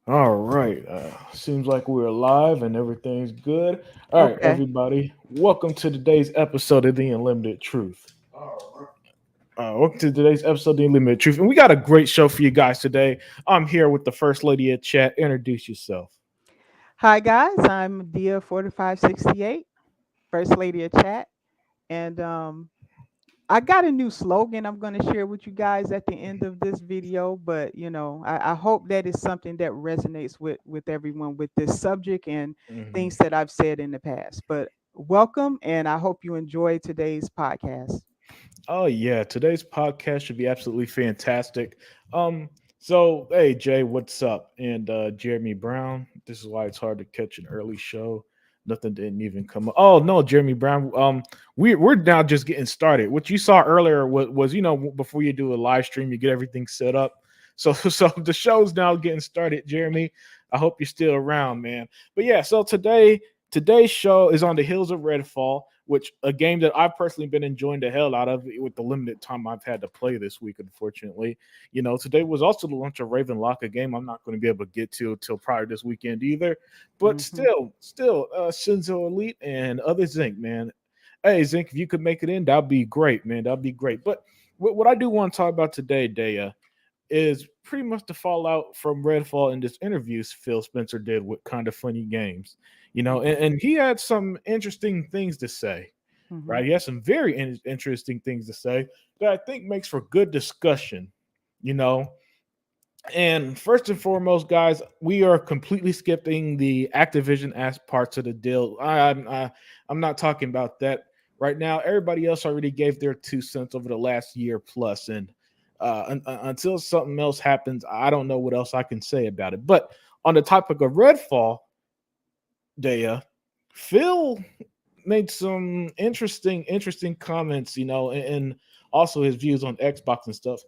All right. Seems like we're live and everything's good. All right, Okay. everybody. Welcome to today's episode of The Unlimited Truth. Welcome to today's episode of The Unlimited Truth. And we got a great show for you guys today. I'm here with the First Lady of Chat. Introduce yourself. Hi guys, I'm Dia 4568, First Lady of Chat, and I got a new slogan I'm going to share with you guys at the end of this video. But I hope that is something that resonates with everyone with this subject and Mhm. things that I've said in the past. But welcome, and I hope you enjoy today's podcast. Oh yeah, today's podcast should be absolutely fantastic. Um, so hey Jay, what's up? And Jeremy Brown. This is why it's hard to catch an early show. Nothing didn't even come up. Oh no, Jeremy Brown. We're now just getting started. What you saw earlier was before you do a live stream, you get everything set up. So so the show's now getting started, Jeremy. I hope you're still around, man. But yeah, so today's show is on the heels of Redfall, which a game that I've personally been enjoying the hell out of with the limited time I've had to play this week. Unfortunately, today was also the launch of Ravenlock, a game I'm not going to be able to get to until prior this weekend either. But Hmm. still, Shinzo Elite and other Zinc, man. Hey, Zinc, if you could make it in, that'd be great, man. That'd be great. But what I do want to talk about today, Daya, is pretty much the fallout from Redfall in this interview Phil Spencer did with Kind of Funny Games. And he had some interesting things to say, Hmm. right? He has some very interesting things to say that I think makes for good discussion, you know. And first and foremost, guys, we are completely skipping the Activision as parts of the deal. I'm not talking about that right now. Everybody else already gave their 2 cents over the last year plus, and until something else happens, I don't know what else I can say about it. But on the topic of Redfall, Daya, Phil made some interesting comments, and also his views on Xbox and stuff.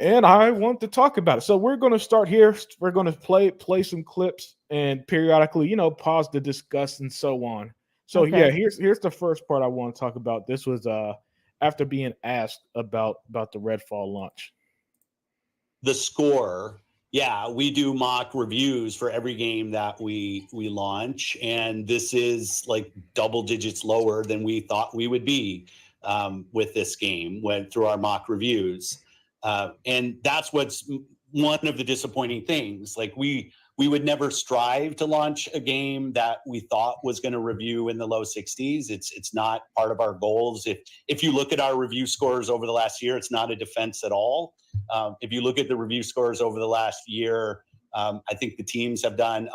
And I want to talk about it. So we're going to start here. We're going to play some clips and periodically, pause to discuss and so on. So yeah, Okay. here's the first part I want to talk about. This was after being asked about the Redfall launch. The score, yeah, we do mock reviews for every game that we launch, and this is like double digits lower than we thought we would be with this game went through our mock reviews. And that's what's one of the disappointing things. Like we would never strive to launch a game that we thought was going to review in the low 60s. It's not part of our goals. If you look at our review scores over the last year, it's not a defense at all. If you look at the review scores over the last year, I think the teams have done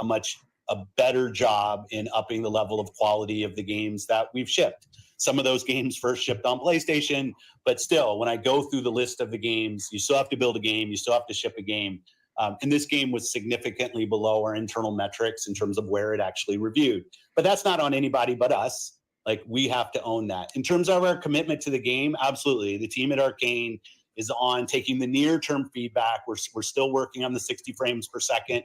a better job in upping the level of quality of the games that we've shipped. Some of those games first shipped on PlayStation, but still, when I go through the list of the games, you still have to build a game, you still have to ship a game. And this game was significantly below our internal metrics in terms of where it actually reviewed. But that's not on anybody but us. Like, we have to own that. In terms of our commitment to the game, absolutely. The team at Arcane is on taking the near-term feedback. We're still working on the 60 frames per second.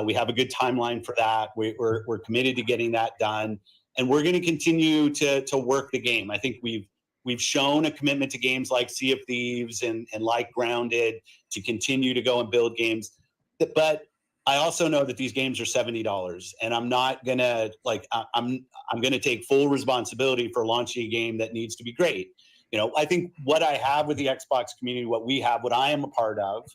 We have a good timeline for that. We're committed to getting that done, and we're going to continue to work the game. I think we've shown a commitment to games like Sea of Thieves and like Grounded to continue to go and build games. But I also know that these games are $70, and I'm not gonna I'm gonna take full responsibility for launching a game that needs to be great. I think what I have with the Xbox community, what I am a part of,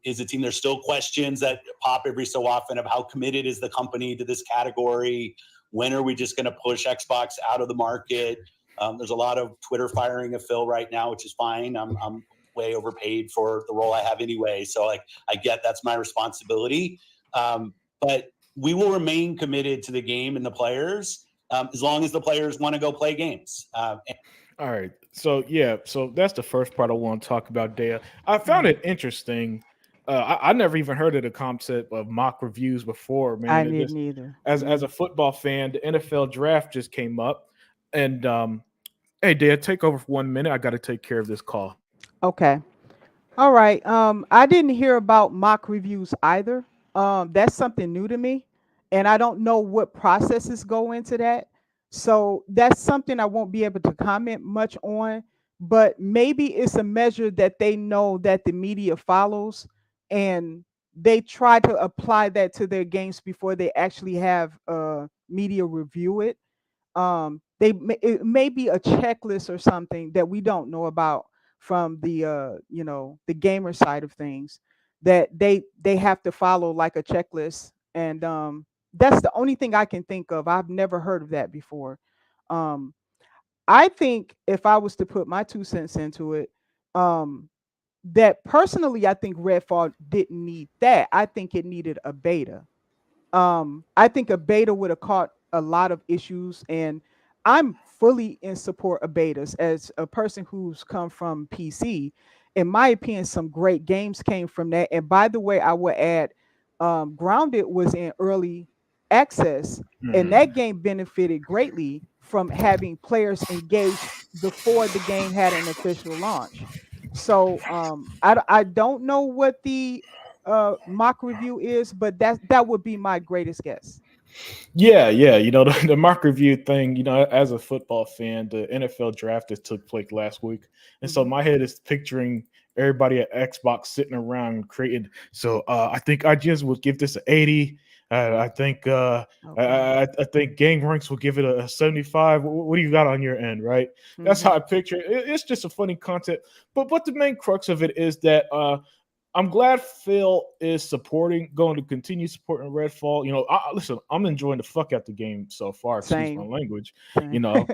is a team. There's still questions that pop every so often of how committed is the company to this category. When are we just going to push Xbox out of the market? There's a lot of Twitter firing of Phil right now, which is fine. I'm way overpaid for the role I have anyway, so I get that's my responsibility. But we will remain committed to the game and the players as long as the players want to go play games. All right. So yeah, so that's the first part I want to talk about, Daya. I found Mhm. it interesting. I never even heard of the concept of mock reviews before, I man. didn't either. As a football fan, the NFL draft just came up, and hey, Dad, take over for 1 minute. I got to take care of this call. Okay. All right. I didn't hear about mock reviews either. That's something new to me, and I don't know what processes go into that. So that's something I won't be able to comment much on. But maybe it's a measure that they know that the media follows, and they try to apply that to their games before they actually have media review it. It may be a checklist or something that we don't know about from the the gamer side of things, that they have to follow like a checklist. And that's the only thing I can think of. I've never heard of that before. um I think if I was to put my 2 cents into it, um that personally I think Redfall didn't need that. I think it needed a beta. I think a beta would have caught a lot of issues, and I'm fully in support of betas. As a person who's come from PC, in my opinion, some great games came from that. And by the way, I would add, Grounded was in early access, and Mhm. that game benefited greatly from having players engaged before the game had an official launch. So I don't know what the mock review is, but that would be my greatest guess. Yeah, yeah. The mark review thing, as a football fan, the NFL draft that took place last week. And so Hmm. my head is picturing everybody at Xbox sitting around creating. So I think IGNs would give this an 80. I think Okay. I think Game Ranks will give it a 75. What do you got on your end, right? That's how Hmm. I picture it. It's just a funny concept. But the main crux of it is that I'm glad Phil is going to continue supporting Redfall. Listen, I'm enjoying the fuck out the game so far. Excuse my Same. language. You Same. know,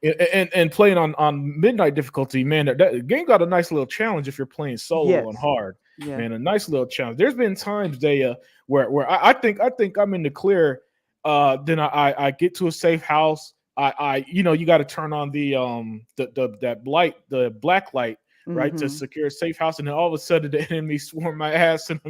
and playing on midnight difficulty, man. That game got a nice little challenge if you're playing solo on Yes. hard. Yeah. Man, a nice little challenge. There's been times they where I think I'm in the clear. Then I get to a safe house. You got to turn on the black light, right, to Hmm. secure a safe house, and then all of a sudden the enemy swarm my ass, and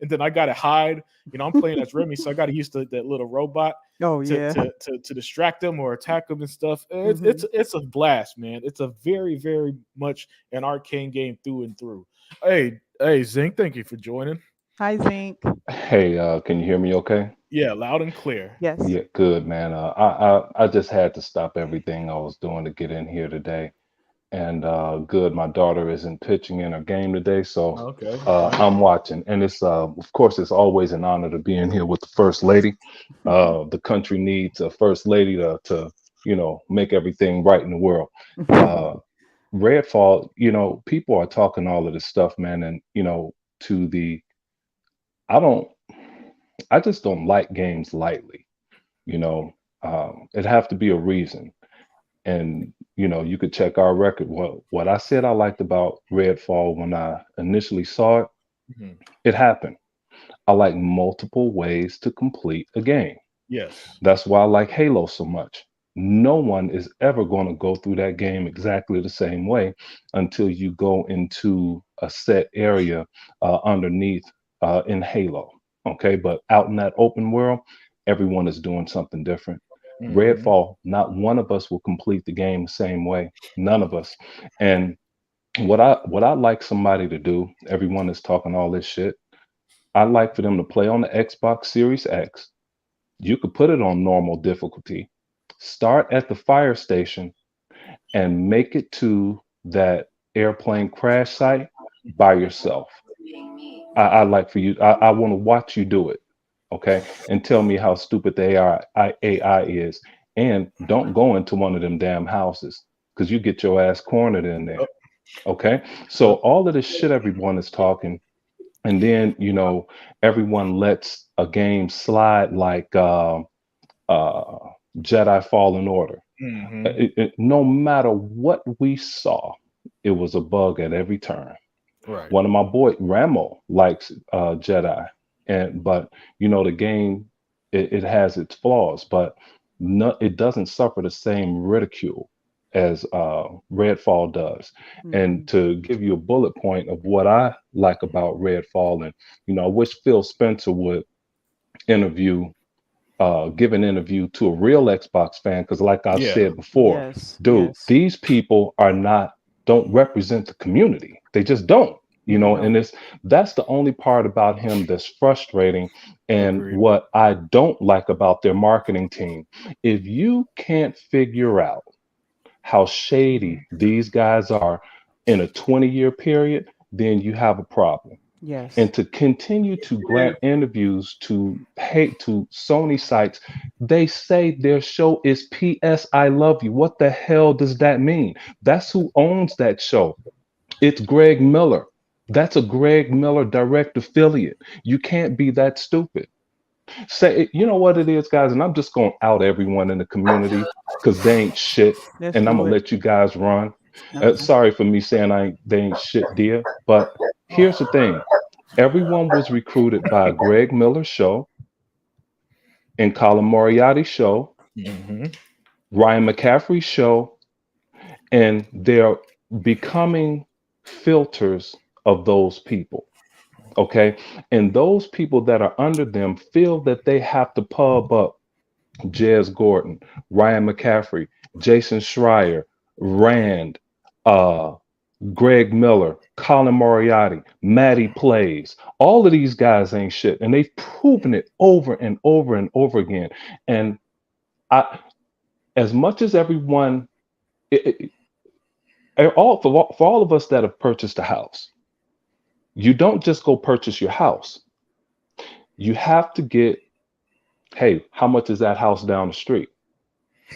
then I gotta hide. I'm playing as Remy, so I gotta use that little robot Oh to, yeah. to to to distract them or attack them and stuff. It's Hmm. it's it's a blast, man. It's a very very much an arcane game through and through. Hey, Zink, thank you for joining. Hi, Zinc. Hey, can you hear me okay? Yeah, loud and clear. Yes. Yeah, good, man. I just had to stop everything I was doing to get in here today. And good, my daughter isn't pitching in her game today, so Okay, okay. I'm watching. And it's of course it's always an honor to be in here with the first lady. The country needs a first lady to make everything right in the world. Uh, Redfall, people are talking all of this stuff, man, and to the I don't I just don't like games lightly. you know it have to be a reason. And you could check our record. What I said I liked about Redfall when I initially saw it, Mhm. it happened. I like multiple ways to complete a game. Yes. That's why I like Halo so much. No one is ever going to go through that game exactly the same way until you go into a set area underneath in Halo. Okay, but out in that open world, everyone is doing something different. Hmm. Redfall, not one of us will complete the game the same way. None of us. And what I like somebody to do, everyone is talking all this shit. I like for them to play on the Xbox Series X. You could put it on normal difficulty. Start at the fire station and make it to that airplane crash site by yourself. I like for you. I want to watch you do it. Okay, and tell me how stupid the AI is. And don't go into one of them damn houses because you get your ass cornered in Oh, there. Okay, so all of this shit everyone is talking, and then everyone lets a game slide like uh, Jedi Fallen Order. hmm. No matter what we saw, it was a bug at every turn. Right. One of my boy Ramo likes Jedi, and but the game, it has its flaws, but no, it doesn't suffer the same ridicule as Redfall does. And Hmm. to give you a bullet point of what I like about Redfall, and I wish Phil Spencer would interview give an interview to a real Xbox fan, because like I've Yeah. said before, Yes. dude, Yes. these people don't represent the community. They just don't. And No. that's the only part about him that's frustrating. And Agreed. what I don't like about their marketing team, if you can't figure out how shady these guys are in a 20-year period, then you have a problem. Yes. and to continue to grant interviews to Sony sites. They say their show is PS I Love You. What the hell does that mean? That's who owns that show. It's Greg Miller. That's a Greg Miller direct affiliate. You can't be that stupid. Say, you know what it is, guys, and I'm just going to out everyone in the community because they ain't shit, Let's and I'm do gonna it. let you guys run. Okay. Sorry for me saying they ain't shit, dear. But here's the thing: everyone was recruited by Greg Miller show and Colin Moriarty show, Hmm. Ryan McCaffrey show, and they're becoming filters of those people. Okay, and those people that are under them feel that they have to pub up Jez Gordon, Ryan McCaffrey, Jason Schreier, Rand, uh, Greg Miller, Colin Moriarty, Matty Plays. All of these guys ain't shit, and they've proven it over and over and over again. And I, as much as everyone, it, for all of us that have purchased a house, you don't just go purchase your house. You have to get, hey, how much is that house down the street?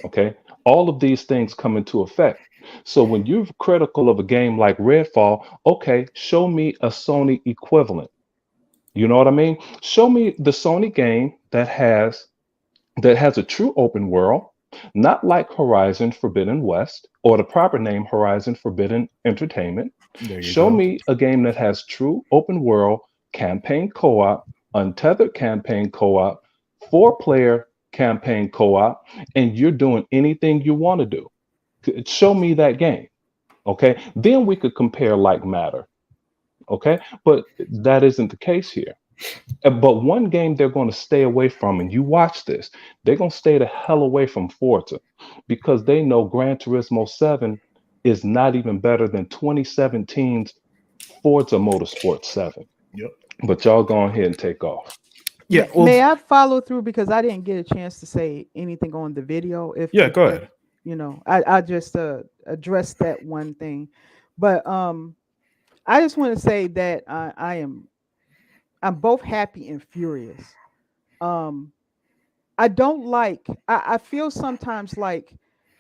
Okay. All of these things come into effect. So when you're critical of a game like Redfall, okay, show me a Sony equivalent. You know what I mean? Show me the Sony game that has a true open world, not like Horizon Forbidden West or the proper name Horizon Forbidden Entertainment. There you Show go. me a game that has true open world campaign co-op, untethered campaign co-op, four-player campaign co-op, and you're doing anything you want to do. Show me that game. Okay. Then we could compare like matter. Okay. But that isn't the case here. But one game they're going to stay away from, and you watch this, they're going to stay the hell away from Forza because they know Gran Turismo 7 is not even better than 2017's Forza Motorsport 7. Yep. But y'all go ahead and take off. Yeah. Well. May I follow through because I didn't get a chance to say anything on the video. Yeah. If Go that, ahead. I just addressed that one thing, but I just want to say that I'm both happy and furious. Um, I don't like. I feel sometimes like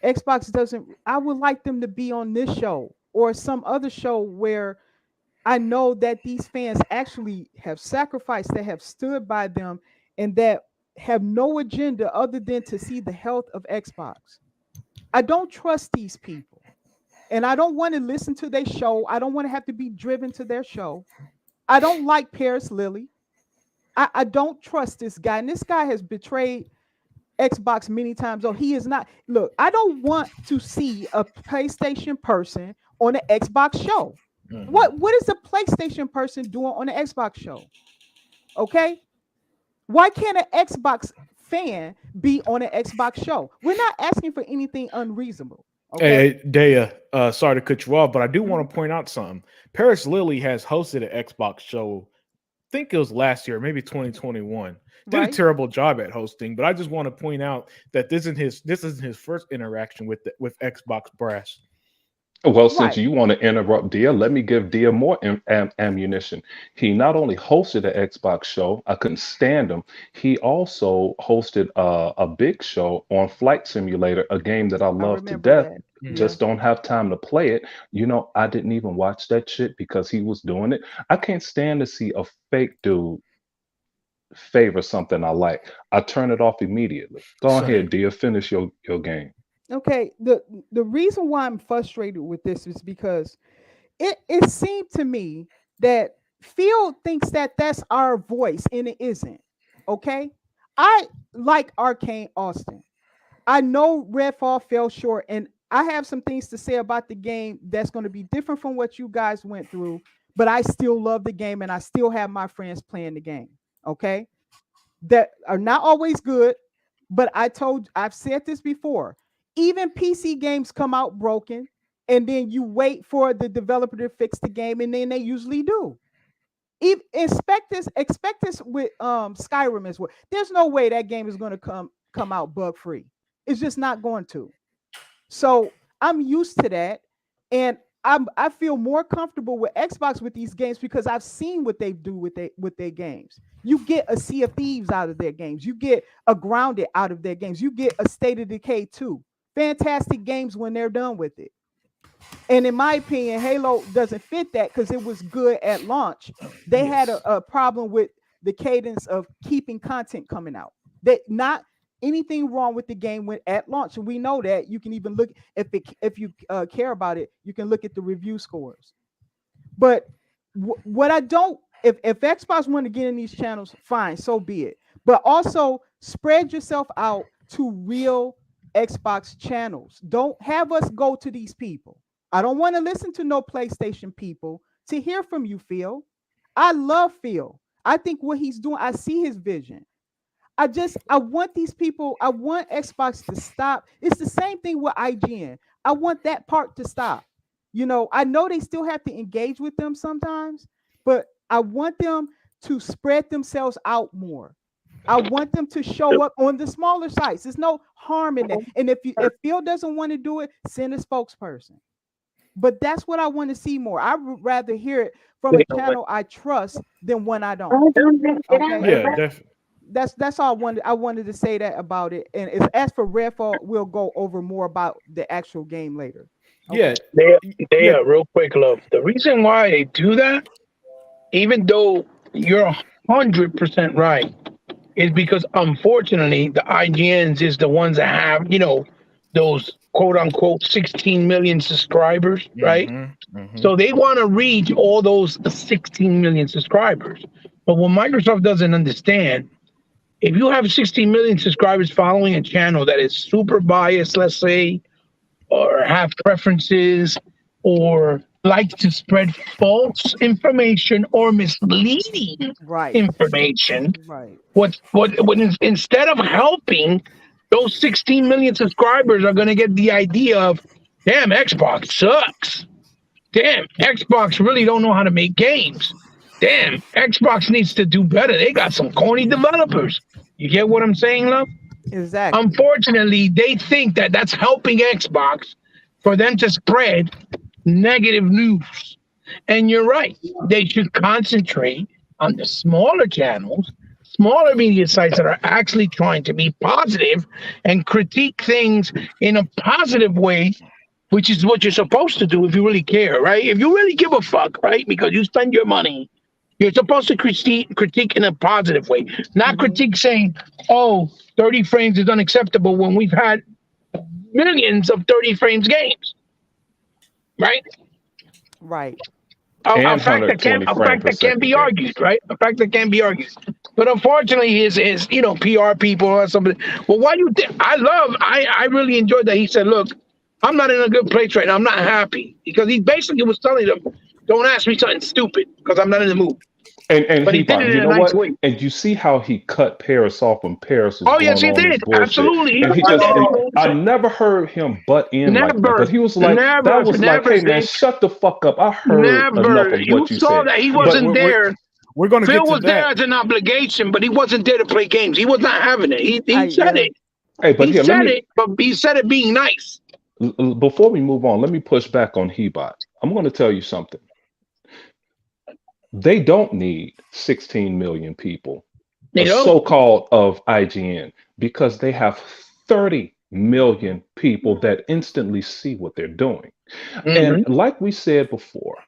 Xbox doesn't. I would like them to be on this show or some other show where I know that these fans actually have sacrificed, that have stood by them, and that have no agenda other than to see the health of Xbox. I don't trust these people. And I don't want to listen to their show. I don't want to have to be driven to their show. I don't like Paris Lilly. I don't trust this guy. And this guy has betrayed Xbox many times. Oh, he is not. Look, I don't want to see a PlayStation person on an Xbox show. Mhm. What is a PlayStation person doing on an Xbox show? Okay. Why can't an Xbox fan be on an Xbox show? We're not asking for anything unreasonable. Okay. Hey, Daya, sorry to cut you off, but I do Mhm. want to point out something. Paris Lilly has hosted an Xbox show. I think it was last year, maybe 2021. Did a Right. terrible job at hosting, but I just want to point out that this isn't his first interaction with Xbox brass. Well, since Right. you want to interrupt Dia, let me give Dia more ammunition. He not only hosted an Xbox show, I couldn't stand him. He also hosted a big show on Flight Simulator, a game that I I love to remember death. that. Mhm. Yeah. Just don't have time to play it. I didn't even watch that shit because he was doing it. I can't stand to see a fake dude favor something I like. I turn it off immediately. Go ahead, Same. Dia, finish your game. Okay. The reason why I'm frustrated with this is because it seemed to me that Phil thinks that that's our voice and it isn't. Okay. I like Arcane Austin. I know Redfall fell short, and I have some things to say about the game that's going to be different from what you guys went through, but I still love the game and I still have my friends playing the game. Okay. That are not always good, but I've said this before. Even PC games come out broken, and then you wait for the developer to fix the game, and then they usually do. Expect this with Skyrim as well. There's no way that game is going to come out bug free. It's just not going to. So I'm used to that, and I feel more comfortable with Xbox with these games because I've seen what they do with their games. You get a Sea of Thieves out of their games. You get a Grounded out of their games. You get a State of Decay 2. Fantastic games when they're done with it. And in my opinion, Halo doesn't fit that because it was good at launch. They had a problem with the cadence of keeping content coming out. That not anything wrong with the game when at launch, and we know that. You can even look if you care about it, you can look at the review scores. But what I don't, if Xbox want to get in these channels, fine, so be it. But also spread yourself out to real Xbox channels. Don't have us go to these people. I don't want to listen to no PlayStation people to hear from you, Phil. I love Phil. I think what he's doing, I see his vision. I want these people, I want Xbox to stop. It's the same thing with IGN. I want that part to stop. You know, I know they still have to engage with them sometimes, but I want them to spread themselves out more. I want them to show up on the smaller sites. There's no harm in that. And if Phil doesn't want to do it, send a spokesperson. But that's what I want to see more. I would rather hear it from a channel I trust than one I don't. Okay? Yeah, definitely. That's all I wanted to say that about it. And as for Redfall, we'll go over more about the actual game later. Okay. Yeah, they real quick, love. The reason why they do that, even though you're 100% right, is because unfortunately the IGNs is the ones that have, those quote unquote 16 million subscribers, right? So they want to reach all those 16 million subscribers. But what Microsoft doesn't understand, if you have 16 million subscribers following a channel that is super biased, let's say, or have preferences, or like to spread false information or misleading information, what instead of helping, those 16 million subscribers are going to get the idea of, damn, Xbox sucks. Damn, Xbox really don't know how to make games. Damn, Xbox needs to do better. They got some corny developers. You get what I'm saying, love? Exactly. Unfortunately, they think that that's helping Xbox for them to spread negative news. And you're right. They should concentrate on the smaller channels, smaller media sites that are actually trying to be positive and critique things in a positive way, which is what you're supposed to do if you really care, right? If you really give a fuck, right? Because you spend your money, you're supposed to critique in a positive way, not critique saying, oh, 30 frames is unacceptable when we've had millions of 30 frames games, right? Right. A fact that can't be argued, right? A fact that can't be argued. But unfortunately, his PR people or something. Well, why you think I really enjoyed that he said, look, I'm not in a good place right now. I'm not happy, because he basically was telling them, don't ask me something stupid because I'm not in the mood. And but he did it in a nice way. And you see how he cut Paris off when Paris was yes, he did. Absolutely. And I never heard him butt in like that. But he was like, hey man, shut the fuck up. I heard enough of what you said. You saw that he wasn't there. We're going to get to that. Phil was there as an obligation, but he wasn't there to play games. He was not having it. He said it. Hey, but he said it being nice. Before we move on, let me push back on Hebot. I'm going to tell you something. They don't need 16 million people, so-called of IGN, because they have 30 million people that instantly see what they're doing. And like we said before,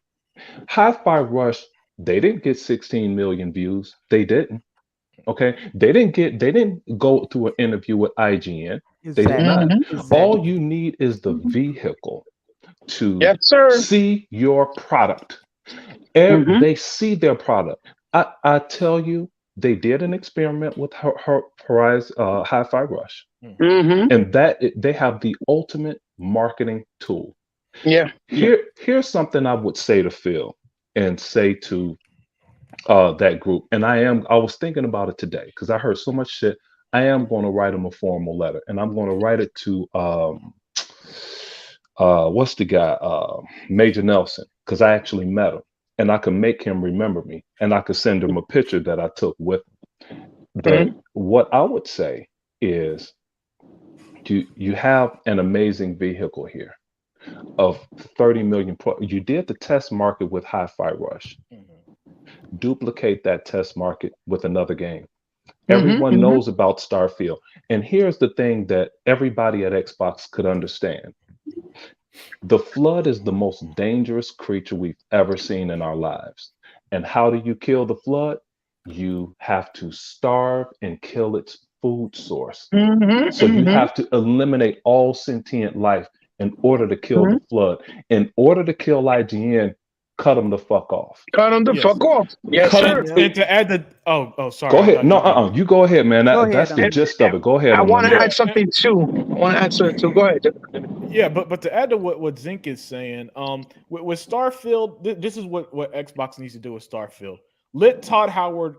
Hi-Fi Rush, they didn't get 16 million views. They didn't. Okay, they didn't go to an interview with IGN. They did not. All you need is the vehicle to see your product. They see their product. I tell you, they did an experiment with Hi-Fi Rush, and that they have the ultimate marketing tool. Here's something I would say to Phil and say to that group, and I was thinking about it today because I heard so much shit. I am going to write them a formal letter, and I'm going to write it to what's the guy, Major Nelson, because I actually met him. And I can make him remember me, and I could send him a picture that I took with him. But what I would say is, you have an amazing vehicle here. of 30 million. You did the test market with Hi-Fi Rush. Duplicate that test market with another game. Everyone knows about Starfield. And here's the thing that everybody at Xbox could understand. The Flood is the most dangerous creature we've ever seen in our lives. And how do you kill the Flood? You have to starve and kill its food source. So you have to eliminate all sentient life in order to kill the Flood. In order to kill IGN, cut them the fuck off. Cut them the fuck off. Yes, sir. And to add the sorry. Go ahead. No, you go ahead, man. That's the gist of it. Go ahead. I want to add something too. Go ahead. Yeah, but to add to what Zink is saying, with Starfield, this is what Xbox needs to do with Starfield. Let Todd Howard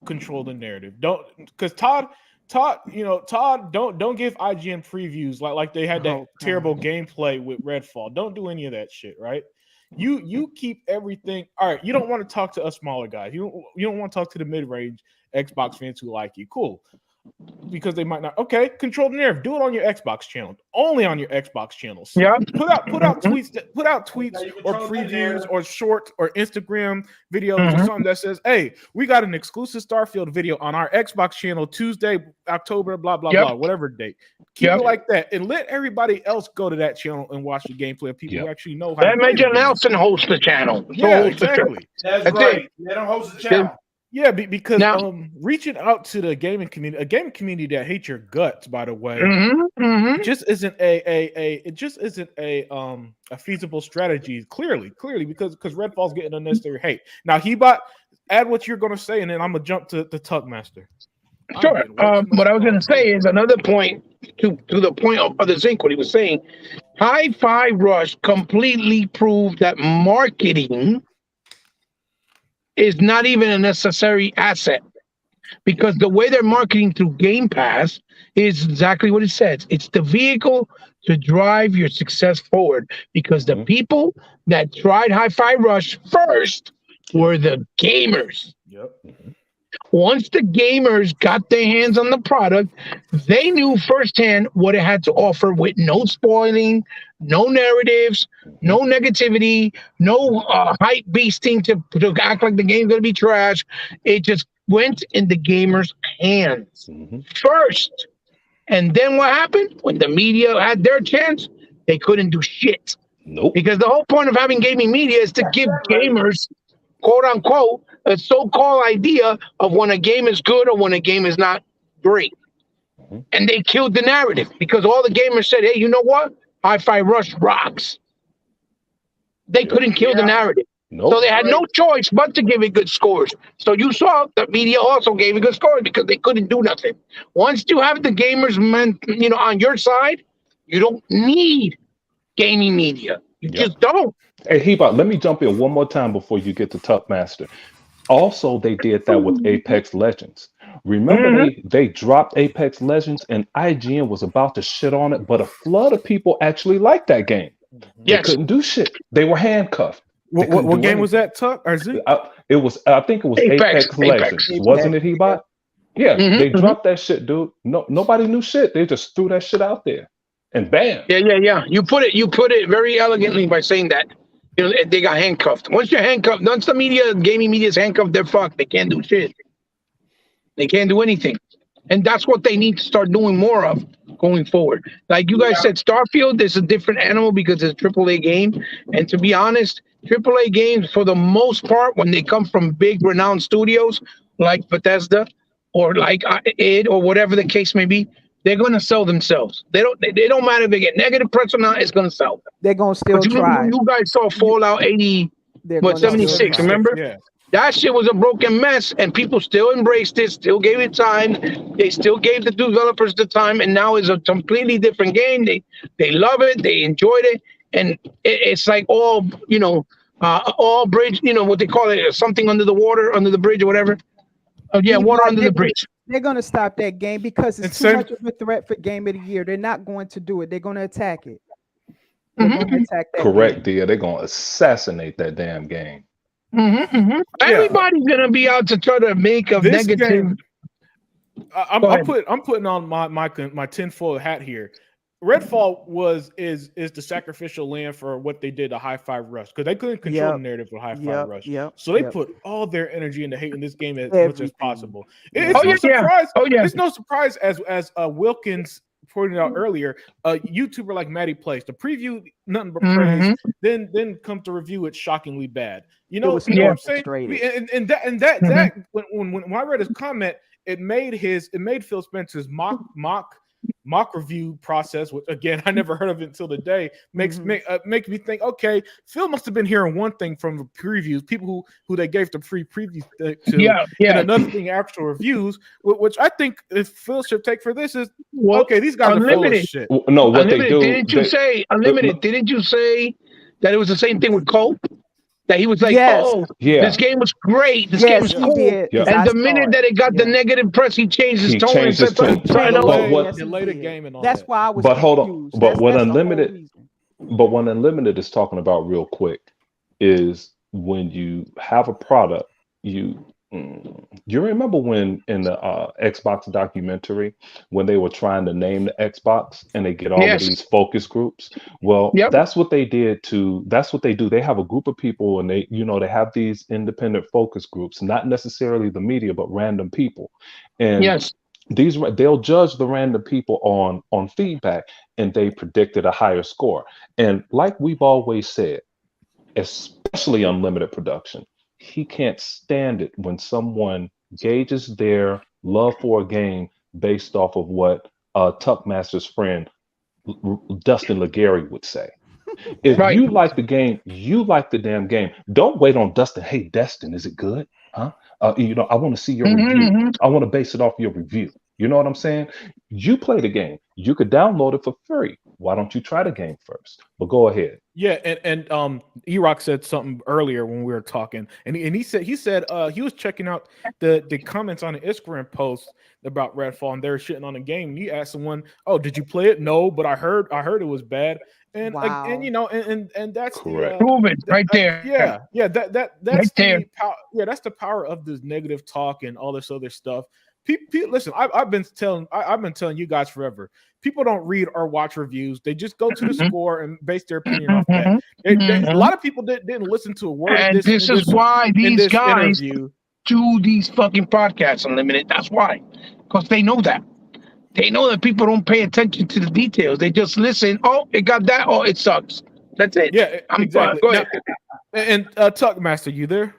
control the narrative. Because Todd, don't give IGN previews like they had that terrible gameplay with Redfall. Don't do any of that shit, right? You keep everything. All right, you don't want to talk to us smaller guys. You don't want to talk to the mid-range Xbox fans who like you. Cool. Because they might not. Okay, control the narrative. Do it on your Xbox channel. Only on your Xbox channels. Yeah. Put out tweets or previews or short or Instagram videos or something that says, "Hey, we got an exclusive Starfield video on our Xbox channel Tuesday, October, blah blah blah, whatever date." Keep it like that, and let everybody else go to that channel and watch the gameplay of people who actually know how. Let Major Nelson host the channel. Yeah, exactly. That's right. They don't host the channel. Yeah, because reaching out to the gaming community, a gaming community that hates your guts, by the way, just isn't a feasible strategy. Clearly, because Redfall's getting unnecessary hate. Now, Hebot, add what you're going to say, and then I'm gonna jump to Tugmaster. Sure. What I was going to say is another point to the point of the Zinc. What he was saying, Hi-Fi Rush completely proved that marketing is not even a necessary asset, because the way they're marketing through Game Pass is exactly what it says. It's the vehicle to drive your success forward, because the people that tried Hi-Fi Rush first were the gamers. Yep. Once the gamers got their hands on the product, they knew firsthand what it had to offer, with no spoiling, no narratives, no negativity, no hype beasting to act like the game's going to be trash. It just went in the gamers' hands first. And then what happened? When the media had their chance, they couldn't do shit. Nope. Because the whole point of having gaming media is to give gamers, quote unquote, a so-called idea of when a game is good or when a game is not great. And they killed the narrative, because all the gamers said, hey, you know what? Hi-Fi Rush rocks. They couldn't kill the narrative. Nope. So they had no choice but to give it good scores. So you saw the media also gave it good scores because they couldn't do nothing. Once you have the gamers on your side, you don't need gaming media. You just don't. Hey, Hebot, let me jump in one more time before you get to Tugmaster. Also, they did that with Apex Legends. Remember, they dropped Apex Legends and IGN was about to shit on it, but a flood of people actually liked that game. They couldn't do shit. They were handcuffed. What game was that, Tuck? Or Z? It was. I think it was Apex Legends. Wasn't it, Hebot? Yeah, they dropped that shit, dude. No, nobody knew shit. They just threw that shit out there, and bam. Yeah. You put it very elegantly by saying that. They got handcuffed. Once you're handcuffed, once the gaming media is handcuffed, they're fucked. They can't do shit. They can't do anything. And that's what they need to start doing more of going forward. Like you guys said, Starfield is a different animal because it's a AAA game. And to be honest, AAA games, for the most part, when they come from big renowned studios like Bethesda or like id or whatever the case may be, they're going to sell themselves. They don't matter if they get negative press or not, it's going to sell them. They're going to still try. You guys saw Fallout 76, remember? Yeah. That shit was a broken mess, and people still embraced it, still gave it time. They still gave the developers the time, and now it's a completely different game. They love it, they enjoyed it, and it's like all bridge, what they call it, something under the water, under the bridge or whatever. Water under the bridge. They're going to stop that game because it's too much of a threat for Game of the Year. They're not going to do it. They're going to attack it. They're going to attack that Correct, game. Dia. They're going to assassinate that damn game. Everybody's going to be out to try to make a negative. I'm putting on my tinfoil hat here. Redfall is the sacrificial lamb for what they did to High Five Rush because they couldn't control the Yep. narrative with High Five Yep. Rush, Yep. so they Yep. put all their energy into hating this game as much as Everything. possible. Yep. It's Oh no yeah, yeah. surprise. Oh yeah. It's no surprise as Wilkins pointed out earlier. A YouTuber like Matty Place, the preview nothing but praise, hmm then come to review it shockingly bad. It was You know what I'm saying? orchestrated. And that when I read his comment, it made Phil Spencer's mock review process, which again I never heard of it until today, make me think, okay, Phil must have been hearing one thing from the previews, people who they gave the free previews to, Yeah, yeah. and another thing actual reviews, which I think if Phil should take for this is Well, okay, these guys are full of Unlimited. shit. No, what they Unlimited. do, Didn't you say Unlimited? Didn't you say that it was the same thing with Cope? That he was like, Yes. oh, yeah, this game was great. This game Yes, was he cool. did. Yeah. 'cause I And the saw minute it. that it got the Yeah. negative press, he changed his He tone changed and his said tone. something else. But what? Yes, he Delay the did. game and all That's that. why I was But hold on. confused. But what That's the whole Unlimited, reason. but what Unlimited is talking about real quick is when you have a product, you remember when in the Xbox documentary when they were trying to name the Xbox and they get all of Yes. these focus groups. Well, Yep. that's what they did to. That's what they do. They have a group of people and they have these independent focus groups, not necessarily the media, but random people, and Yes. they'll judge the random people on feedback, and they predicted a higher score. And like we've always said, especially Unlimited Production, he can't stand it when someone gauges their love for a game based off of what Tuckmaster's friend Dustin Legary would say. If Right. you like the game, you like the damn game. Don't wait on Dustin. Hey, Dustin, is it good? Huh? I want to see your review. hmm I want to base it off your review. You know what I'm saying? You play the game. You could download it for free. Why don't you try the game first? But go ahead. Yeah, and E-Rock said something earlier when we were talking, and he said he was checking out the comments on the Instagram post about Redfall, and they were shitting on the game. And he asked someone, "Oh, did you play it?" No, but I heard it was bad. And Wow. and that's Correct. Prove it right there. that's Right there. the power. Yeah, that's the power of this negative talk and all this other stuff. People, listen, I've been telling you guys forever. People don't read or watch reviews. They just go to the Mhm. score and base their opinion off that. Mhm. A lot of people didn't listen to a word of And this. this in is why in these this guys interview. do these fucking podcasts Unlimited. That's why. Because they know that. They know that people don't pay attention to the details. They just listen. Oh, it got that. Oh, it sucks. That's it. Yeah, I'm exactly. Go Now, ahead. and Tuck Master, you there?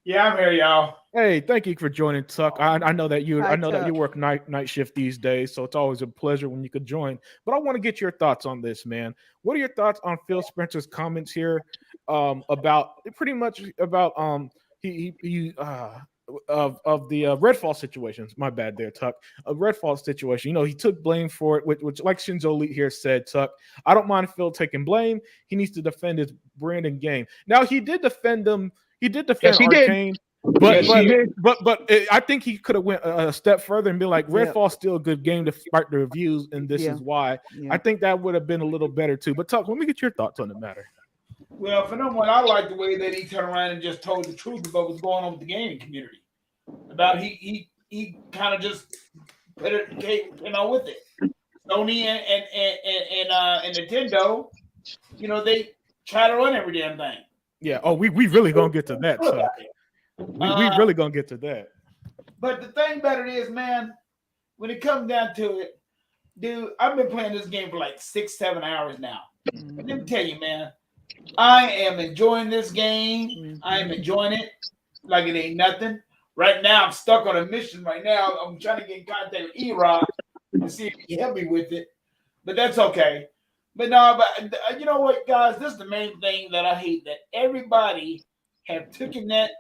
Yeah, I'm here, y'all. Hey, thank you for joining, Tuck. I know that you Hi, I know that you Tuck. work night shift these days, so it's always a pleasure when you could join. But I want to get your thoughts on this, man. What are your thoughts on Phil Spencer's comments here about pretty much about he of the Redfall situations? My bad there, Tuck. A Redfall situation. He took blame for it, which like Shinzo Lee here said, Tuck. I don't mind Phil taking blame. He needs to defend his brand and game. Now he did defend them. He did defend Yes, he did. Arcane. But Yes, he did. I think he could have went a step further and been like, Yep. Redfall's still a good game to spark the reviews, and this Yeah. is why. Yeah. I think that would have been a little better too. But Tuck, let me get your thoughts on the matter. Well, for number one, I like the way that he turned around and just told the truth about what's going on with the gaming community. About he kind of just came out with it. Sony and Nintendo, they try to run every damn thing. Yeah. Oh, we really gonna get to that, Tuck. We really gonna get to that. But the thing about it is, man, when it comes down to it, dude, I've been playing this game for like 6-7 hours now. And let me tell you, man, I am enjoying this game. I am enjoying it like it ain't nothing. Right now, I'm stuck on a mission right now. I'm trying to get in contact with E-Rock and see if he can help me with it. But that's okay. But no, but you know what, guys? This is the main thing that I hate, that everybody have taken that,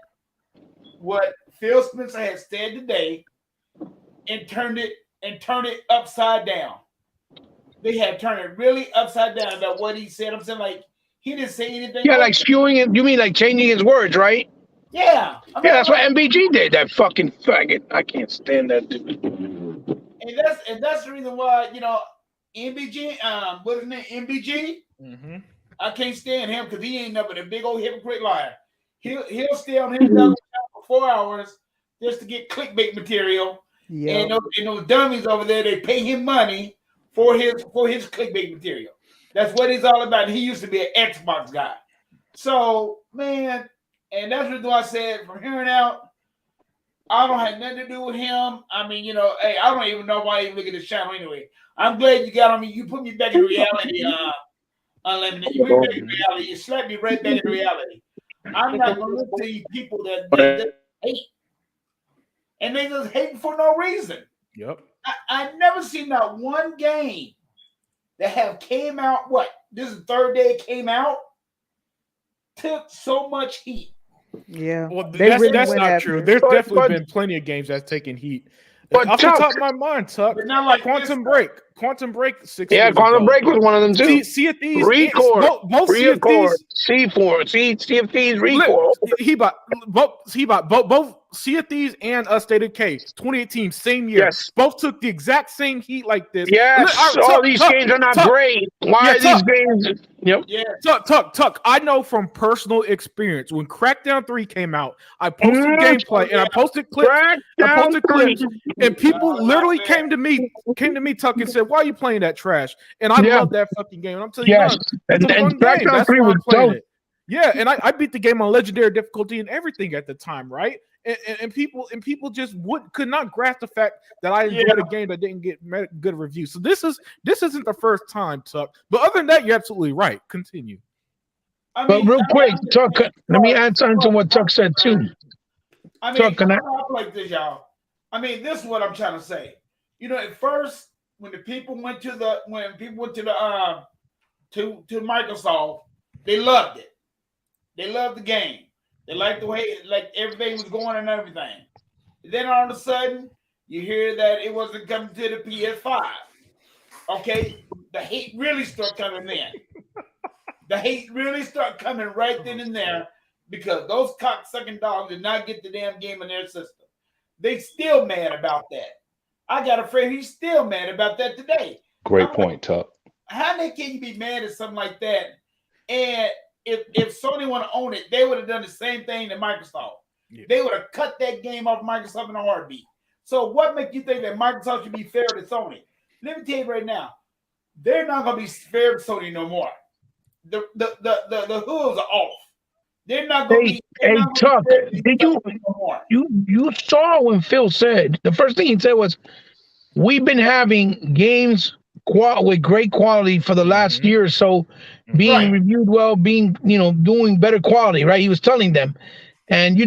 what Phil Spencer has said today, and turned it upside down. They have turned it really upside down about what he said. I'm saying, like, he didn't say anything. Yeah, like skewing it. You mean like changing his words, right? Yeah. I mean, Yeah, that's what MBG did. That fucking faggot. I can't stand that dude. And that's the reason why, MBG, what's his name? MBG? Mm-hmm. I can't stand him because he ain't nothing but a big old hypocrite liar. He'll stay on his channel for 4 hours just to get clickbait material. Yeah. And those dummies over there, they pay him money for his clickbait material. That's what he's all about. He used to be an Xbox guy. So, man, and that's what I said from here on out, I don't have nothing to do with him. I mean, hey, I don't even know why you look at this channel anyway. I'm glad you got on me. You put me back in reality, Unlimited. You put me back in reality. You slapped me right back in reality. I'm not going to listen to these people that hate. And they just hate for no reason. Yep. I never seen not one game that have came out. What? This is the third day it came out. Took so much heat. Yeah. Well, They that's really that's went not after true. it. There's But- definitely but- been plenty of games that's taken heat. But Off the Tuck- top of my mind, Tuck, But not like Quantum this. Break. Quantum Break 6 Yeah, years Quantum ago. Break was one of them too. Sea of Thieves. Record. Both Sea of Record. Thieves. C4. Sea of Thieves Record. He bought both Sea of Thieves and State of Decay 2018, same year. Yes. Both took the exact same heat like this. Yes. All these games are not great. Why are these games? Yep. Yeah. Tuck. I know from personal experience when Crackdown 3 came out, I posted gameplay and I posted clips. And people literally came to me, Tuck, and said, "Why are you playing that trash?" And I love that fucking game. And I'm telling you, Yes. it's a fun game. Crackdown That's 3 why was I'm playing dope. it. Yeah, and I beat the game on legendary difficulty and everything at the time, right? And people just could not grasp the fact that I enjoyed a game that didn't get good reviews. So this isn't the first time, Tuck. But other than that, you're absolutely right. Continue. But real quick, Tuck, let me add something to what Tuck said too. I mean, Tuck, can I- like this, y'all. I mean, this is what I'm trying to say. At first, when people went to Microsoft, they loved it. They loved the game. They liked the way everything was going and everything. Then all of a sudden, you hear that it wasn't coming to the PS5. Okay, the hate really started coming in. The hate really started coming right then and there because those cocksucking dogs did not get the damn game in their system. They still mad about that. I got a friend, he's still mad about that today. Great point, Tuck. How can you be mad at something like that? And if Sony want to own it, they would have done the same thing to Microsoft. Yeah. They would have cut that game off Microsoft in a heartbeat. So what makes you think that Microsoft should be fair to Sony? Let me tell you right now, they're not going to be fair to Sony no more. The hooves are off. They're not going to be. Hey, Tuck, did you saw when Phil said the first thing he said was, "We've been having games with great quality for the last year or so, being reviewed well, being doing better quality." Right? He was telling them, and you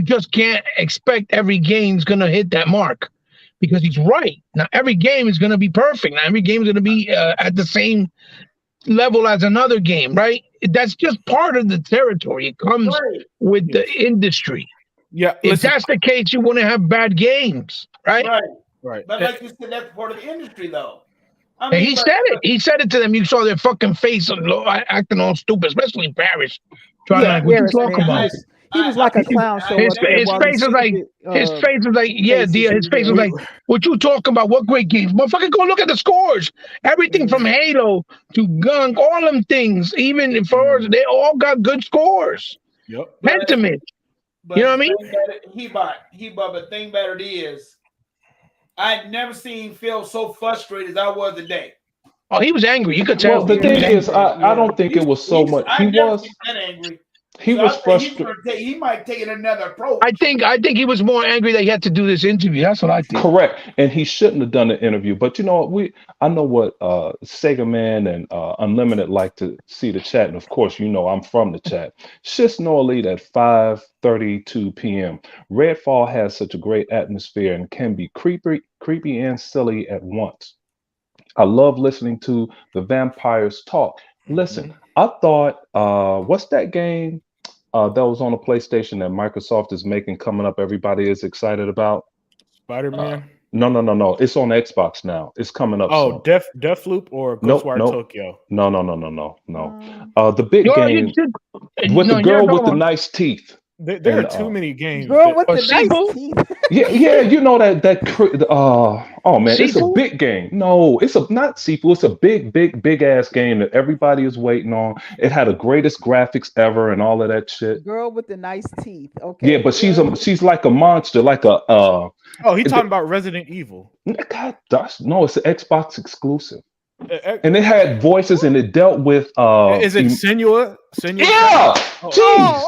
just can't expect every game's gonna hit that mark, because he's right. Now every game is gonna be perfect. Now every game is gonna be at the same level as another game, right? That's just part of the territory. It comes with the industry. Yeah. If that's the case, you want to have bad games, right? Right. But like you said, that's part of the industry, though. I mean, he said it. He said it to them. You saw their fucking face acting all stupid, especially Paris. Trying like, what you talking about? He was like a clown show. His face was like, his face was like, yeah, Dia. His face was like, what you talking about? What great games? Motherfucker, go look at the scores. Everything from Halo to Gunk, all them things, even for they all got good scores. Yep. Pentiment. You know what I mean? But the thing about it is, I'd never seen Phil so frustrated as I was today. Oh, he was angry. You could tell. Well, the thing is, I don't think it was so much. He was angry. He was frustrated. He might take it another approach. I think he was more angry that he had to do this interview. That's what I think. Correct, and he shouldn't have done the interview. But you know what? I know what Sega Man and Unlimited like to see the chat, and of course, I'm from the chat. Shits no elite at 5:32 p.m. Redfall has such a great atmosphere and can be creepy and silly at once. I love listening to the vampires talk. Listen, I thought, what's that game that was on the PlayStation that Microsoft is making coming up? Everybody is excited about Spider-Man. No. It's on Xbox now. It's coming up. Oh, soon. Deathloop or Ghostwire Tokyo? No. The big game with the girl with the nice teeth. There are too many games. Girl with the seafood? nice teeth. Yeah, you know oh man, it's a Seafood? big game. No, it's not seafood. It's a big ass game that everybody is waiting on. It had the greatest graphics ever and all of that shit. Girl with the nice teeth. Yeah, Okay. but she's like a monster, like a Oh, he talking about Resident Evil. God, no, it's an Xbox exclusive. Uh, And it had voices and it dealt with Is it Senua? Yeah. Oh. Jeez.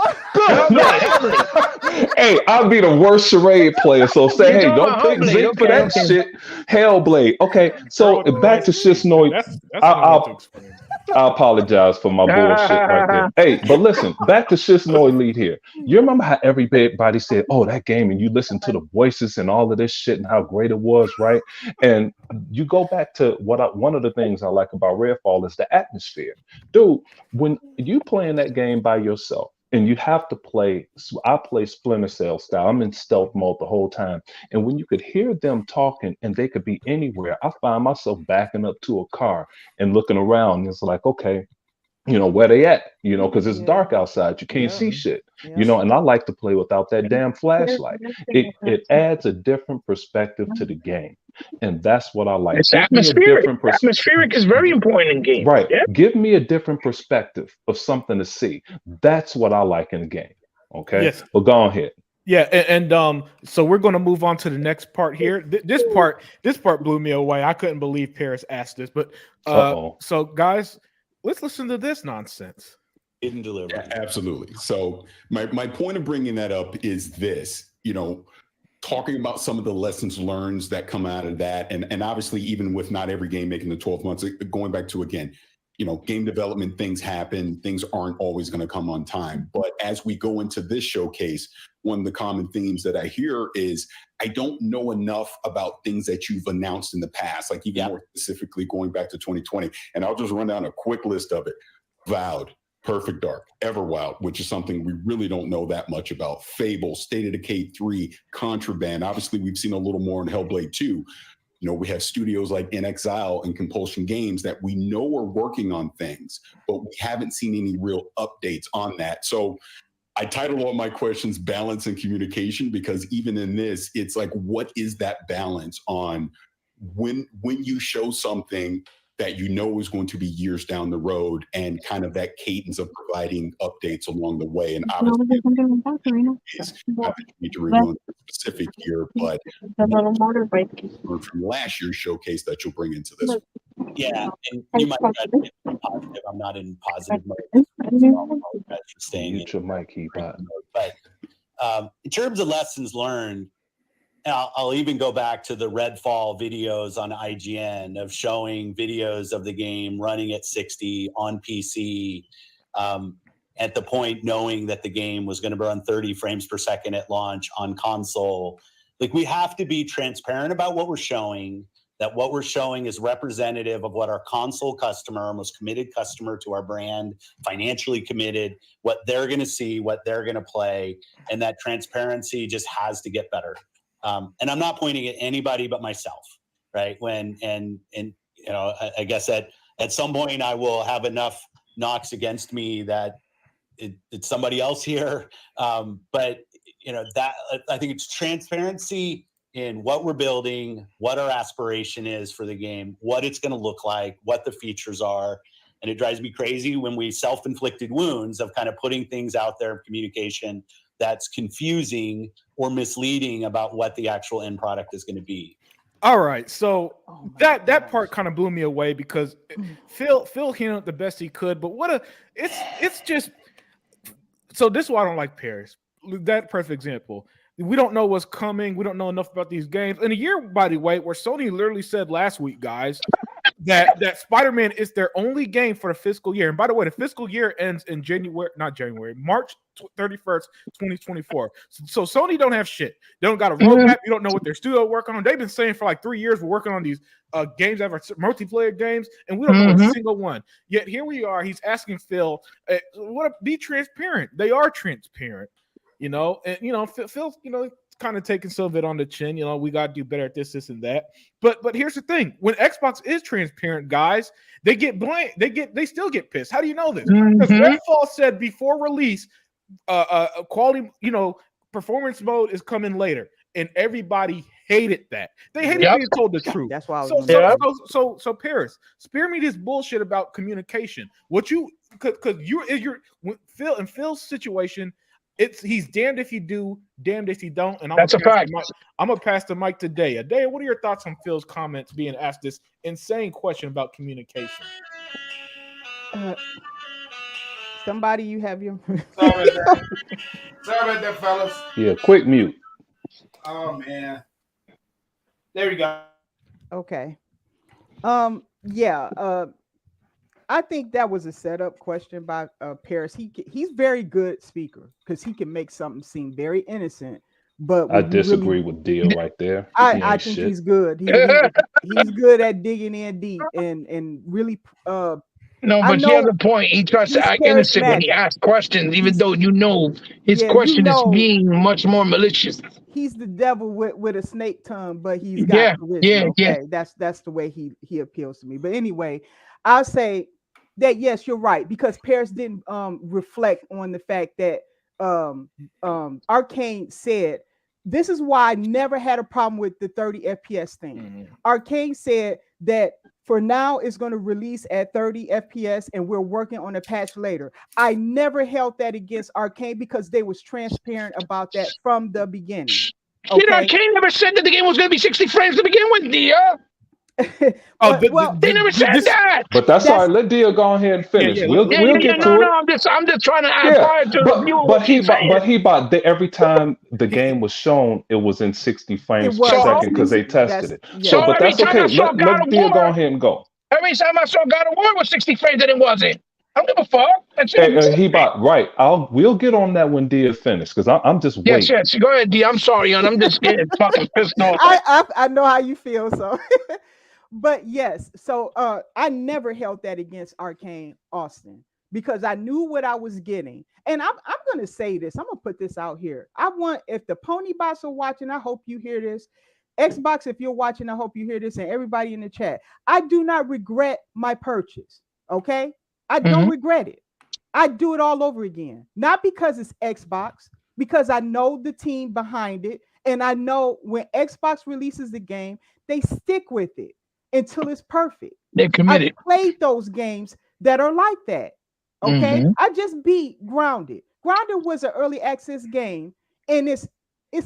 Hey, I'll be the worst charade player. So say, hey, don't pick Zeke for that shit. Hellblade. Okay, so back to Shisnoi. That's hard to explain. I apologize for my bullshit right there. Hey, but listen, back to Shisnoi lead here. You remember how everybody said, oh, that game, and you listen to the voices and all of this shit and how great it was, right? And you go back to one of the things I like about Redfall is the atmosphere. Dude, when you playing that game by yourself, and you have to play, I play Splinter Cell style. I'm in stealth mode the whole time. And when you could hear them talking and they could be anywhere, I find myself backing up to a car and looking around. And it's like, okay, where they at? Because it's dark outside. You can't see shit. And I like to play without that damn flashlight. It adds a different perspective to the game. And that's what I like. It's atmospheric. Atmospheric is very important in games. Right. Yeah? Give me a different perspective of something to see. That's what I like in a game. Okay. Yes. Well, go ahead. Yeah, and so we're going to move on to the next part here. This part blew me away. I couldn't believe Paris asked this, but so guys, let's listen to this nonsense. Didn't deliver. Yeah, absolutely. So my point of bringing that up is this, talking about some of the lessons learned that come out of that. And obviously, even with not every game making the 12 months, going back to, again, game development, things happen, things aren't always going to come on time. But as we go into this showcase, one of the common themes that I hear is I don't know enough about things that you've announced in the past, like even more specifically going back to 2020. And I'll just run down a quick list of it. Vowed, Perfect Dark, Everwild, which is something we really don't know that much about. Fable, State of Decay 3, Contraband. Obviously, we've seen a little more in Hellblade 2. We have studios like In Exile and Compulsion Games that we know are working on things, but we haven't seen any real updates on that. So I titled all my questions Balance and Communication, because even in this, it's like, what is that balance on when you show something that is going to be years down the road, and kind of that cadence of providing updates along the way. And obviously, not that you need to review specific here, but from last year's showcase that you'll bring into this. Yeah, and you might try to get positive. I'm not in positive mode. So for staying Mute your mic, But in terms of lessons learned, I'll even go back to the Redfall videos on IGN of showing videos of the game running at 60 on PC, at the point knowing that the game was going to run 30 frames per second at launch on console. Like, we have to be transparent about what we're showing, that what we're showing is representative of what our console customer, our most committed customer to our brand, financially committed, what they're going to see, what they're going to play, and that transparency just has to get better. And I'm not pointing at anybody but myself, right? I guess at some point I will have enough knocks against me that it's somebody else here. But that I think it's transparency in what we're building, what our aspiration is for the game, what it's going to look like, what the features are. And it drives me crazy when we self-inflicted wounds of kind of putting things out there in communication that's confusing or misleading about what the actual end product is going to be. All right, so that part kind of blew me away, because Phil handled the best he could, but it's just, so this is why I don't like Paris. That perfect example. We don't know what's coming. We don't know enough about these games. In a year, by the way, where Sony literally said last week, guys, that Spider-Man is their only game for the fiscal year. And by the way, the fiscal year ends in March 31st, 2024. So Sony don't have shit. They don't got a roadmap. You don't know what their studio working on. They've been saying for like 3 years, we're working on these games that are multiplayer games, and we don't know a single one. Yet here we are. He's asking Phil, be transparent. They are transparent. Phil, kind of taking some of it on the chin. We got to do better at this and that. But here's the thing: when Xbox is transparent, guys, they get blamed. They still get pissed. How do you know this? Because Redfall said before release, quality, performance mode is coming later, and everybody hated that. They hated Yep. being told the truth. That's why I was So gonna so Paris, spare me this bullshit about communication. What you because you're Phil's situation. He's damned if you do, damned if you don't. And That's a fact. I'm gonna pass the mic to Daya. Daya, what are your thoughts on Phil's comments being asked this insane question about communication? Somebody, you have your. Sorry about that, fellas. Yeah, quick mute. Oh man. There we go. Okay. Yeah. I think that was a setup question by Paris. He's very good speaker because he can make something seem very innocent. But I when you disagree really, with Deal right there. He I ain't think shit. he's good. He's good at digging in deep and really. No, I but he has know a point. He tries to he's act innocent when he charismatic. asks questions, even He's though you know his yeah, question is being much more malicious. he's the devil with a snake tongue, but he's got Yeah, charisma. yeah. Okay, that's the way he appeals to me. But anyway, I'll say that yes, you're right because Paris didn't reflect on the fact that Arcane said this is why I never had a problem with the 30 FPS thing. Mm-hmm. Arcane said that for now it's going to release at 30 FPS and we're working on a patch later. I never held that against Arcane because they was transparent about that from the beginning. Okay. Arcane never said that the game was going to be 60 frames to begin with, Dia. They never said that. But that's all right. Let Dia go ahead and finish. We'll get to it. No, I'm just trying to add fire to the viewer. But every time the game was shown, it was in 60 frames per second because they tested it. Yeah. So, but that's okay. Let Dia go ahead and go. Every time I saw God of War was 60 frames and it wasn't. I don't give a fuck. That's right. We'll get on that when Dia finished because I'm just waiting. Yes. Go ahead, Dia. I'm sorry, I'm just getting fucking pissed off. I know how you feel, so. But yes, so I never held that against Arcane Austin because I knew what I was getting. And I'm gonna say this. I'm gonna put this out here. I want, if the pony bots are watching, I hope you hear this. Xbox, if you're watching, I hope you hear this, and everybody in the chat. I do not regret my purchase. Okay, I don't regret it. I do it all over again. Not because it's Xbox, because I know the team behind it, and I know when Xbox releases the game, they stick with it until it's perfect. They're committed. I played those games that are like that. Okay, I just beat Grounded. Grounded was an early access game, and it's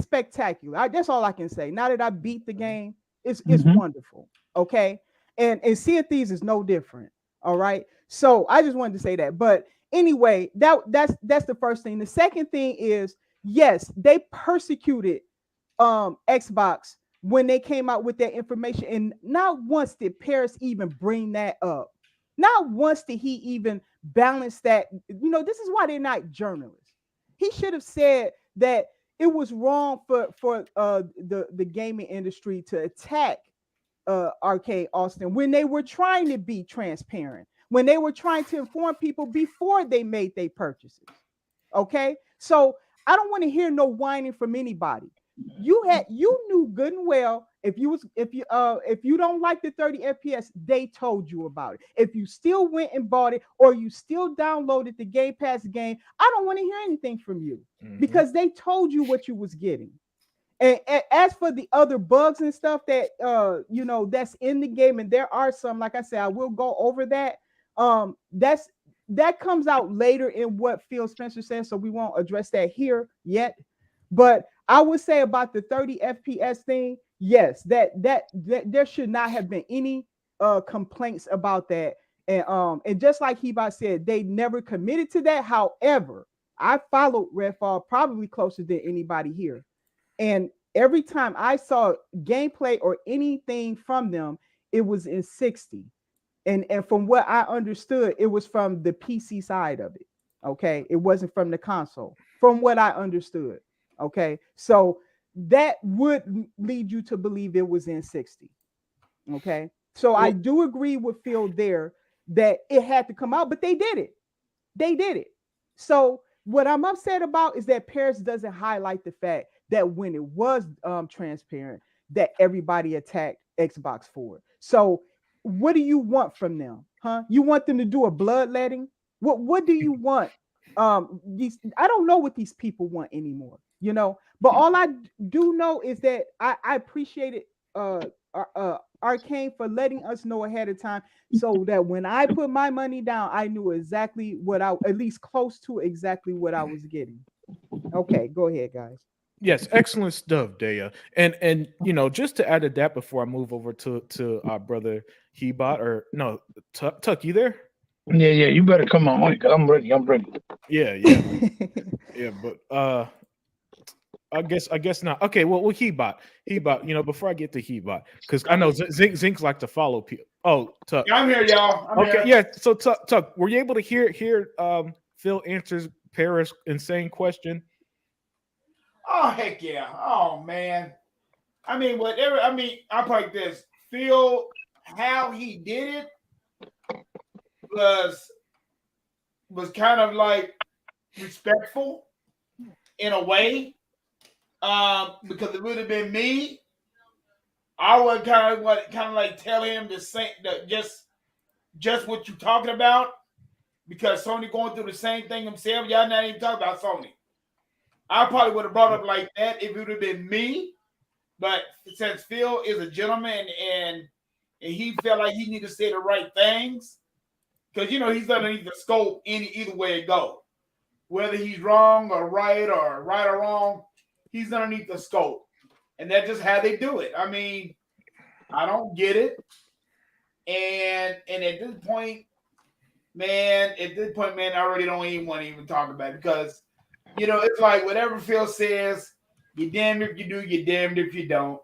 spectacular. That's all I can say. Now that I beat the game, it's wonderful. Okay, and Sea of Thieves is no different. All right, so I just wanted to say that. But anyway, that's the first thing. The second thing is yes, they persecuted Xbox when they came out with that information, and not once did Paris even bring that up. Not once did he even balance that. This is why they're not journalists. He should have said that it was wrong for the gaming industry to attack Arcade Austin when they were trying to be transparent, when they were trying to inform people before they made their purchases. Okay, so I don't want to hear no whining from anybody. You knew good and well if you don't like the 30 FPS, they told you about it. If you still went and bought it or you still downloaded the Game Pass game, I don't want to hear anything from you because they told you what you was getting. And as for the other bugs and stuff that that's in the game, and there are some, like I said, I will go over that. That comes out later in what Phil Spencer says, so we won't address that here yet. But I would say about the 30 FPS thing, yes, that there should not have been any complaints about that. And just like Hebot said, they never committed to that. However, I followed Redfall probably closer than anybody here. And every time I saw gameplay or anything from them, it was in 60. And from what I understood, it was from the PC side of it. Okay, it wasn't from the console, from what I understood. Okay, so that would lead you to believe it was in 60. Okay, so I do agree with Phil there that it had to come out, but they did it. So what I'm upset about is that Paris doesn't highlight the fact that when it was transparent, that everybody attacked Xbox for it. So what do you want from them? You want them to do a bloodletting? What do you want? these, I don't know what these people want anymore, you know. But all I do know is that I appreciated Arcane for letting us know ahead of time, so that when I put my money down, I knew exactly what I, at least close to exactly what I was getting. Okay, go ahead, guys. Yes, excellent stuff, Daya. And you know, just to add to that before I move over to our brother Hebot, or no, Tuck, you there? Yeah, yeah. You better come on. I'm ready. I'm ready. Yeah, yeah, yeah. But I guess not. Okay, well, Hebot, you know, before I get to Hebot, because I know Zink's like to follow people. Oh, Tuck. Yeah, I'm here, y'all. I'm Okay, here. yeah. So Tuck, were you able to hear Phil answers Paris' insane question? Oh heck yeah. Oh man. I mean, whatever. I mean, I'll put it like this. Phil, how he did it was kind of like respectful in a way. Because it would have been me, I would kind of like tell him to say that just what you're talking about, because Sony going through the same thing himself. Y'all not even talking about Sony. I probably would have brought up like that if it would have been me. But since Phil is a gentleman and he felt like he needed to say the right things, because you know he's underneath the scope either way it go. Whether he's wrong or right or wrong, he's underneath the scope. And that's just how they do it. I mean, I don't get it. And at this point, man, I really don't even want to even talk about it, because you know, it's like whatever Phil says, you're damned if you do, you're damned if you don't.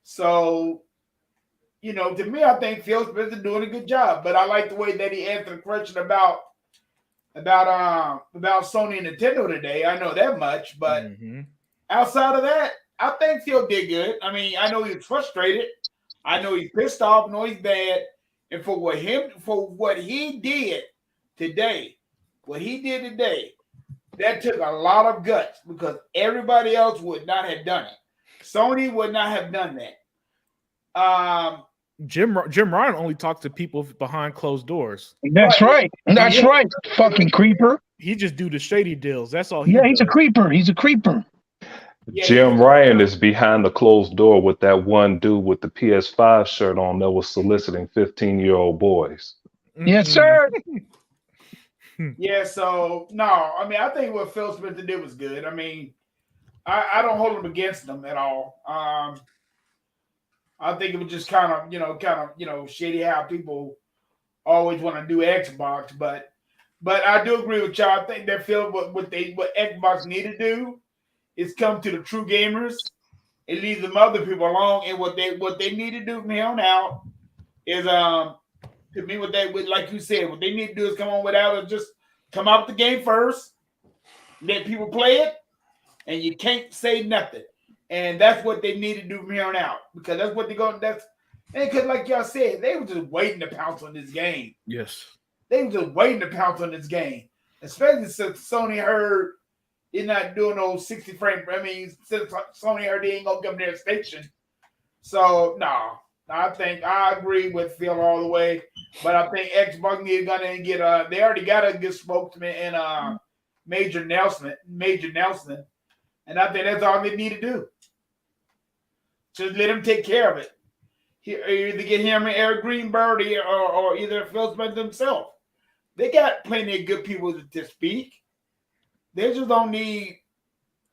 So, you know, to me, I think Phil Spencer doing a good job. But I like the way that he answered the question about Sony and Nintendo today. I know that much, but outside of that, I think Phil did good. I mean, I know he's frustrated. I know he's pissed off. I know he's bad. And for what he did today, that took a lot of guts, because everybody else would not have done it. Sony would not have done that. Jim Ryan only talks to people behind closed doors. That's right. That's right. Fucking creeper. He just do the shady deals. That's all. He's a creeper. He's a creeper. Yeah, Jim Ryan is behind the closed door with that one dude with the PS5 shirt on that was soliciting 15-year-old boys. Yes, sir. Yeah, so no, I mean, I think what Phil Spencer did was good. I mean, I don't hold him against them at all. I think it was just kind of shady how people always want to do Xbox, but I do agree with y'all. I think that Phil, what Xbox need to do is come to the true gamers and leave them other people alone. And what they need to do from here on out is to me, like you said, what they need to do is come on without just come out the game first, let people play it, and you can't say nothing. And that's what they need to do from here on out, because that's what they're going. Because like y'all said, they were just waiting to pounce on this game. Yes, they were just waiting to pounce on this game, especially since Sony heard it's not doing those 60 frame. I mean, since Sony heard they ain't gonna give them their station. So no. I think I agree with Phil all the way, but I think Xbox is gonna get they already got a good spokesman in Major Nelson, and I think that's all they need to do. Just let him take care of it. Either get him and Eric Greenberg or either Phil Spencer himself. They got plenty of good people to speak. They just don't need,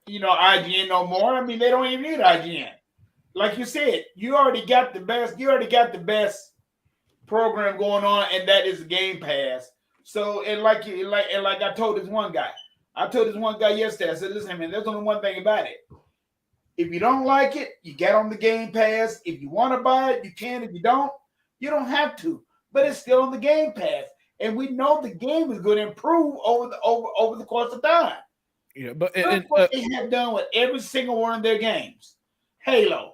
IGN no more. I mean, they don't even need IGN. Like you said, you already got the best program going on, and that is Game Pass. So, and like I told this one guy yesterday, I said, listen, man, there's only one thing about it. If you don't like it, you get on the Game Pass. If you want to buy it, you can. If you don't have to. But it's still on the Game Pass, and we know the game is going to improve over the course of time. Yeah, but what they have done with every single one of their games. Halo,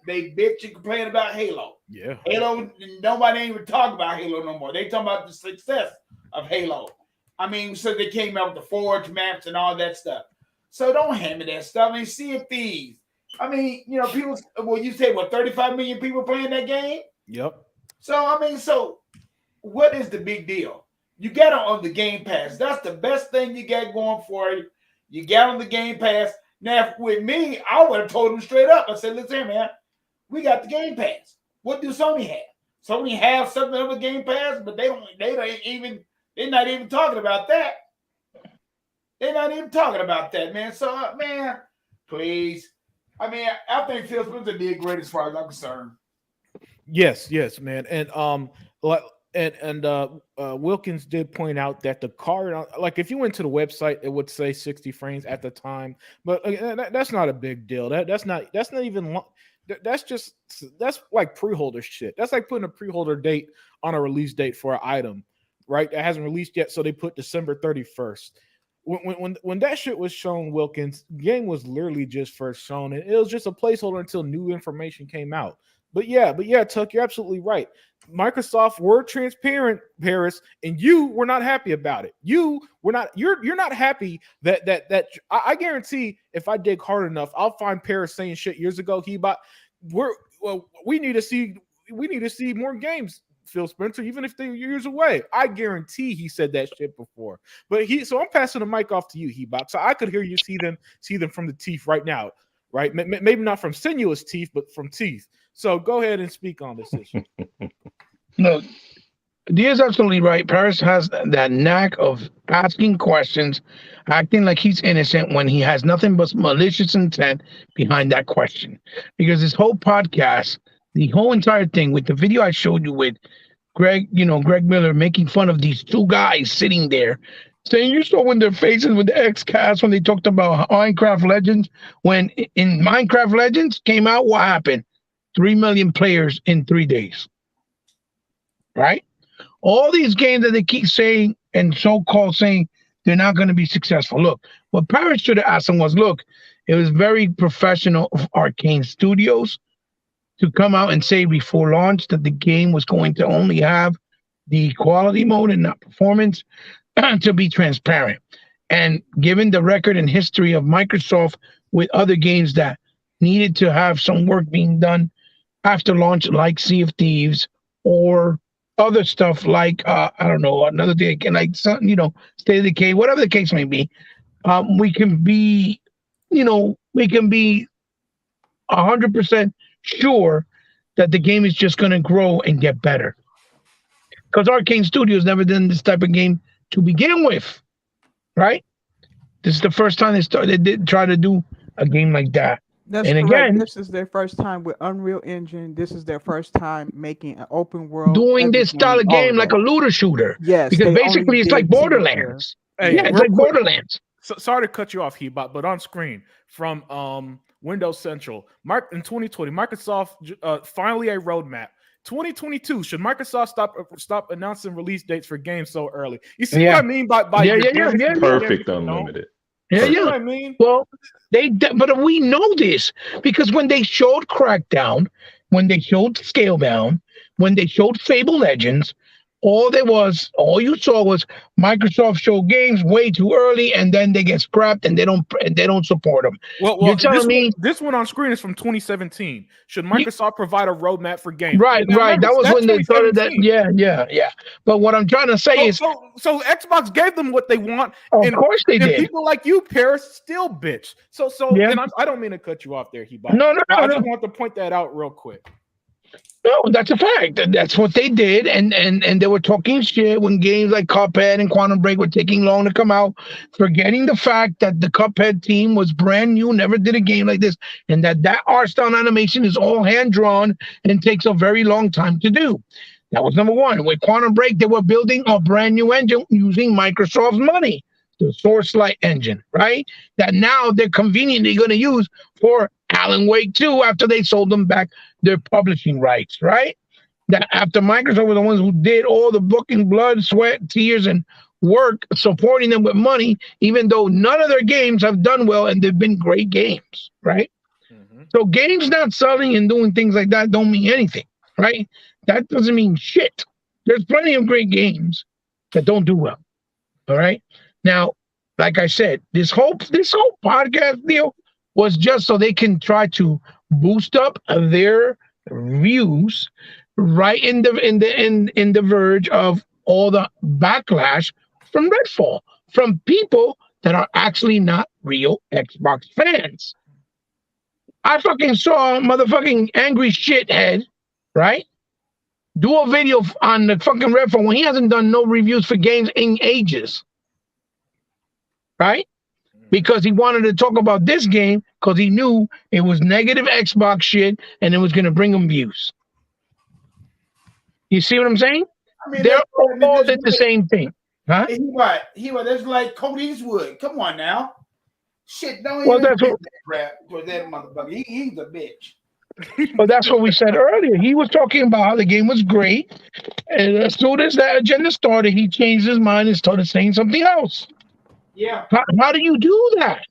they bitch and complain about Halo. Yeah. Halo, nobody ain't even talk about Halo no more. They talk about the success of Halo. I mean, so they came out with the Forge maps and all that stuff. So don't hand me that stuff. I mean, Sea of Thieves. I mean, people, you say, 35 million people playing that game? Yep. So, I mean, what is the big deal? You get on the Game Pass. That's the best thing you got going for you. You got on the Game Pass. Now, with me, I would have told them straight up. I said, listen here, man, we got the Game Pass. What do Sony have? Sony have something on the Game Pass, but they're not even talking about that. They're not even talking about that, man. So, man, please. I mean, I think Phil Spencer did great as far as I'm concerned. Yes, man. And Wilkins did point out that the card, like if you went to the website, it would say 60 frames at the time, but that's not a big deal. That's not even that's like pre-holder shit. That's like putting a pre-holder date on a release date for an item, right? That hasn't released yet, so they put December 31st. When that shit was shown, Wilkins, game was literally just first shown, and it was just a placeholder until new information came out. But yeah, Tuck, you're absolutely right. Microsoft were transparent, Paris, and you were not happy about it. You're not happy that I guarantee if I dig hard enough, I'll find Paris saying shit years ago. We need to see more games, Phil Spencer, even if they're years away. I guarantee he said that shit before. So I'm passing the mic off to you, Hebot. So I could hear you see them from the teeth right now, right? Maybe not from sinuous teeth, but from teeth. So go ahead and speak on this issue. Look, Dia's absolutely right. Paris has that knack of asking questions, acting like he's innocent when he has nothing but malicious intent behind that question. Because this whole podcast, the whole entire thing with the video I showed you with Greg Miller making fun of these two guys sitting there saying, you saw when they're facing with the X-Cast when they talked about Minecraft Legends. When in Minecraft Legends came out, what happened? 3 million players in 3 days. Right? All these games that they keep saying and so-called saying they're not going to be successful. Look, what Paris should have asked them was, look, it was very professional of Arcane Studios to come out and say before launch that the game was going to only have the quality mode and not performance, to be transparent. And given the record and history of Microsoft with other games that needed to have some work being done after launch, like Sea of Thieves or other stuff like, I don't know, another thing, like something, State of Decay, whatever the case may be, we can be 100% sure that the game is just going to grow and get better. Because Arcane Studios never done this type of game to begin with, right? This is the first time they did try to do a game like that. That's and correct. again, This is their first time with Unreal Engine. This is their first time making an open world. doing this style of game like a looter shooter. Yes, because basically it's like Borderlands. Hey, yeah, it's like quick, Borderlands. So, sorry to cut you off, Hebot, but on screen from Windows Central, in 2020, Microsoft finally a roadmap. 2022, should Microsoft stop announcing release dates for games so early? You see what I mean by perfect unlimited. Yeah, you know what I mean? Well, but we know this because when they showed Crackdown, when they showed Scalebound, when they showed Fable Legends, all you saw was Microsoft show games way too early, and then they get scrapped, and they don't support them. Well, you're telling me this one on screen is from 2017. Should Microsoft provide a roadmap for games? Right. That was when they started that. Yeah. But what I'm trying to say is, so Xbox gave them what they want. Of course they did. People like you, Paris, still bitch. So, yeah. And I don't mean to cut you off there, Hebot. No. I just want to point that out real quick. No, that's a fact. That's what they did, and they were talking shit when games like Cuphead and Quantum Break were taking long to come out, forgetting the fact that the Cuphead team was brand new, never did a game like this, and that art style animation is all hand drawn and takes a very long time to do. That was number one. With Quantum Break, they were building a brand new engine using Microsoft's money, the Source Light engine, right? That now they're conveniently going to use for Alan Wake 2 after they sold them back their publishing rights, right? That after Microsoft were the ones who did all the booking, blood, sweat, tears, and work supporting them with money, even though none of their games have done well and they've been great games, right? Mm-hmm. So games not selling and doing things like that don't mean anything, right? That doesn't mean shit. There's plenty of great games that don't do well, all right? Now, like I said, this whole podcast deal was just so they can try to boost up their views right in the verge of all the backlash from Redfall from people that are actually not real Xbox fans. I fucking saw a motherfucking angry shithead, right? Do a video on the fucking Redfall when he hasn't done no reviews for games in ages, right? Because he wanted to talk about this game because he knew it was negative Xbox shit and it was going to bring him views. You see what I'm saying? I mean, They're all that's did the same thing, huh? He was. That's like Cody Eastwood. Come on now, shit. Don't Well, even that's what, that crap for that motherfucker. He's a bitch. well, that's what we said earlier. He was talking about how the game was great, and as soon as that agenda started, he changed his mind and started saying something else. Yeah. How do you do that?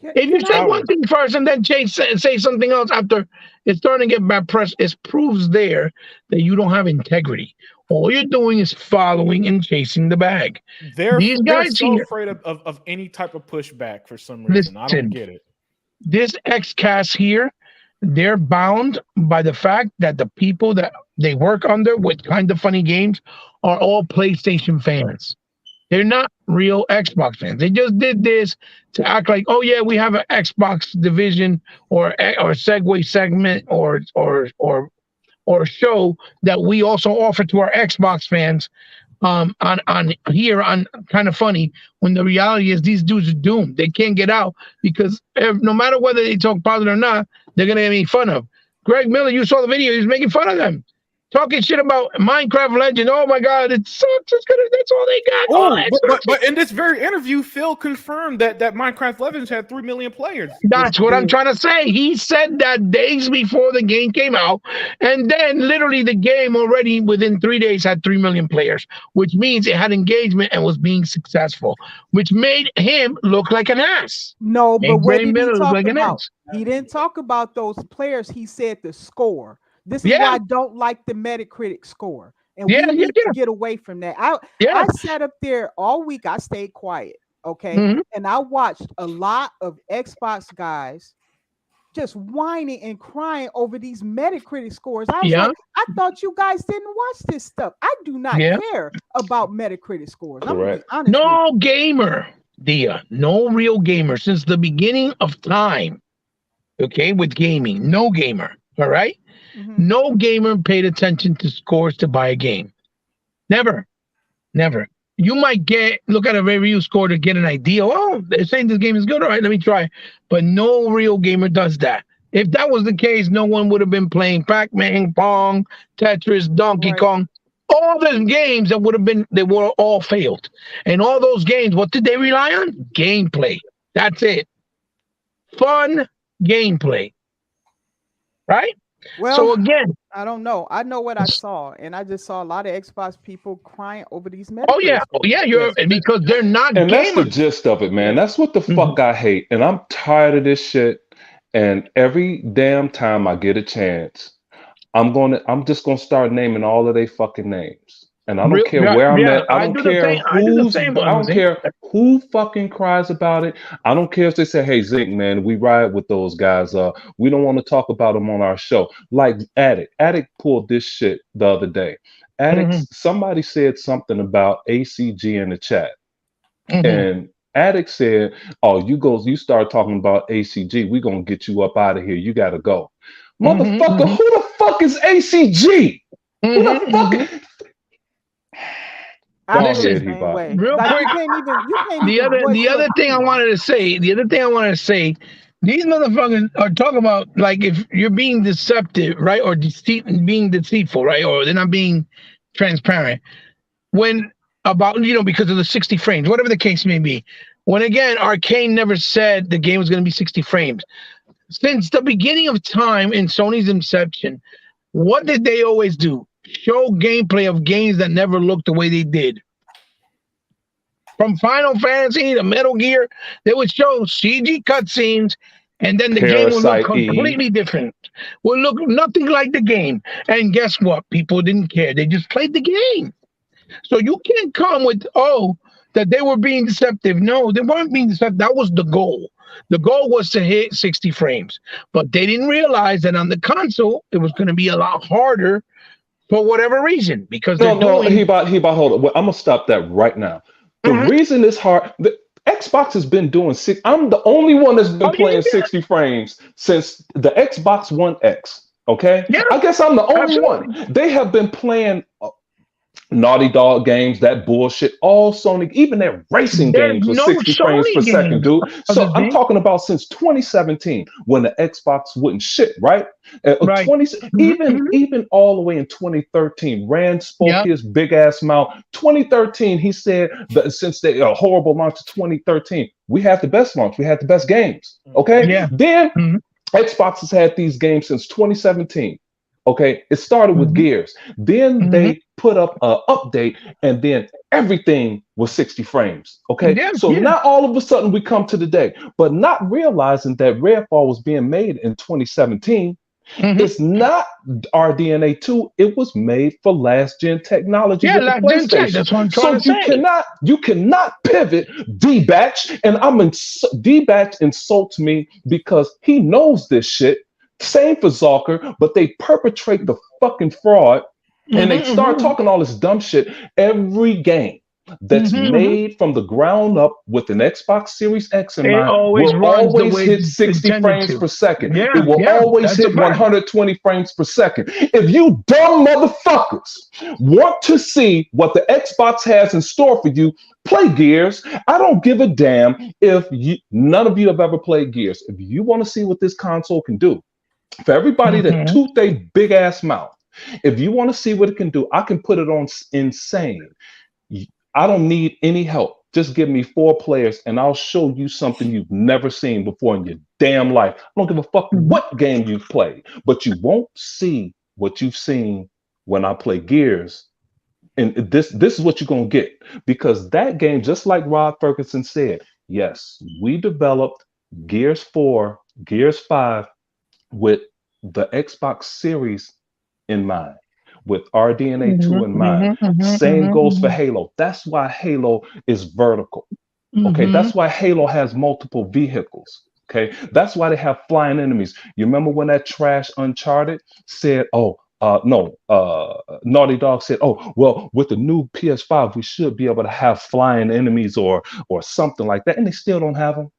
If you say one thing first and then say something else after it's starting to get bad press, it proves there that you don't have integrity. All you're doing is following and chasing the bag. They're guys so here, afraid of any type of pushback for some reason. I don't get it. This X-Cast here, they're bound by the fact that the people that they work under with Kind of Funny Games are all PlayStation fans. They're not real Xbox fans. They just did this to act like, oh yeah, we have an Xbox division or segue segment or show that we also offer to our Xbox fans on here on Kind of Funny, when the reality is these dudes are doomed. They can't get out because no matter whether they talk positive or not, they're gonna get made fun of. Greg Miller, you saw the video, he was making fun of them. Talking shit about Minecraft Legend. Oh my God, it sucks. That's all they got. But in this very interview, Phil confirmed that Minecraft Legends had 3 million players. That's what I'm trying to say. He said that days before the game came out, and then literally the game already within 3 days had 3 million players, which means it had engagement and was being successful, which made him look like an ass. No, but what did he talk like about? He didn't talk about those players. He said the score. This is why I don't like the Metacritic score. And we need to get away from that. I sat up there all week. I stayed quiet. Okay. And I watched a lot of Xbox guys just whining and crying over these Metacritic scores. I was like, I thought you guys didn't watch this stuff. I do not care about Metacritic scores. I'm gonna be honest. No gamer, Dia, no real gamer since the beginning of time. Okay, with gaming, no gamer. All right. No gamer paid attention to scores to buy a game. Never. You might look at a review score to get an idea. Oh, they're saying this game is good. All right, let me try. But no real gamer does that. If that was the case, no one would have been playing Pac-Man, Pong, Tetris, Donkey Kong. All the games that would have been, they were all failed. And all those games, what did they rely on? Gameplay. That's it. Fun gameplay. Right? Well, so again, I don't know. I know what I saw, and I just saw a lot of Xbox people crying over these Metacritic. Oh yeah, because they're not. And gamers. That's the gist of it, man. That's what the fuck I hate, and I'm tired of this shit. And every damn time I get a chance, I'm just gonna start naming all of their fucking names. And I don't care where I'm at. I don't care who fucking cries about it. I don't care if they say, hey, Zinc, man, we ride with those guys. We don't want to talk about them on our show. Like Addict. Addict pulled this shit the other day. Addict, somebody said something about ACG in the chat. And Addict said, oh, you start talking about ACG, we're going to get you up out of here. You got to go. Motherfucker, who the fuck is ACG? Who the fuck? Listen, real quick. The other thing I wanted to say, these motherfuckers are talking about like if you're being deceptive, right, or being deceitful, right, or they're not being transparent. When about because of the 60 frames, whatever the case may be. When again, Arcane never said the game was going to be 60 frames. Since the beginning of time in Sony's inception, what did they always do? Show gameplay of games that never looked the way they did. From Final Fantasy to Metal Gear, they would show CG cutscenes, and then the game would look completely different. Would look nothing like the game. And guess what? People didn't care. They just played the game. So you can't come with, that they were being deceptive. No, they weren't being deceptive. That was the goal. The goal was to hit 60 frames. But they didn't realize that on the console, it was going to be a lot harder for whatever reason, because No, they're no, doing. he about hold on. Well, I'm gonna stop that right now. The Mhm. reason it's hard, the Xbox has been doing six. I'm the only one that's been Oh, yeah, playing 60 frames since the Xbox One X. Okay, yeah, I guess I'm the only one. absolutely. They have been playing Naughty Dog games, that bullshit, all Sony, even their racing There's games was no 60 frames per Sony second, game dude. of the So I'm thing, talking about since 2017 when the Xbox wouldn't ship, right? right? 20, Mhm, even mhm. even all the way in 2013, Rand spoke Yeah, his big ass mouth. 2013, he said that since the horrible launch of 2013, we had the best launch, we had the best games. Okay, yeah. then Mhm, Xbox has had these games since 2017. Okay, it started with mhm, Gears. Then mhm. they put up an update, and then everything was 60 frames. Okay, Yeah, so yeah. now all of a sudden we come to the day, but not realizing that Redfall was being made in 2017. Mhm. It's not RDNA 2. It was made for last gen technology Yeah, with the last gen tech. PlayStation. That's what I'm trying So to say. you cannot pivot D-Batch. And D-Batch insults me because he knows this shit. Same for Zulker, but they perpetrate the fucking fraud and they Mhm, start mhm, talking all this dumb shit. Every game that's mhm, mhm. made from the ground up with an Xbox Series X in It mind always will runs the always way hit it's 60 intended frames to. per second. It Yeah, will yeah, always that's a hit fact. 120 frames per second. If you dumb motherfuckers want to see what the Xbox has in store for you, play Gears. I don't give a damn if none of you have ever played Gears. If you want to see what this console can do, for everybody that Mhm. toot a big ass mouth, if you want to see what it can do, I can put it on insane. I don't need any help. Just give me 4 players and I'll show you something you've never seen before in your damn life. I don't give a fuck Mhm. what game you've played, but you won't see what you've seen when I play Gears. And this is what you're gonna get, because that game, just like Rod Ferguson said, yes, we developed Gears 4, Gears 5 with the Xbox Series in mind, with RDNA 2 Mhm, in mind. mhm, mhm, Same goes for mhm, Halo. That's why Halo is vertical. Okay, mhm. that's why Halo has multiple vehicles. Okay, that's why they have flying enemies. You remember when that trash Uncharted said, "Oh, no, Naughty Dog said, oh, well, with the new PS5, we should be able to have flying enemies or something like that," and they still don't have them.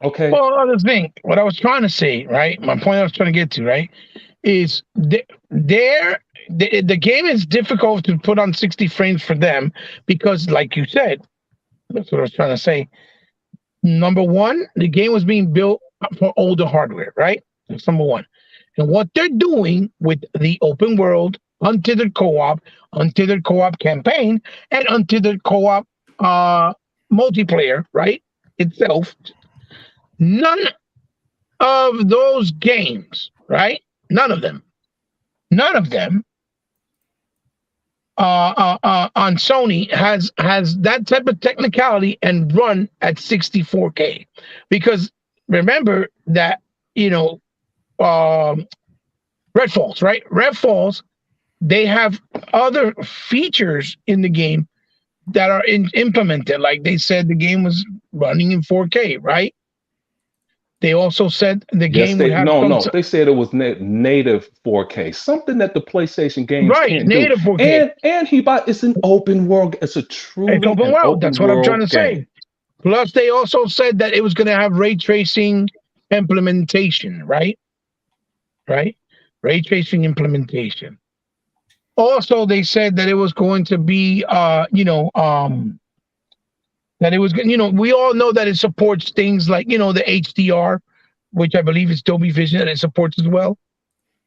Okay, Well, other thing, what I was trying to say, right? My point I was trying to get to, right, is the game is difficult to put on 60 frames for them because, like you said, that's what I was trying to say. Number one, the game was being built for older hardware, right? That's number one. And what they're doing with the open world, untethered co-op campaign, and untethered co-op uh, multiplayer, right? Itself, none of those games, right? None of them, none of them on Sony has that type of technicality and run at 64K, because remember that, you know, Redfalls, right? Redfalls, they have other features in the game that are implemented. Like they said, the game was running in 4K, right? They also said the yes, game would they have no some no. They said it was native 4K, something that the PlayStation games right can't do. native 4K. And it's an open world. It's a It's truly open an world. open That's what I'm trying world to game. say. Plus, they also said that it was going to have ray tracing implementation, right? Right? Ray tracing implementation. Also, they said that it was going to be, that it was, we all know that it supports things like, the HDR, which I believe is Dolby Vision that it supports as well.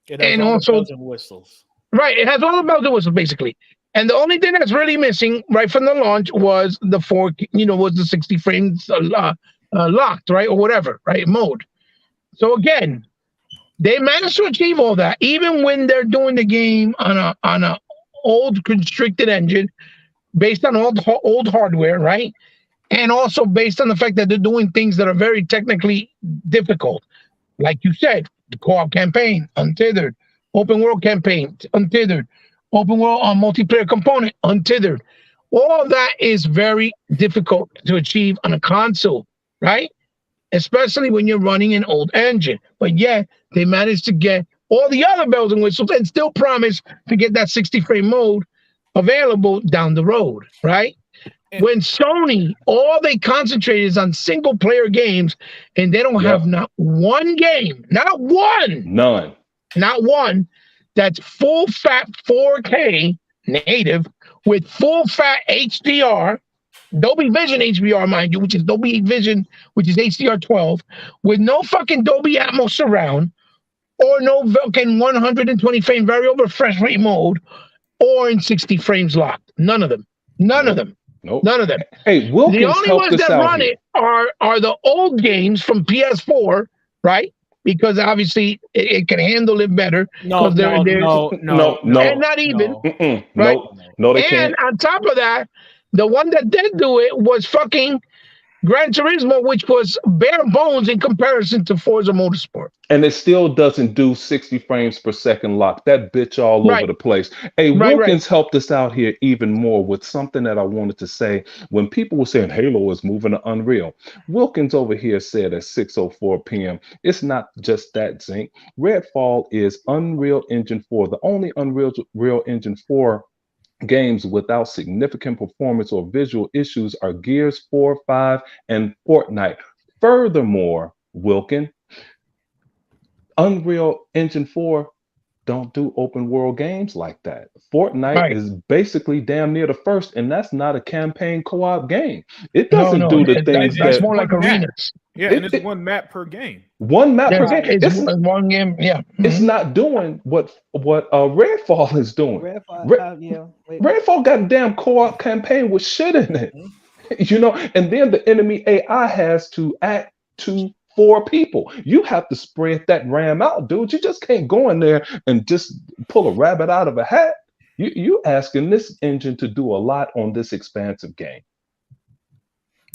It has And all the also, bells and whistles. right, it has all the bells and whistles basically. And the only thing that's really missing right from the launch was the was the 60 frames locked, right, or whatever, right, mode. So again, they managed to achieve all that, even when they're doing the game on a old constricted engine based on old hardware, right? And also based on the fact that they're doing things that are very technically difficult. Like you said, the co-op campaign, untethered, open world campaign, untethered, open world on multiplayer component, untethered. All of that is very difficult to achieve on a console, right? Especially when you're running an old engine. But yeah, they managed to get all the other bells and whistles and still promise to get that 60 frame mode available down the road, right? When Sony, all they concentrate is on single player games, and they don't have not one game, not one, that's full fat 4K native with full fat HDR, Dolby Vision HDR, mind you, which is Dolby Vision, which is HDR 12, with no fucking Dolby Atmos surround, or no fucking 120 frame variable refresh rate mode, or in 60 frames locked. None of them. None of them. Nope. None of them. Hey, Wilkins, the only ones that run it are the old games from PS4, right? Because obviously it can handle it better. No, and not even. Right? No, they can't. And on top of that, the one that did do it was fucking Gran Turismo, which was bare bones in comparison to Forza Motorsport. And it still doesn't do 60 frames per second lock. That bitch all over the place. Hey, Wilkins helped us out here even more with something that I wanted to say. When people were saying Halo is moving to Unreal, Wilkins over here said at 6:04 p.m., it's not just that, Zinc. Redfall is Unreal Engine 4, the only Unreal Engine 4 games without significant performance or visual issues are Gears 4, 5, and Fortnite. Furthermore, Wilkin, Unreal Engine 4 don't do open world games like that. Fortnite is basically damn near the first, and that's not a campaign co-op game. It doesn't do the things that's more like arenas. Yeah, and it's one map per game. One map per game. It's one game. Yeah, it's not doing what Redfall is doing. Redfall got a damn co-op campaign with shit in it, you know. And then the enemy AI has to act to 4 people. You have to spread that RAM out, dude. You just can't go in there and just pull a rabbit out of a hat. You asking this engine to do a lot on this expansive game.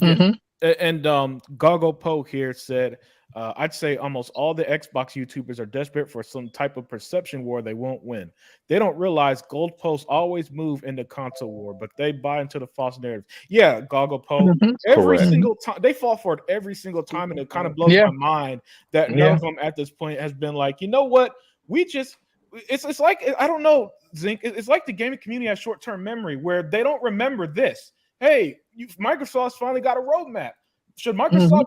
Mm-hmm. And Goggle Poe here said, I'd say almost all the Xbox YouTubers are desperate for some type of perception war they won't win. They don't realize goalposts always move in the console war, but they buy into the false narrative. Yeah, Goggle Poe. Every single time they fall for it every single time, and it kind of blows my mind that none of them at this point has been like, you know what? We just it's like, I don't know, Zinc. It's like the gaming community has short-term memory where they don't remember this. Hey, Microsoft's finally got a roadmap. Should Microsoft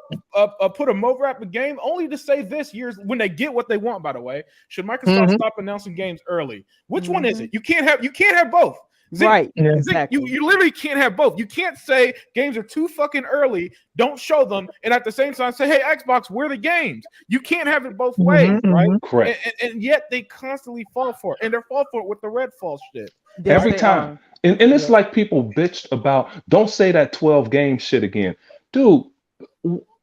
put a roadmap in game only to say this years when they get what they want? By the way, should Microsoft stop announcing games early? Which one is it? You can't have both. Right. Exactly. You literally can't have both. You can't say games are too fucking early, don't show them, and at the same time say, hey, Xbox, we're the games. You can't have it both ways, right? Correct. And yet they constantly fall for it, and they're fall for it with the Redfall shit. Every time. And it's like people bitched about, don't say that 12 game shit again. Dude,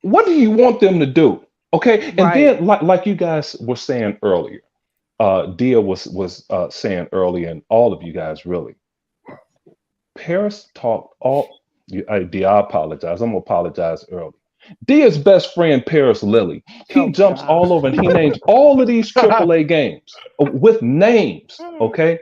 what do you want them to do? Okay. And then like you guys were saying earlier, Dia was saying earlier, and all of you guys really, Paris talked Dia, I apologize. I'm gonna apologize early. Dia's best friend, Paris Lilly, he jumps all over and he names all of these AAA games with names, okay?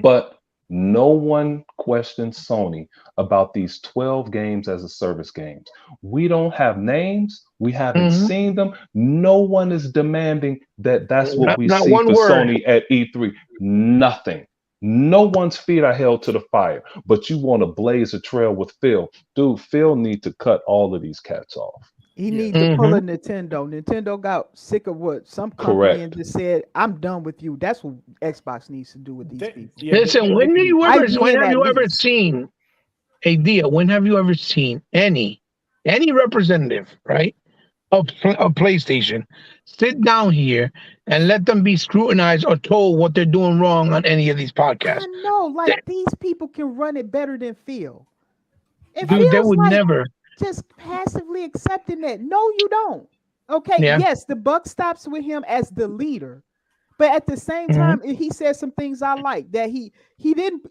But no one questions Sony about these 12 games as a service games. We don't have names. We haven't seen them. No one is demanding that's what we see for Sony at E3. Nothing. No one's feet are held to the fire, but you want to blaze a trail with Phil. Dude, Phil needs to cut all of these cats off. He needs to pull a Nintendo. Nintendo got sick of what some company and just said, I'm done with you. That's what Xbox needs to do with these people. Listen, when have you ever seen a deal? When have you ever seen any representative, right, of PlayStation sit down here and let them be scrutinized or told what they're doing wrong on any of these podcasts? I know, like these people can run it better than Phil. Dude, they would never. Just passively accepting that. No, you don't. Okay, yes, the buck stops with him as the leader. But at the same time, he said some things I like that he didn't,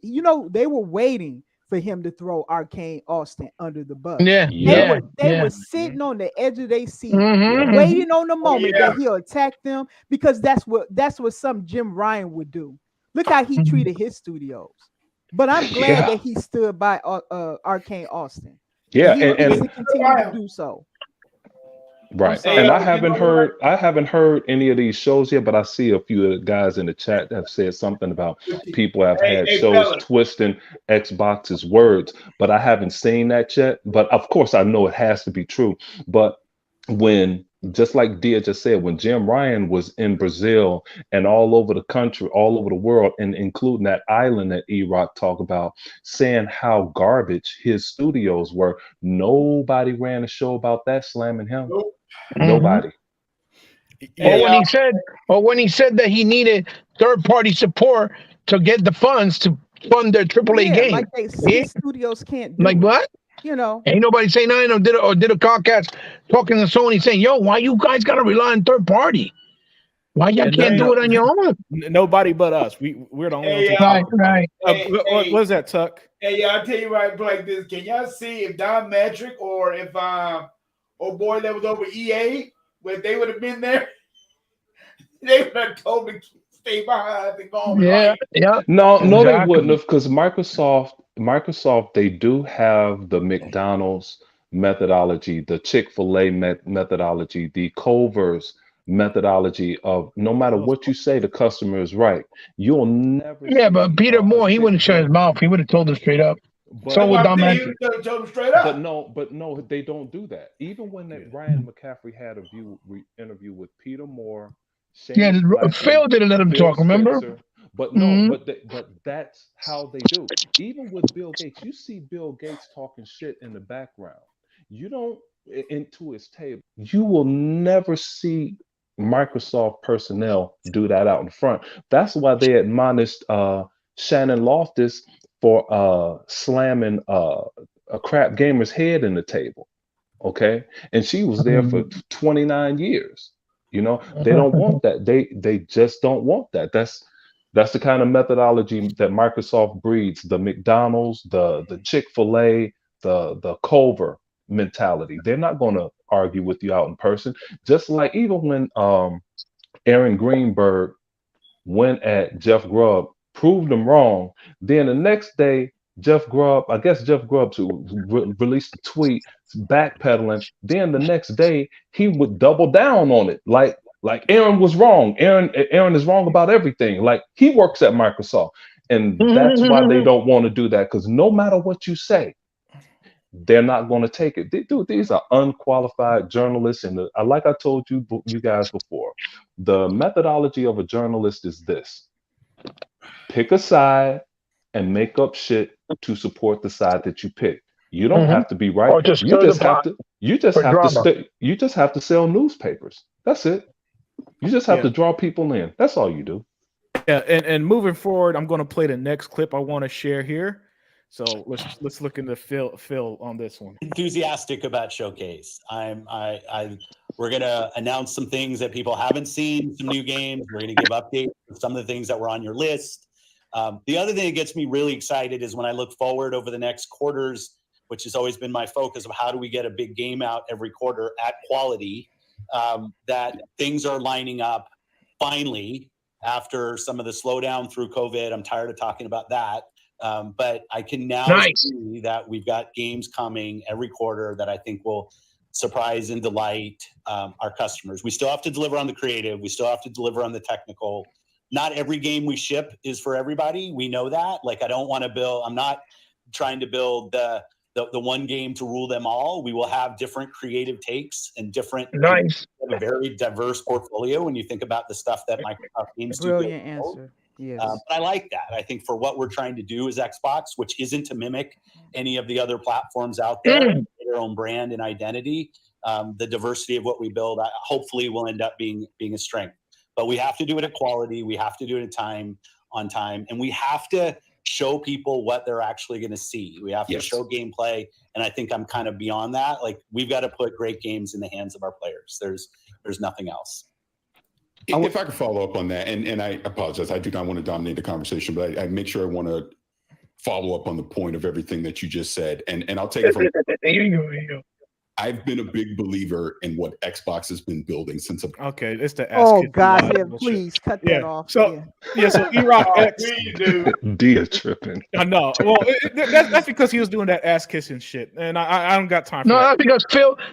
they were waiting for him to throw Arcane Austin under the bus. They were sitting on the edge of their seat, waiting on the moment that he'll attack them, because that's what some Jim Ryan would do. Look how he treated his studios. But I'm glad that he stood by Arcane Austin. Yeah, and continue to do so. Right. sorry. And Hey, I you haven't know what? heard any of these shows yet, but I see a few of the guys in the chat that have said something about people have had Hey, shows fellas. twisting Xbox's words, but I haven't seen that yet. But of course I know it has to be true. But when, just like Dia just said, when Jim Ryan was in Brazil and all over the country, all over the world, and including that island that E-Rock talked about, saying how garbage his studios were, nobody ran a show about that slamming him. Nope. Nobody. Hey, Or when y'all. he said that he needed third-party support to get the funds to fund their AAA Yeah, game. like his studios can't do Like it. what? You know, Ain't nobody saying nothing, or did a Comcast talking to Sony saying, "Yo, why you guys gotta rely on third party? Why y'all And can't do it on your own?" nobody but us. We're the only ones. Hey, Who y'all. talk about it. Hey, What is that, Tuck? Hey, y'all, I'll tell you right like this. Can y'all see if Don Metric or if oh boy that was over EA, when they would have been there, they would have told me stay behind and go on with life. Yeah. No, no, they Exactly. wouldn't have, because Microsoft, they do have the McDonald's methodology, the Chick-fil-A methodology, the Culver's methodology of no matter what you say, the customer is right. You'll never Yeah, see but Peter a Moore, he wouldn't shut his mouth. He would have told us straight up. But So That's would what I'm Don saying. He Metric. would have told them straight but up. no, they don't do that. Even when that Ryan McCaffrey had a interview with Peter Moore, Yeah, Seamus Blackman, Phil didn't let him Phil talk. Remember? Spencer, but no, Mhm. but that's how they do. Even with Bill Gates, you see Bill Gates talking shit in the background. You don't into his table. You will never see Microsoft personnel do that out in front. That's why they admonished Shannon Loftus for slamming a crap gamer's head in the table. Okay. And she was there for 29 years. You know, they don't want that. They just don't want that. That's the kind of methodology that Microsoft breeds. The McDonald's, the Chick-fil-A, the Culver mentality. They're not going to argue with you out in person. Just like even when Aaron Greenberg went at Jeff Grubb, proved him wrong. Then the next day, I guess Jeff Grubb released a tweet backpedaling. Then the next day, he would double down on it. Like Aaron was wrong. Aaron is wrong about everything. Like he works at Microsoft. And that's why they don't want to do that. Because no matter what you say, they're not going to take it. Dude, these are unqualified journalists. And like I told you guys before, the methodology of a journalist is this: pick a side and make up shit to support the side that you pick. You don't have to be right. Or to You stir the just have pot to. You just for have to drama. stay. You just have to sell newspapers. That's it. You just have to draw people in. That's all you do. Yeah, and moving forward, I'm going to play the next clip I want to share here. So let's look into Phil on this one. Enthusiastic about Showcase. We're gonna announce some things that people haven't seen, some new games. We're gonna give updates on some of the things that were on your list. The other thing that gets me really excited is when I look forward over the next quarters, which has always been my focus of how do we get a big game out every quarter at quality, that things are lining up finally after some of the slowdown through COVID. I'm tired of talking about that. But I can now see that we've got games coming every quarter that I think will surprise and delight our customers. We still have to deliver on the creative. We still have to deliver on the technical. Not every game we ship is for everybody. We know that. Like, I don't want to build, I'm not trying to build the one game to rule them all. We will have different creative takes and different, a very diverse portfolio when you think about the stuff that Microsoft Game Studio brilliant answer. Yes. But I like that. I think for what we're trying to do as Xbox, which isn't to mimic any of the other platforms out there, their own brand and identity, the diversity of what we build, hopefully will end up being a strength. But we have to do it at quality. We have to do it on time, and we have to show people what they're actually going to see. We have to show gameplay, and I think I'm kind of beyond that. Like, we've got to put great games in the hands of our players. There's nothing else. If I could follow up on that, and I apologize, I do not want to dominate the conversation, but I make sure I want to follow up on the point of everything that you just said, and I'll take it from. Here you go. I've been a big believer in what Xbox has been building since. Okay, it's the Oh kissing gosh, live yeah, bullshit. please cut Yeah. that off. So so E-Rock Oh, X. please, dude. Dia tripping. I know. Well, that's because he was doing that ass kissing shit, and I don't got time for No, that.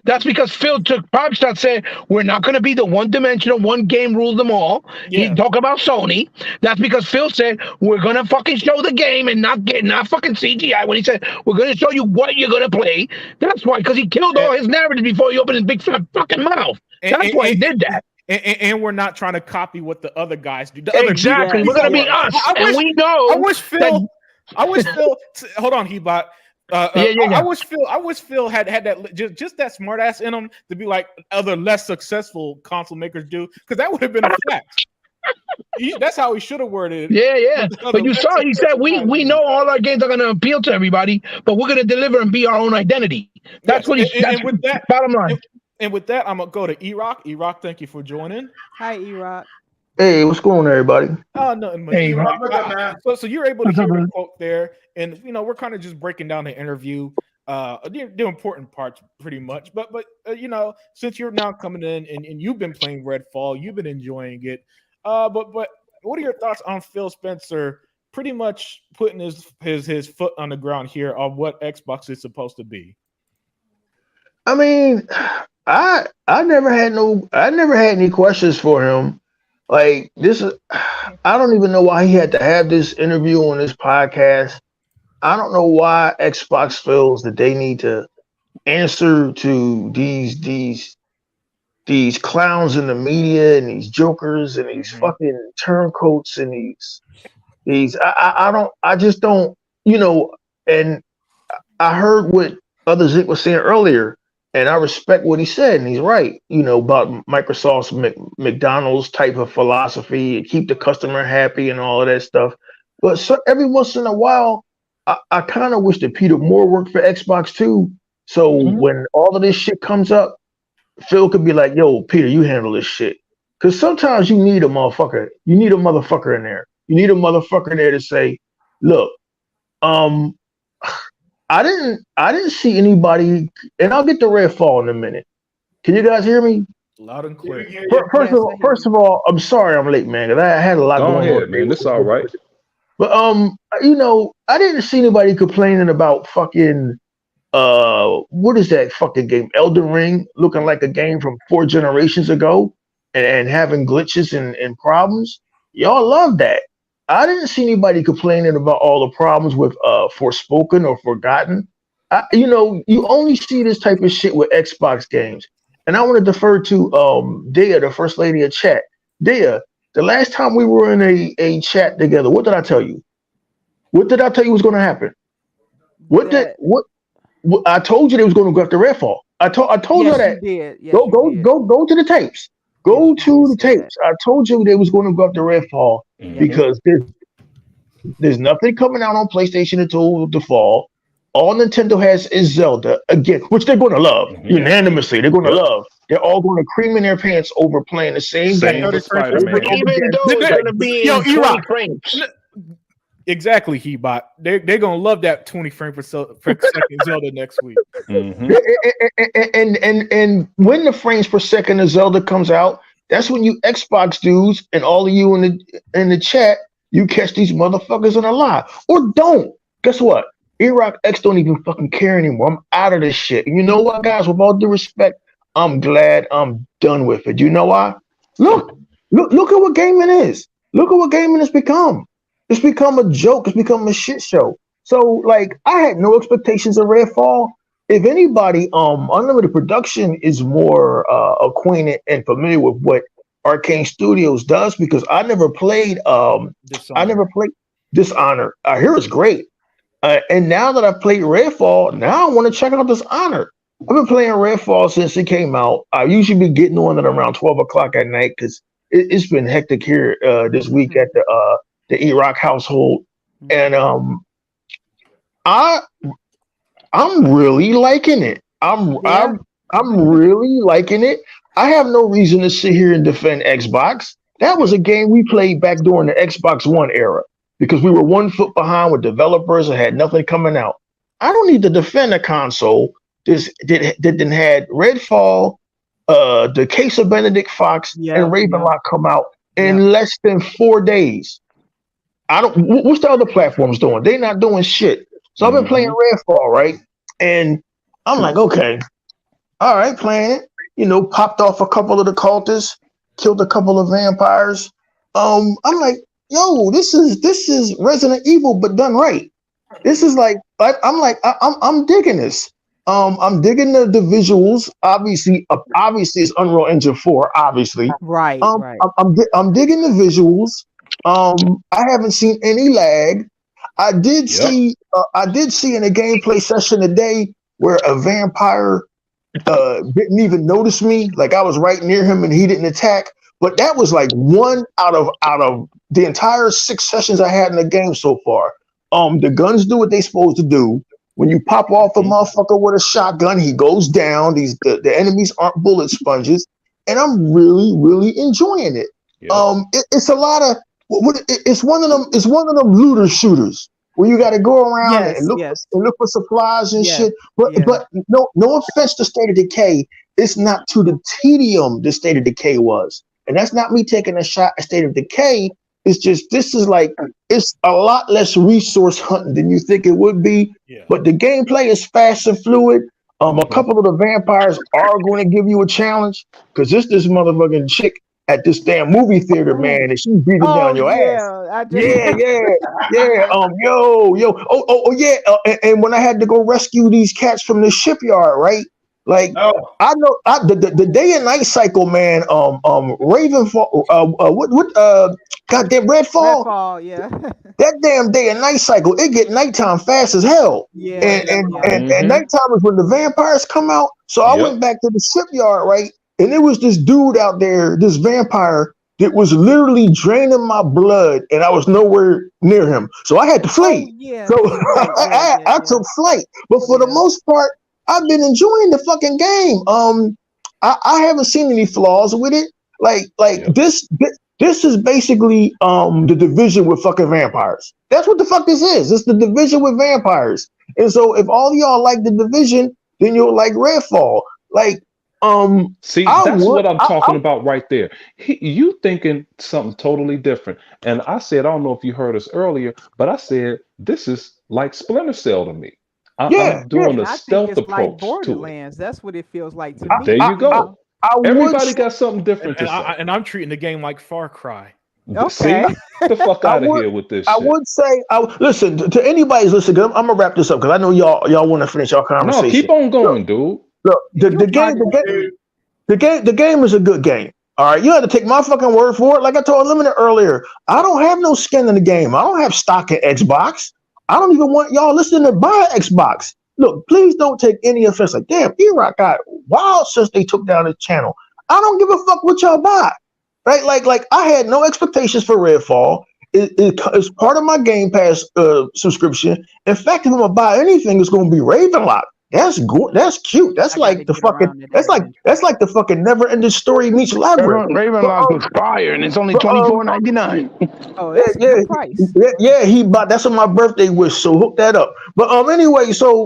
that's because Phil took pop shots saying we're not going to be the one-dimensional, one game rule them all. Yeah. He talk about Sony. That's because Phil said we're going to fucking show the game and not fucking CGI. When he said we're going to show you what you're going to play, that's why, because he killed all his narratives before he opened his big fat fucking mouth. That's why he did that. And we're not trying to copy what the other guys do. Exactly. We're going to be us. And we know. I wish Phil. Hold on, Hebot. I wish Phil had that just that smart ass in him to be like other less successful console makers do, because that would have been a flex. That's how he should have worded it. Yeah. But you saw, he said we know all our games are going to appeal to everybody, but we're going to deliver and be our own identity. That's what he's. And with that, bottom line. And with that, I'm gonna go to E-Rock. E-Rock, thank you for joining. Hi, E-Rock. Hey, what's going on, everybody? Oh, nothing much. Hey, E-Rock, what's up, man? so you're able to hear the quote there, and we're kind of just breaking down the interview, the important parts pretty much. But since you're now coming in and you've been playing Redfall, you've been enjoying it. But what are your thoughts on Phil Spencer pretty much putting his foot on the ground here on what Xbox is supposed to be? I mean, I never had any questions for him. Like this is, I don't even know why he had to have this interview on this podcast. I don't know why Xbox feels that they need to answer to these clowns in the media and these jokers and these fucking turncoats and I just don't, and I heard what Other Zik was saying earlier. And I respect what he said, and he's right, about Microsoft's McDonald's type of philosophy, keep the customer happy and all of that stuff. But every once in a while, I kind of wish that Peter Moore worked for Xbox too. So when all of this shit comes up, Phil could be like, yo, Peter, you handle this shit. Because sometimes you need a motherfucker. You need a motherfucker in there. You need a motherfucker in there to say, look, I didn't see anybody, and I'll get to Redfall in a minute. Can you guys hear me? Loud and clear. First of all, I'm sorry I'm late, man, because I had a lot going on. Man, it's all right. But I didn't see anybody complaining about fucking what is that fucking game? Elden Ring looking like a game from 4 generations ago and having glitches and problems. Y'all love that. I didn't see anybody complaining about all the problems with Forspoken or Forgotten. You only see this type of shit with Xbox games. And I want to defer to Dia, the first lady of chat. Dia, the last time we were in a chat together, what did I tell you? What did I tell you was going to happen? What I told you they was going to go after Redfall. I told you that. Yes, go to the tapes. Go to the tapes. I told you they was going to go after Redfall because there's nothing coming out on PlayStation until the fall. All Nintendo has is Zelda again, which they're going to love unanimously. They're going to love. They're all going to cream in their pants over playing the same game. Even though it's going to be in 20 frames. Exactly, Hebot. They're gonna love that 20 frame per second Zelda next week. And when the frames per second of Zelda comes out, that's when you Xbox dudes and all of you in the chat, you catch these motherfuckers in a lie. Or don't. Guess what? E-Rock X don't even fucking care anymore. I'm out of this shit. And you know what, guys? With all due respect, I'm glad I'm done with it. You know why? Look at what gaming is. Look at what gaming has become. It's become a joke. It's become a shit show. So, like, I had no expectations of Redfall. If anybody, Unlimited Production is more acquainted and familiar with what Arcane Studios does, because I never played Dishonor. I hear it's great. And now that I've played Redfall, now I want to check out Dishonor. I've been playing Redfall since it came out. I usually be getting on at around 12 o'clock at night because it's been hectic here this week at the E-Rock household. And I'm really liking it. I'm really liking it. I have no reason to sit here and defend Xbox. That was a game we played back during the Xbox One era because we were 1 foot behind with developers and had nothing coming out. I don't need to defend a console that then had Redfall, the Case of Benedict Fox, and Yep. Ravenlock come out in Yep. less than 4 days. I don't. What's the other platforms doing? They're not doing shit. So I've been playing Redfall, right? And I'm like, okay, all right, playing it. You know, popped off a couple of the cultists, killed a couple of vampires. I'm like, yo, this is Resident Evil, but done right. This is like I'm digging this. I'm digging the visuals. Obviously, it's Unreal Engine 4. Obviously, Right. Right. I'm digging the visuals. I haven't seen any lag. I did see in a gameplay session today where a vampire didn't even notice me. Like I was right near him and he didn't attack. But that was like one out of the entire 6 sessions I had in the game so far. The guns do what they supposed to do. When you pop off a motherfucker with a shotgun, he goes down. The enemies aren't bullet sponges, and I'm really, really enjoying it. It's a lot of it's one of them. It's one of them looter shooters where you got to go around Yes. and look Yes. and look for supplies and Yeah. shit. But Yeah. but no offense to State of Decay, it's not to the tedium the State of Decay was, and that's not me taking a shot at State of Decay. It's just this is like it's a lot less resource hunting than you think it would be. Yeah. But the gameplay is fast and fluid. A couple of the vampires are going to give you a challenge because this motherfucking chick at this damn movie theater, man, and she's beating down your ass. Yeah. I just, Yeah. Yo. Oh, yeah. And when I had to go rescue these cats from the shipyard, right? Like I know the day and night cycle, man. Ravenfall. Goddamn Redfall. Redfall. Yeah. That damn day and night cycle, it get nighttime fast as hell. Yeah. And nighttime is when the vampires come out. So I went back to the shipyard, right? And there was this dude out there, this vampire that was literally draining my blood, and I was nowhere near him. So I had to flee. So I took flight. But for the most part, I've been enjoying the fucking game. I haven't seen any flaws with it. This is basically the Division with fucking vampires. That's what the fuck this is. It's the Division with vampires. And so if all y'all like the Division, then you'll like Redfall. See, that's what I'm talking about right there. You thinking something totally different. And I said, I don't know if you heard us earlier, but I said this is like Splinter Cell to me. I'm doing a stealth approach like Borderlands. to it. That's what it feels like to me. There you go. Everybody got something different to say. And I'm treating the game like Far Cry. Okay. See? Get the fuck out of here with this shit. I would say, listen, to anybody's listening, I'm going to wrap this up because I know y'all want to finish your conversation. No, keep on going, dude. Look, the game is a good game. All right, you have to take my fucking word for it. Like I told Limited earlier, I don't have no skin in the game. I don't have stock in Xbox. I don't even want y'all listening to buy Xbox. Look, please don't take any offense. Like, damn, E-Rock got wild since they took down his channel. I don't give a fuck what y'all buy. Right? Like I had no expectations for Redfall. It's part of my Game Pass subscription. In fact, if I'm gonna buy anything, it's gonna be Ravenlock. That's good. That's cute. That's like the fucking. That's like the fucking never-ending story meets Labyrinth. Ravenlock was fire, and it's only $24.99. Oh, that's a good price. Yeah, he bought. That's on my birthday wish. So hook that up. But anyway, so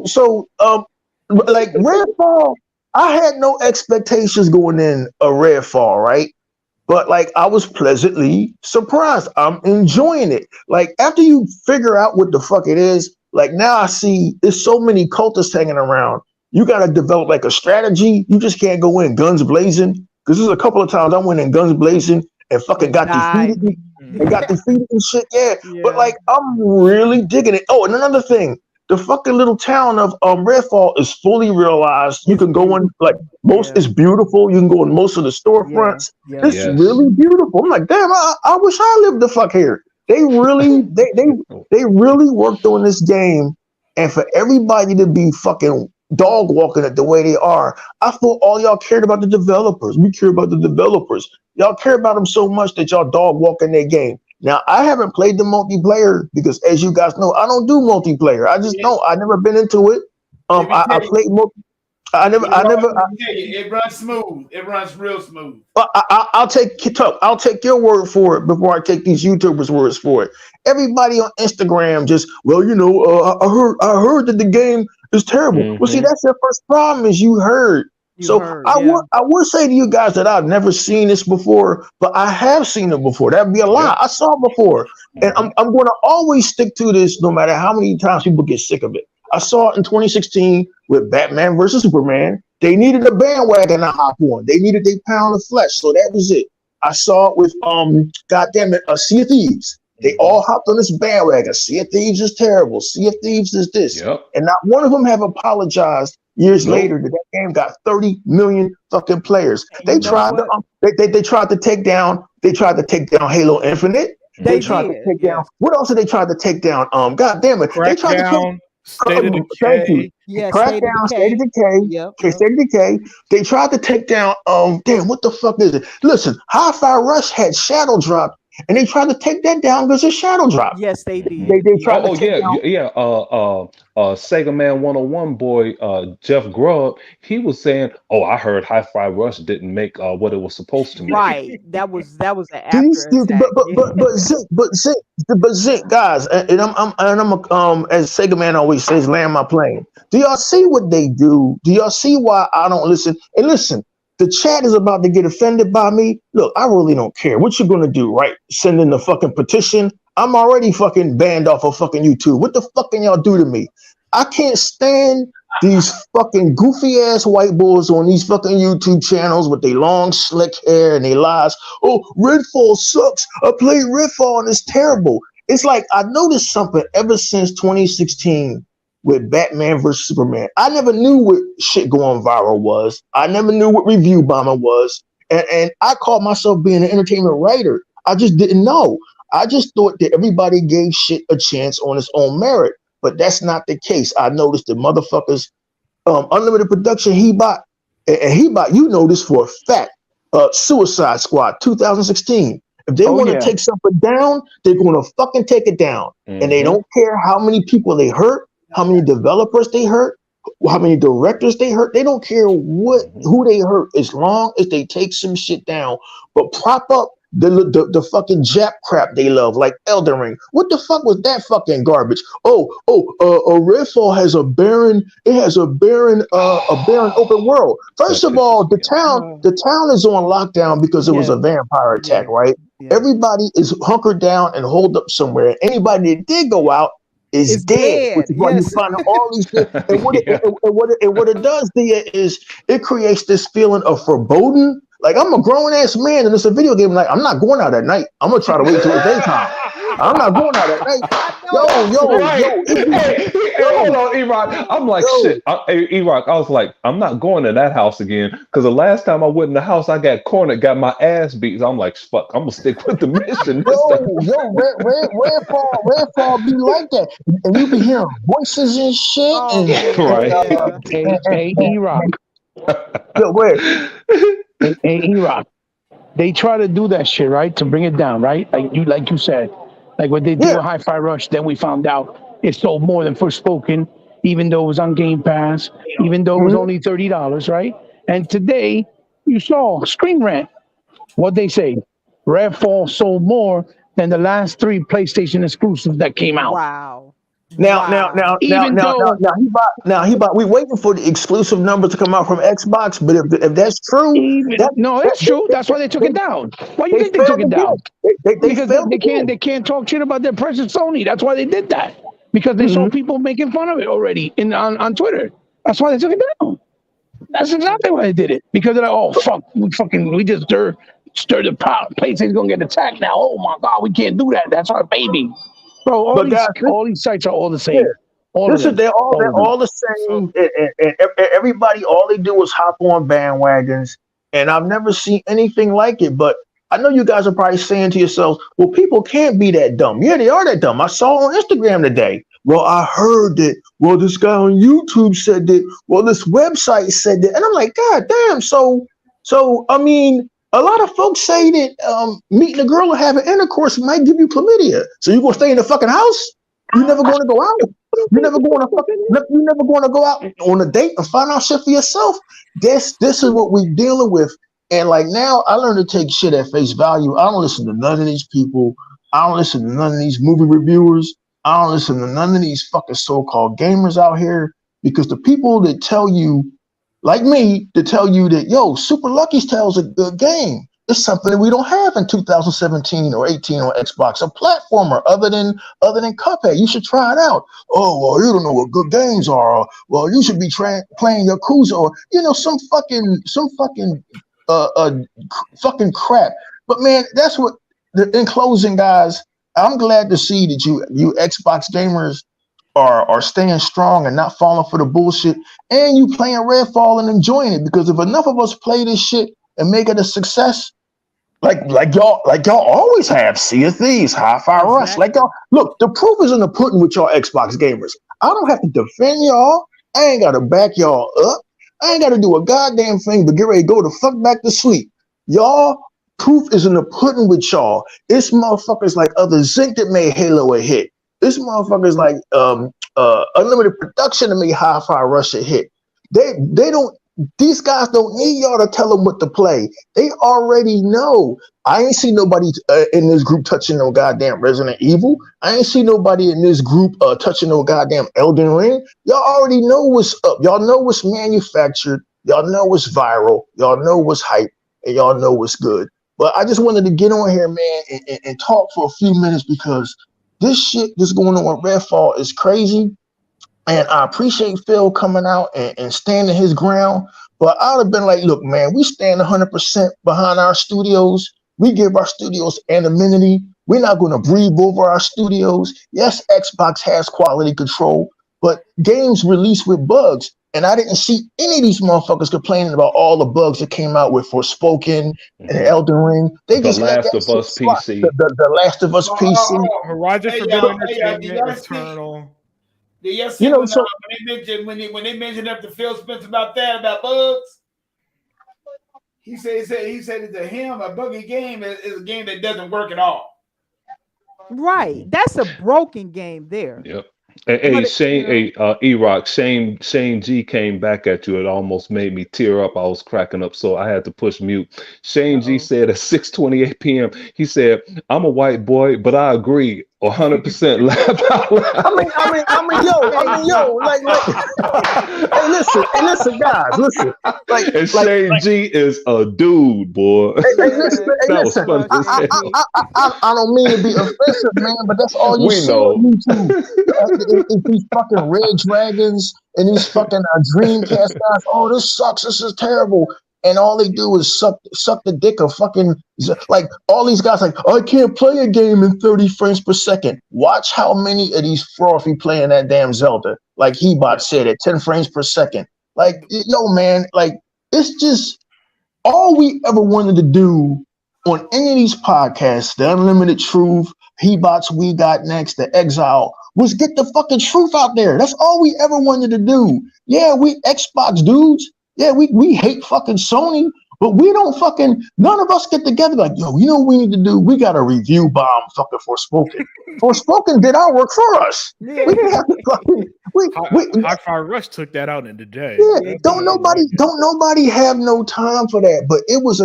like Redfall, I had no expectations going in a Redfall, right? But like I was pleasantly surprised. I'm enjoying it. Like after you figure out what the fuck it is. Like now I see there's so many cultists hanging around. You got to develop like a strategy. You just can't go in guns blazing. Because there's a couple of times I went in guns blazing and fucking got defeated and shit. Yeah. But like I'm really digging it. Oh, and another thing, the fucking little town of Redfall is fully realized. You can go in like it's beautiful. You can go in most of the storefronts. It's really beautiful. I'm like, damn, I wish I lived the fuck here. They really worked on this game, and for everybody to be fucking dog walking it the way they are, I thought all y'all cared about the developers. We care about the developers. Y'all care about them so much that y'all dog walking their game. Now I haven't played the multiplayer because, as you guys know, I don't do multiplayer. I just don't. I never been into it. I played it runs smooth. It runs real smooth. I'll take your word for it before I take these YouTubers' words for it. Everybody on Instagram just, I heard that the game It's terrible. Well, see, Mm-hmm. that's your first problem is you heard. You So heard, I yeah. would say to you guys that I've never seen this before, but I have seen it before. That'd be a lie. Yeah. I saw it before. And Mm-hmm. I'm going to always stick to this no matter how many times people get sick of it. I saw it in 2016 with Batman versus Superman. They needed a bandwagon to hop on. They needed a pound of flesh. So that was it. I saw it with goddamn it, Sea of Thieves. They all hopped on this bandwagon. Sea of Thieves is terrible. Sea of Thieves is this. Yep. And not one of them have apologized years Nope. later that game got 30 million fucking players. They You know tried what? to they tried to take down Halo Infinite. They tried to did, take down yes. what else did they try to take down? God damn it. They tried to take Crackdown, State of thank you. Decay. Yes, State of Crackdown, Decay. State of Decay. Yep, Okay, yep. State of Decay. They tried to take down damn, what the fuck is it? Listen, Hi-Fi Rush had Shadow Drop, and they tried to take that down because of Shadow Drop. Yes, they did. They tried Oh to take down yeah. Sega Man 101 boy, Jeff Grubb, he was saying, "Oh, I heard Hi-Fi Rush didn't make what it was supposed to make." Right. That was an these after attack. but Zink, guys, and I'm as Sega Man always says, land my plane. Do y'all see what they do? Do y'all see why I don't listen? And listen, the chat is about to get offended by me. Look, I really don't care. What you gonna do, right? Send in the fucking petition. I'm already fucking banned off of fucking YouTube. What the fuck can y'all do to me? I can't stand these fucking goofy ass white bulls on these fucking YouTube channels with their long slick hair and their lies. Oh, Redfall sucks. I played Redfall and it's terrible. It's like I noticed something ever since 2016 with Batman versus Superman. I never knew what shit going viral was. I never knew what review bombing was. And I called myself being an entertainment writer. I just didn't know. I just thought that everybody gave shit a chance on its own merit. But that's not the case. I noticed the motherfuckers, Unlimited Production, Hebot, and Hebot, you know this for a fact. Suicide Squad 2016. If they want to take something down, they're going to fucking take it down. And they don't care how many people they hurt, how many developers they hurt, how many directors they hurt. They don't care who they hurt as long as they take some shit down. But prop up the fucking Jap crap they love, like Elden Ring. What the fuck was that fucking garbage? Redfall has a barren open world. First of all, the town is on lockdown because it was a vampire attack, right? Yeah. Everybody is hunkered down and holed up somewhere. Anybody that did go out is dead, which is why you find all these things. And what it does, Thea, is it creates this feeling of foreboding. Like, I'm a grown ass man and it's a video game. Like, I'm not going out at night. I'm gonna try to wait till it's daytime. I'm not going out at night. Hey, hold on, E-Rock. I'm like, shit. E-Rock, I was like, I'm not going to that house again. Because the last time I went in the house, I got cornered, got my ass beat. So I'm like, fuck, I'm going to stick with the mission. Redfall be like that. And you be hearing voices and shit. Hey, E-Rock. Hey, E-Rock. They try to do that shit, right? To bring it down, right? Like you said. Like what they did with Hi-Fi Rush, then we found out it sold more than Forspoken, even though it was on Game Pass, even though it was only $30, right? And today, you saw Screen Rant. What they say, Redfall sold more than the last 3 PlayStation exclusives that came out. Wow. Now, we waiting for the exclusive numbers to come out from Xbox. But if that's true, it's true. That's why they took it down. Why do you think they took it down? Because they can't talk shit about their present Sony. That's why they did that. Because they saw people making fun of it already on Twitter. That's why they took it down. That's exactly why they did it. Because they're like, oh fuck, we just stir the pot. PlayStation's gonna get attacked now. Oh my god, we can't do that. That's our baby. Bro, all these sites are all the same. They're all the same. And everybody, all they do is hop on bandwagons. And I've never seen anything like it. But I know you guys are probably saying to yourselves, well, people can't be that dumb. Yeah, they are that dumb. I saw on Instagram today. Well, I heard that. Well, this guy on YouTube said that. Well, this website said that. And I'm like, God damn. So I mean, a lot of folks say that meeting a girl or having intercourse might give you chlamydia. So you gonna stay in the fucking house? You never gonna go out? You never gonna go out on a date and find out shit for yourself? This is what we're dealing with. And like now, I learned to take shit at face value. I don't listen to none of these people. I don't listen to none of these movie reviewers. I don't listen to none of these fucking so-called gamers out here. because the people that tell you, like me, to tell you that, yo, Super Lucky Tail's a good game. It's something that we don't have in 2017 or 18 on Xbox, a platformer other than Cuphead. You should try it out. Oh, well, you don't know what good games are. Or, well, you should be playing Yakuza, or some fucking crap. But man, that's what. In closing, guys, I'm glad to see that you Xbox gamers are staying strong and not falling for the bullshit, and you playing Redfall and enjoying it. Because if enough of us play this shit and make it a success, like y'all always have, Sea of Thieves, Hi-Fi Rush, like y'all, look, the proof is in the pudding with y'all Xbox gamers. I don't have to defend y'all. I ain't got to back y'all up. I ain't got to do a goddamn thing but get ready to go the fuck back to sleep. Y'all, proof is in the pudding with y'all. It's motherfuckers like Other Zinc that made Halo a hit. This motherfuckers like Unlimited Production that made Hi-Fi Rush a hit. They don't. These guys don't need y'all to tell them what to play. They already know. I ain't see nobody in this group touching no goddamn Resident Evil. I ain't see nobody in this group touching no goddamn Elden Ring. Y'all already know what's up. Y'all know what's manufactured. Y'all know what's viral. Y'all know what's hype. And y'all know what's good. But I just wanted to get on here, man, and talk for a few minutes, because this shit that's going on with Redfall is crazy. And I appreciate Phil coming out and standing his ground. But I would have been like, look, man, we stand 100% behind our studios. We give our studios anonymity. We're not going to breathe over our studios. Yes, Xbox has quality control, but games release with bugs. And I didn't see any of these motherfuckers complaining about all the bugs that came out with Forspoken and Elden Ring. They The just let Last that of shit Us slide. PC. The Last of Us PC. Horizon Hey, Forbidden y'all, did Entertainment, y'all see? Eternal. Did y'all see So when they mentioned up to Phil Spencer about bugs? He said to him, a buggy game is a game that doesn't work at all. Right. That's a broken game there. Yep. Hey, But Shane, E-Rock, Shane G came back at you. It almost made me tear up. I was cracking up, so I had to push mute. Shane G said at 6:28 p.m., he said, I'm a white boy, but I agree 100% laugh out loud. yo, hey, listen, guys, listen. And Shane G is a dude, boy. Listen. That was funny as hell. I don't mean to be offensive, man, but that's all you We see know. on YouTube. It's these fucking red dragons and these fucking Dreamcast guys. Oh, this sucks. This is terrible. And all they do is suck the dick of fucking, like, all these guys like, I can't play a game in 30 frames per second. Watch how many of these frothy playing that damn Zelda. Like Hebot said, at 10 frames per second. Like, man, like, it's just all we ever wanted to do on any of these podcasts, the Unlimited Truth, Hebots, We Got Next, The Exile, was get the fucking truth out there. That's all we ever wanted to do. Yeah, we Xbox dudes. Yeah, we hate fucking Sony, but we don't fucking, none of us get together like, yo, you know what we need to do? We got to review bomb fucking Forspoken. Forspoken did our work for us. Yeah. We didn't have to fucking, Hi-Fi Rush took that out in the day. yeah, don't nobody have no time for that. But it was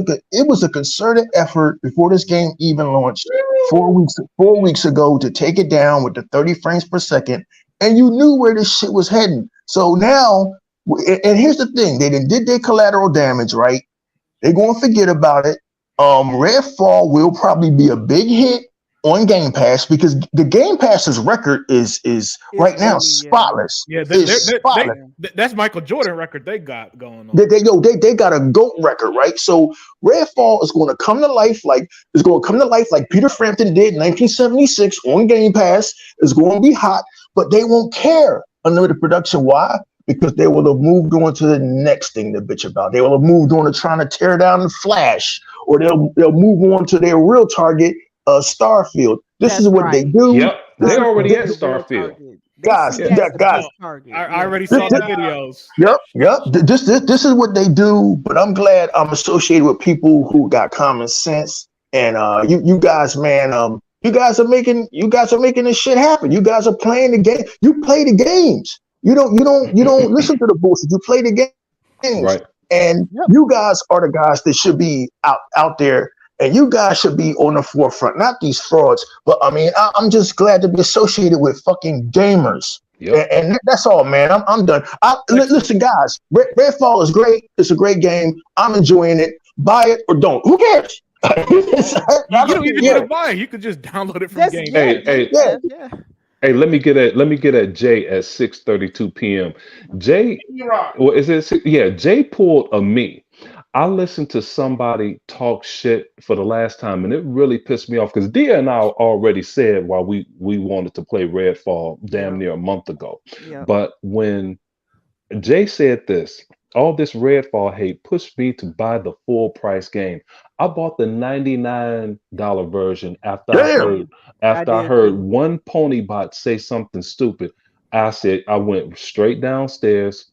a concerted effort before this game even launched 4 weeks ago to take it down with the 30 frames per second, and you knew where this shit was heading. So now, and here's the thing: they did their collateral damage, right? They're gonna forget about it. Redfall will probably be a big hit on Game Pass, because the Game Pass's record is right now spotless. Yeah, Spotless. that's Michael Jordan record they got going on. They got a GOAT record, right? So Redfall is going to come to life like Peter Frampton did in 1976 on Game Pass. It's going to be hot, but they won't care. Unlimited Production. Why? Because they will have moved on to the next thing to bitch about. They will have moved on to trying to tear down the Flash, or they'll move on to their real target, Starfield. This is what they do. Yep, they already at Starfield. Guys. I already saw the videos. Yep. This is what they do. But I'm glad I'm associated with people who got common sense. And you guys, man, you guys are making this shit happen. You guys are playing the game. You play the games. You don't listen to the bullshit. You play the games. Right. And you guys are the guys that should be out there. And you guys should be on the forefront, not these frauds. But I mean, I'm just glad to be associated with fucking gamers. Yep. And that's all, man. I'm done. Excellent. Listen, guys. Redfall is great. It's a great game. I'm enjoying it. Buy it or don't. Who cares? I You don't don't even need care. to buy it. You could just download it from That's Game yeah, Pass. Hey, Game hey, Yeah. Pass, yeah. hey, let me get at Jay at 6:32 p.m. Jay, E-Rock. or is it yeah, Jay pulled a me. I listened to somebody talk shit for the last time, and it really pissed me off because Dia and I already said why we wanted to play Redfall damn Yeah, near a month ago. yeah. But when Jay said this, all this Redfall hate pushed me to buy the full price game. I bought the $99 version Damn. I after I did heard too. one pony bot say something stupid. I went straight downstairs,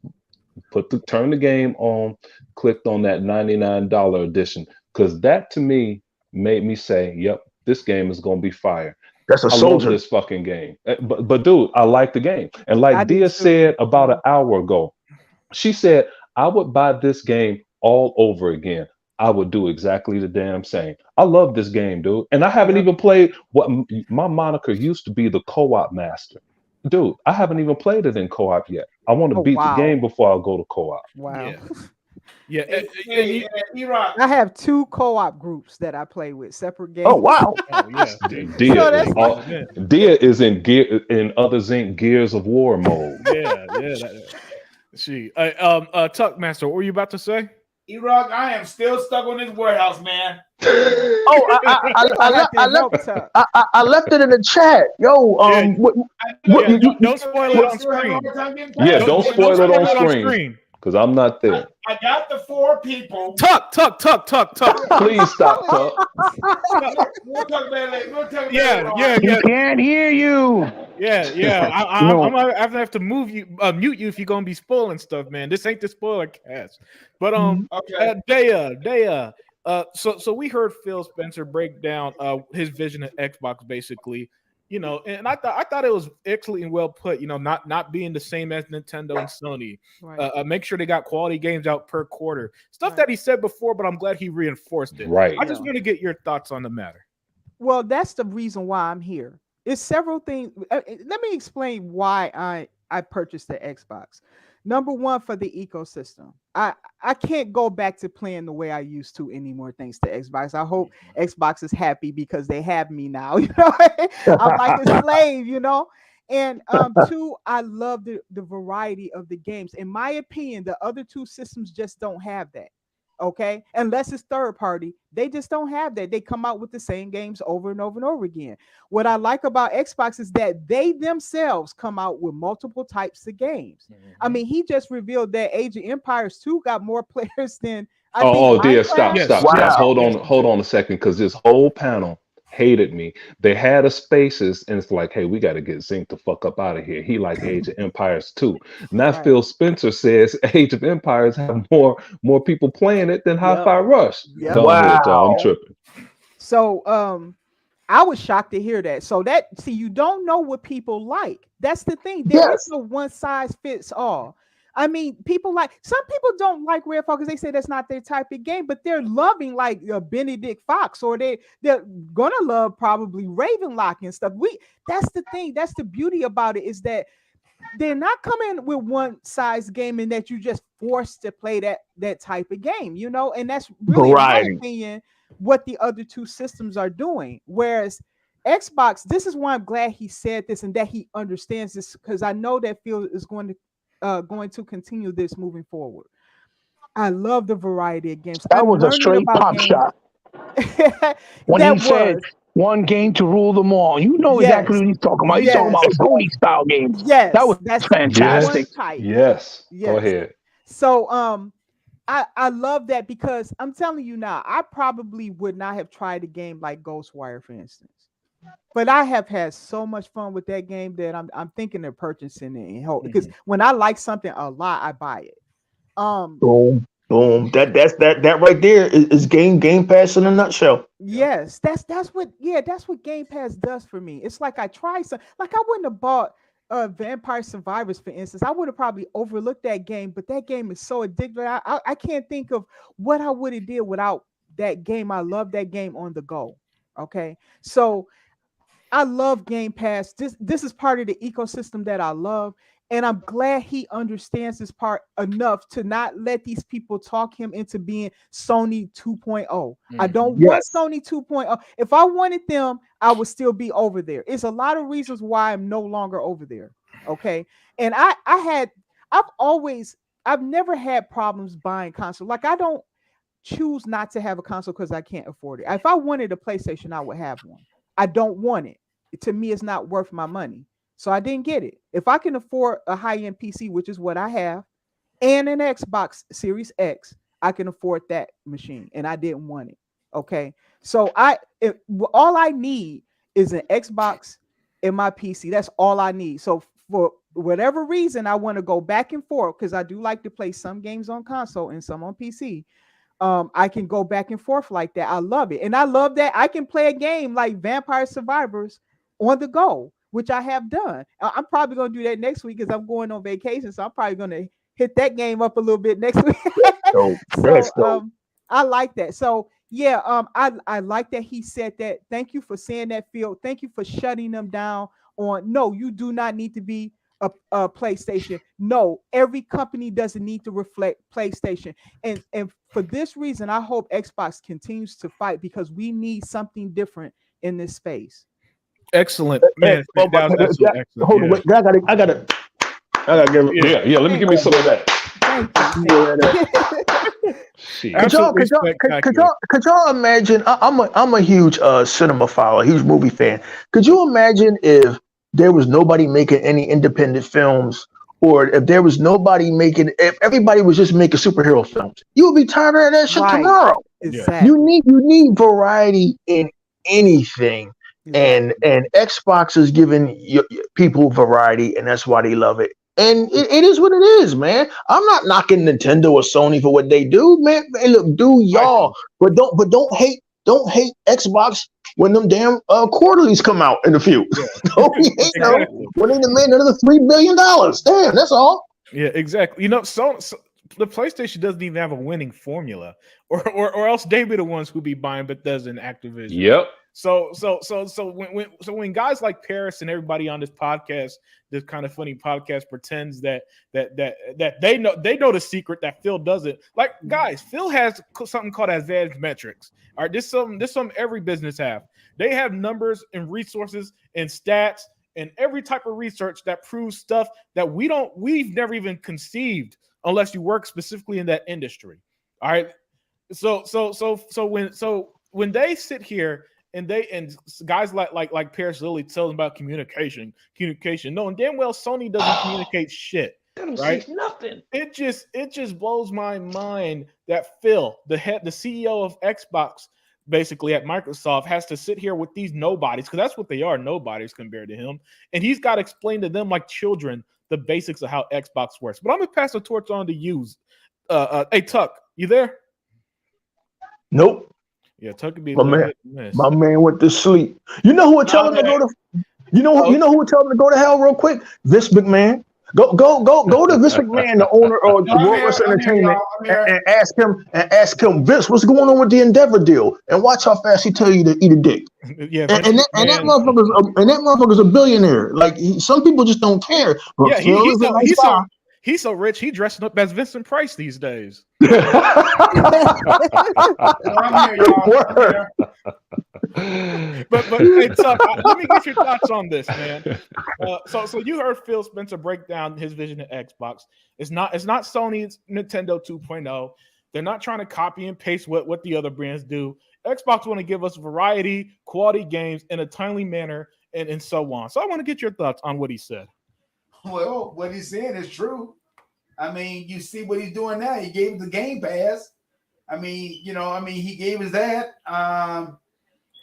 turn the game on, clicked on that $99 edition. Cause that to me made me say, yep, this game is gonna be fire. That's a I love soldier. this fucking game. But dude, I like the game. And I like do Dia too. said about an hour ago, she said, I would buy this game all over again. I would do exactly the damn same. I love this game, dude. And I haven't Yep. even played what my moniker used to be, the co-op master. Dude, I haven't even played it in co-op yet. I want to Oh beat the wow. game before I go to co-op. Wow. Yeah, yeah. Hey, And you, E-Rock. I have 2 co-op groups that I play with, separate Oh games. wow. oh yeah, Dia So is that's big like all event. Dia is in gear in other zinc Gears of War mode. Yeah, yeah. She, Tuck Master, what were you about to say? E-Rock, I am still stuck on this warehouse, man. Oh, we're gonna have to I left help Tuck. I left it in the chat. Yo, Yeah, I know what yeah. you, you, Don't spoil it I'm on still having a screen. hard time getting Yeah, past don't it. Don't spoil it on spoil it on screen screen. because I'm not there. I got the 4 people. Tuck. Please stop, Tuck. We'll talk about it later. We'll talk about it Yeah, later on. yeah, He yeah, can't hear you. yeah. No. I'm gonna have to move you, mute you if you're gonna be spoiling stuff, man. This ain't the spoiler cast. But Okay. Daya. So we heard Phil Spencer break down his vision of Xbox, basically. You know, and I thought it was excellent and well put. You know, not being the same as Nintendo and Sony. Right. Make sure they got quality games out per quarter. Stuff Right. that he said before, but I'm glad he reinforced it. Right. I just Yeah. want to get your thoughts on the matter. Well, that's the reason why I'm here. It's several things. Let me explain why I purchased the Xbox. Number one, for the ecosystem. I can't go back to playing the way I used to anymore thanks to Xbox. I hope Xbox is happy because they have me now. You know, I'm like a slave. You know. And two, I love the variety of the games. In my opinion, the other 2 systems just don't have that. Okay, unless it's third party, they just don't have that. They come out with the same games over and over and over again. What I like about Xbox is that they themselves come out with multiple types of games. I mean, he just revealed that Age of Empires 2 got more players than I think Oh dear, stop, Minecraft. Yes, stop, yes, stop. wow. yes. Hold on a second, because this whole panel hated me. They had a spaces, and it's like, hey, we got to get Zinc the fuck up out of here. He like Age of Empires too. Now Right. Phil Spencer says Age of Empires have more people playing it than Yep. Hi-Fi Rush. Yep. Go ahead, y'all. I'm Wow. tripping. So I was shocked to hear that. So that see, you don't know what people like. That's the thing. There is Yes. no one size fits all. I mean, some people don't like Redfall because they say that's not their type of game, but they're loving like Benedict Fox, or they're gonna love probably Ravenlock and stuff. That's the thing. That's the beauty about it, is that they're not coming with one size game and that you just forced to play that type of game, you know. And that's really, in my Variety. opinion, what the other 2 systems are doing. Whereas Xbox, this is why I'm glad he said this and that he understands this, because I know that Phil is going to continue this moving forward. I love the variety of games. That I'm was a learning straight about pop games. shot when That he said was one game to rule them all. You know exactly yes, what he's talking about. He's talking yes, about Sony style games. yes. That was That's one fantastic. type. Yes. Go Yes. ahead. So I love that, because I'm telling you now, I probably would not have tried a game like Ghostwire, for instance. But I have had so much fun with that game that I'm thinking of purchasing it and hope, because when I like something a lot, I buy it. Boom. Boom. That right there is Game Pass in a nutshell. Yes, that's what Game Pass does for me. It's like I tried some, like I wouldn't have bought Vampire Survivors, for instance. I would have probably overlooked that game, but that game is so addictive. I can't think of what I would have did without that game. I love that game on the go. Okay, so I love Game Pass. This is part of the ecosystem that I love. And I'm glad he understands this part enough to not let these people talk him into being Sony 2.0. I don't want Yes. Sony 2.0. If I wanted them, I would still be over there. It's a lot of reasons why I'm no longer over there. Okay. And I've never had problems buying console. Like I don't choose not to have a console because I can't afford it. If I wanted a PlayStation, I would have one. I don't want it. To me, it's not worth my money. So I didn't get it. If I can afford a high-end PC, which is what I have, and an Xbox Series X, I can afford that machine. And I didn't want it. Okay. So all I need is an Xbox in my PC. That's all I need. So for whatever reason, I want to go back and forth because I do like to play some games on console and some on PC. I can go back and forth like that. I love it. And I love that I can play a game like Vampire Survivors on the go, which I have done. I'm probably going to do that next week because I'm going on vacation. So I'm probably going to hit that game up a little bit next week. So So I like that. So yeah, I like that he said that. Thank you for saying that, Phil. Thank you for shutting them down on no, you do not need to be a PlayStation. No, every company doesn't need to reflect PlayStation. And for this reason, I hope Xbox continues to fight because we need something different in this space. Excellent, man. That was absolutely excellent. Hold on, wait. I gotta give it. Yeah. Let me give me some of that. Thank you. Could y'all imagine? I'm a huge cinema follower, huge movie fan. Could you imagine if there was nobody making any independent films, or if there was nobody making, if everybody was just making superhero films? You would be tired of that shit tomorrow. Exactly. You need variety in anything, and Xbox is giving people variety, and that's why they love it. And it is what it is, man. I'm not knocking Nintendo or Sony for what they do, man. Hey, look, do y'all, but don't hate Xbox when them damn quarterlies come out in the field. Don't hate them when they demand another $3 billion. Damn, that's all. Yeah, exactly. You know, so the PlayStation doesn't even have a winning formula, or else they be the ones who be buying Bethesda and Activision. Yep. So when guys like Paris and everybody on this podcast, this kind of funny podcast, pretends that they know the secret that Phil doesn't. Like, guys, Phil has something called advanced metrics. All right, this something every business have. They have numbers and resources and stats and every type of research that proves stuff that we've never even conceived unless you work specifically in that industry. All right. So when they sit here and guys like Paris Lilly tell them about communication, knowing damn well Sony doesn't communicate shit. Right? Nothing. It just blows my mind that Phil, the CEO of Xbox, basically at Microsoft, has to sit here with these nobodies, because that's what they are, nobodies compared to him, and he's got to explain to them like children the basics of how Xbox works. But I'm gonna pass the torch on to you. Hey Tuck, you there? Nope. Yeah, Tuck could be my man went to sleep. You know who would tell him to go to? You know who would tell him to go to hell real quick? Vince McMahon. Go to Vince McMahon, the owner of World Wrestling Entertainment, and ask him, Vince, what's going on with the Endeavor deal? And watch how fast he tell you to eat a dick. Yeah, and that motherfucker's a billionaire. Like some people just don't care. But yeah, he's so rich. He dressing up as Vincent Price these days. But hey, Tuck, let me get your thoughts on this, man. So you heard Phil Spencer break down his vision of Xbox. It's not Sony's Nintendo 2.0. They're not trying to copy and paste what the other brands do. Xbox want to give us variety, quality games in a timely manner, and so on. So I want to get your thoughts on what he said. Well, what he's saying is true. I mean, you see what he's doing now. He gave the Game Pass. I mean, he gave us that.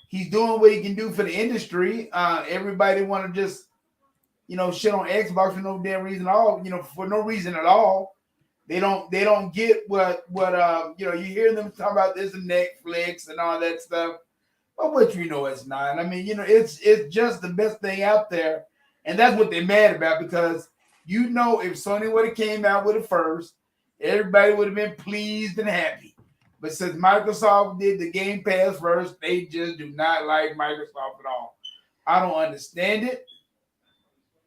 He's doing what he can do for the industry. Everybody want to just, shit on Xbox for no damn reason at all. For no reason at all. They don't get what you hear them talk about this and Netflix and all that stuff. But what it's not. I mean, it's just the best thing out there, and that's what they're mad about, because if Sony would have came out with it first, everybody would have been pleased and happy. But since Microsoft did the Game Pass first, they just do not like Microsoft at all. I don't understand it.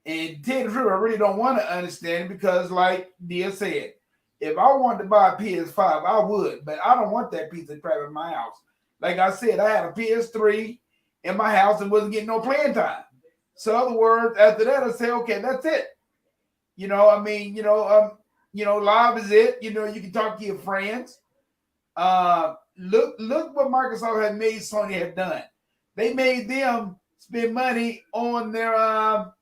And tell the truth, I really don't want to understand it because, like Dia said, if I wanted to buy a PS5, I would, but I don't want that piece of crap in my house. Like I said, I had a PS3 in my house and wasn't getting no playing time. So, in other words, after that, I say, okay, that's it. Live is it. You can talk to your friends. Look what Microsoft had made Sony have done. They made them spend money on their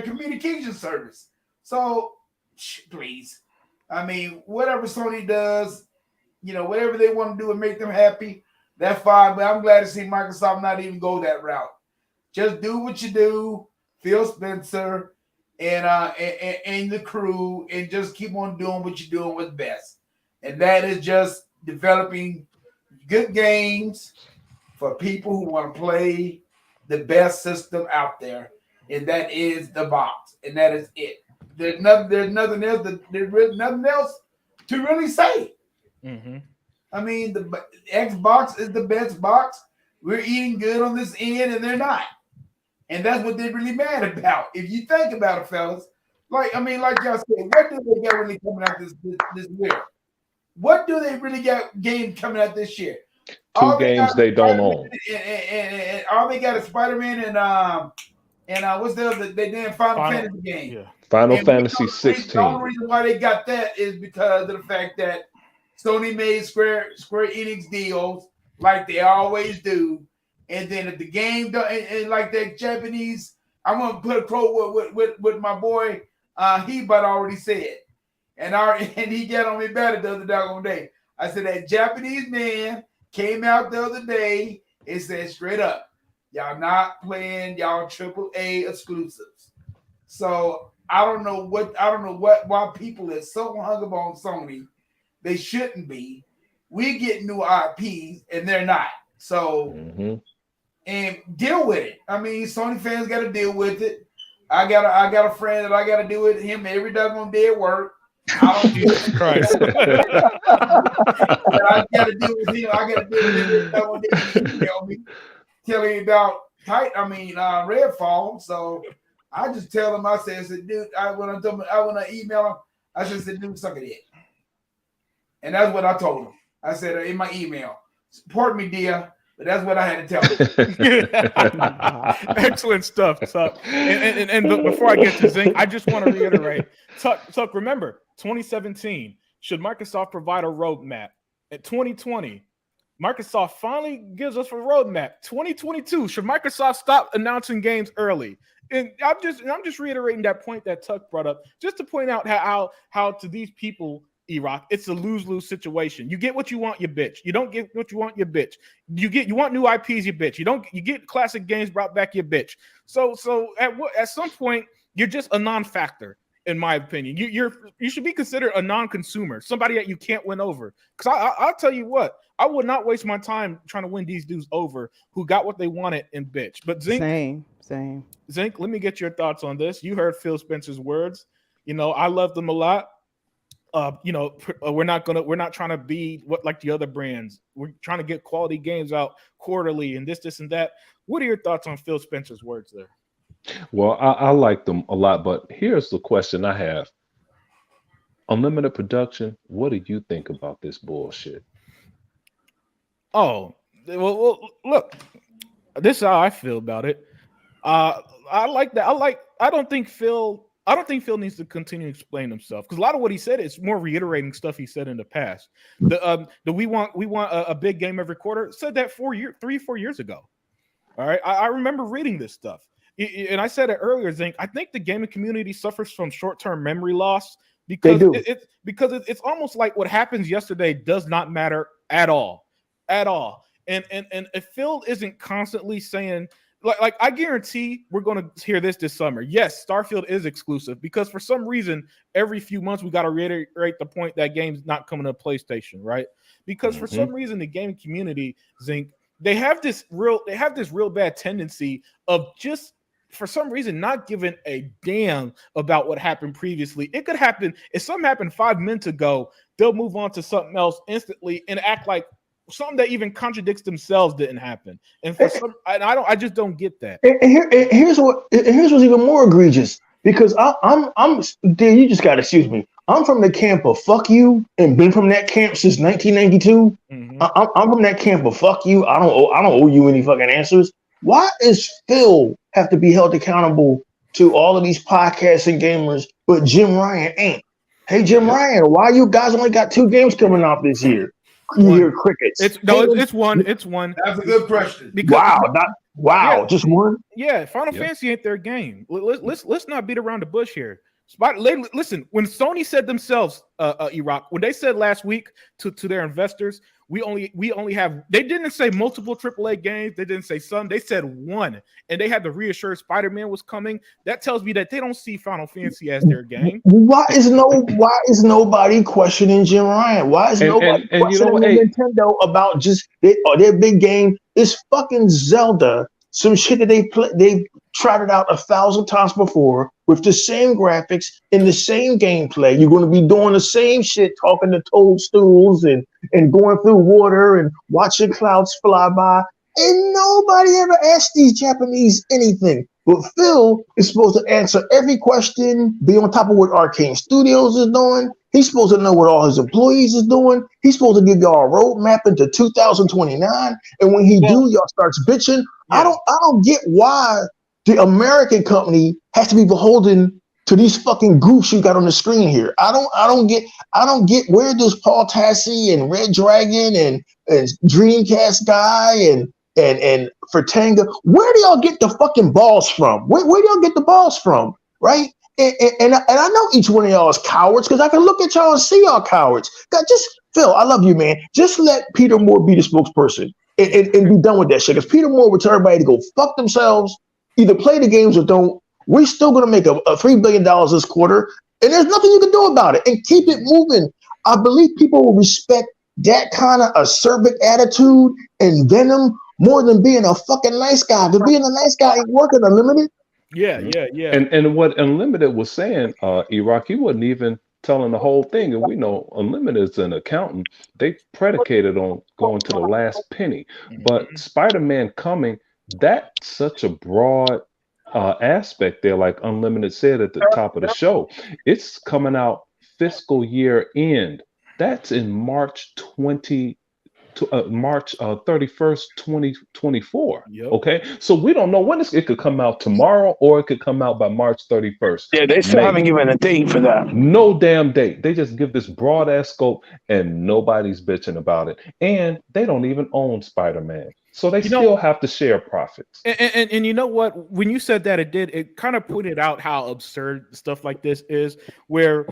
communication service. So please, whatever Sony does, whatever they want to do and make them happy, that's fine. But I'm glad to see Microsoft not even go that route. Just do what you do, Phil Spencer, and the crew, and just keep on doing what you're doing with best. And that is just developing good games for people who want to play the best system out there, and that is the box, and that is it. There's nothing else to really say. Mm-hmm. The Xbox is the best box. We're eating good on this end, and they're not. And that's what they're really mad about. If you think about it, fellas, like y'all said, what do they got really coming out this year? What do they really got games coming out this year? Two games they don't own. And all they got is Spider-Man and what's the other? They did Final Fantasy game. Yeah. Final Fantasy 16. The only reason why they got that is because of the fact that Sony made Square Enix deals like they always do. And then if the game and like that Japanese, I'm gonna put a quote with my boy Hebut already said, and he got on me better the other doggone day. I said that Japanese man came out the other day and said straight up, y'all not playing y'all AAA exclusives. So I don't know why people are so hung up on Sony. They shouldn't be. We get new IPs and they're not. So and deal with it. Sony fans got to deal with it. I got a friend that I got to deal with him every doggone day at work. I don't Jesus Christ. I got to deal with him. I got to deal with him every doggone day. He tell me about Redfall. So I just tell him. I said, dude, when I email him, I said, dude, suck it in. And that's what I told him. I said in my email, support me, dear. But that's what I had to tell him. Excellent stuff, Tuck. And before I get to Zink, I just want to reiterate, Tuck, remember, 2017, should Microsoft provide a roadmap? At 2020, Microsoft finally gives us a roadmap. 2022, should Microsoft stop announcing games early? And I'm just reiterating that point that Tuck brought up, just to point out how to these people, E-Rock, it's a lose-lose situation. You get what you want, you bitch. You don't get what you want, you bitch. You want new IPs, you bitch. You get classic games brought back, you bitch. So at some point, you're just a non-factor, in my opinion. You should be considered a non-consumer, somebody that you can't win over. Because I'll tell you what, I would not waste my time trying to win these dudes over who got what they wanted and bitch. But Zink, same. Zink, let me get your thoughts on this. You heard Phil Spencer's words. I love them a lot. We're not trying to be like the other brands. We're trying to get quality games out quarterly and this and that. What are your thoughts on Phil Spencer's words there? Well, I like them a lot, but here's the question I have. Unlimited production, what do you think about this bullshit? Oh, well, look, this is how I feel about it. I like that. I don't think Phil needs to continue to explain himself, because a lot of what he said is more reiterating stuff he said in the past. We want a big game every quarter. Said that 4 years ago. All right, I remember reading this stuff, and I said it earlier, Zink. I think the gaming community suffers from short-term memory loss because it's almost like what happens yesterday does not matter at all. And if Phil isn't constantly saying, like I guarantee we're going to hear this summer. Yes, Starfield is exclusive, because for some reason every few months we got to reiterate the point that game's not coming to PlayStation, right? Because for some reason the gaming community, Zink, they have this real bad tendency of just, for some reason, not giving a damn about what happened previously. It could happen if something happened 5 minutes ago, they'll move on to something else instantly and act like something that even contradicts themselves didn't happen. And for some, I just don't get that. And here's what's even more egregious, because I'm dude, you just gotta excuse me. I'm from the camp of fuck you, and been from that camp since 1992. Mhm. I'm from that camp of fuck you. I don't owe you any fucking answers. Why is Phil have to be held accountable to all of these podcasts and gamers, but Jim Ryan ain't? Hey Jim Ryan, why you guys only got 2 games coming out this year? You hear crickets. It's one. It's one. That's a good question. Wow, just one. Yeah, Final Fantasy ain't their game. Let's not beat around the bush here. Listen, when Sony said themselves, Iraq, when they said last week to their investors, we only have, they didn't say multiple AAA games, they didn't say some, they said one, and they had to reassure Spider-Man was coming. That tells me that they don't see Final Fantasy as their game. Why is nobody questioning Jim Ryan? Why is nobody questioning Nintendo about just their big game is fucking Zelda? Some shit that they've trotted out 1,000 times before with the same graphics and the same gameplay. You're going to be doing the same shit, talking to toadstools and going through water and watching clouds fly by. And nobody ever asked these Japanese anything. But Phil is supposed to answer every question, be on top of what Arcane Studios is doing. He's supposed to know what all his employees is doing. He's supposed to give y'all a roadmap into 2029. And when he do, y'all starts bitching. Yeah. I don't get why the American company has to be beholden to these fucking goofs you got on the screen here. I don't get where does Paul Tassi and Red Dragon and Dreamcast guy and Fertanga, where do y'all get the fucking balls from? Where do y'all get the balls from? Right? And I know each one of y'all is cowards, because I can look at y'all and see y'all cowards. God, just Phil, I love you, man. Just let Peter Moore be the spokesperson and be done with that shit. Because Peter Moore would tell everybody to go fuck themselves, either play the games or don't. We're still going to make a $3 billion this quarter, and there's nothing you can do about it. And keep it moving. I believe people will respect that kind of acerbic attitude and venom more than being a fucking nice guy. Because being a nice guy ain't working, Unlimited. Yeah. And what Unlimited was saying, Iraq, he wasn't even telling the whole thing. And we know Unlimited is an accountant. They predicated on going to the last penny. But Spider-Man coming, that's such a broad aspect there, like Unlimited said at the top of the show. It's coming out fiscal year end. That's in March 31st, 2024. Yep. Okay, so we don't know when it could come out tomorrow, or it could come out by March 31st. Yeah, they still haven't given a date for that. No damn date. They just give this broad ass scope, and nobody's bitching about it. And they don't even own Spider-Man, so they still have to share profits. And you know what? When you said that, it kind of pointed out how absurd stuff like this is, where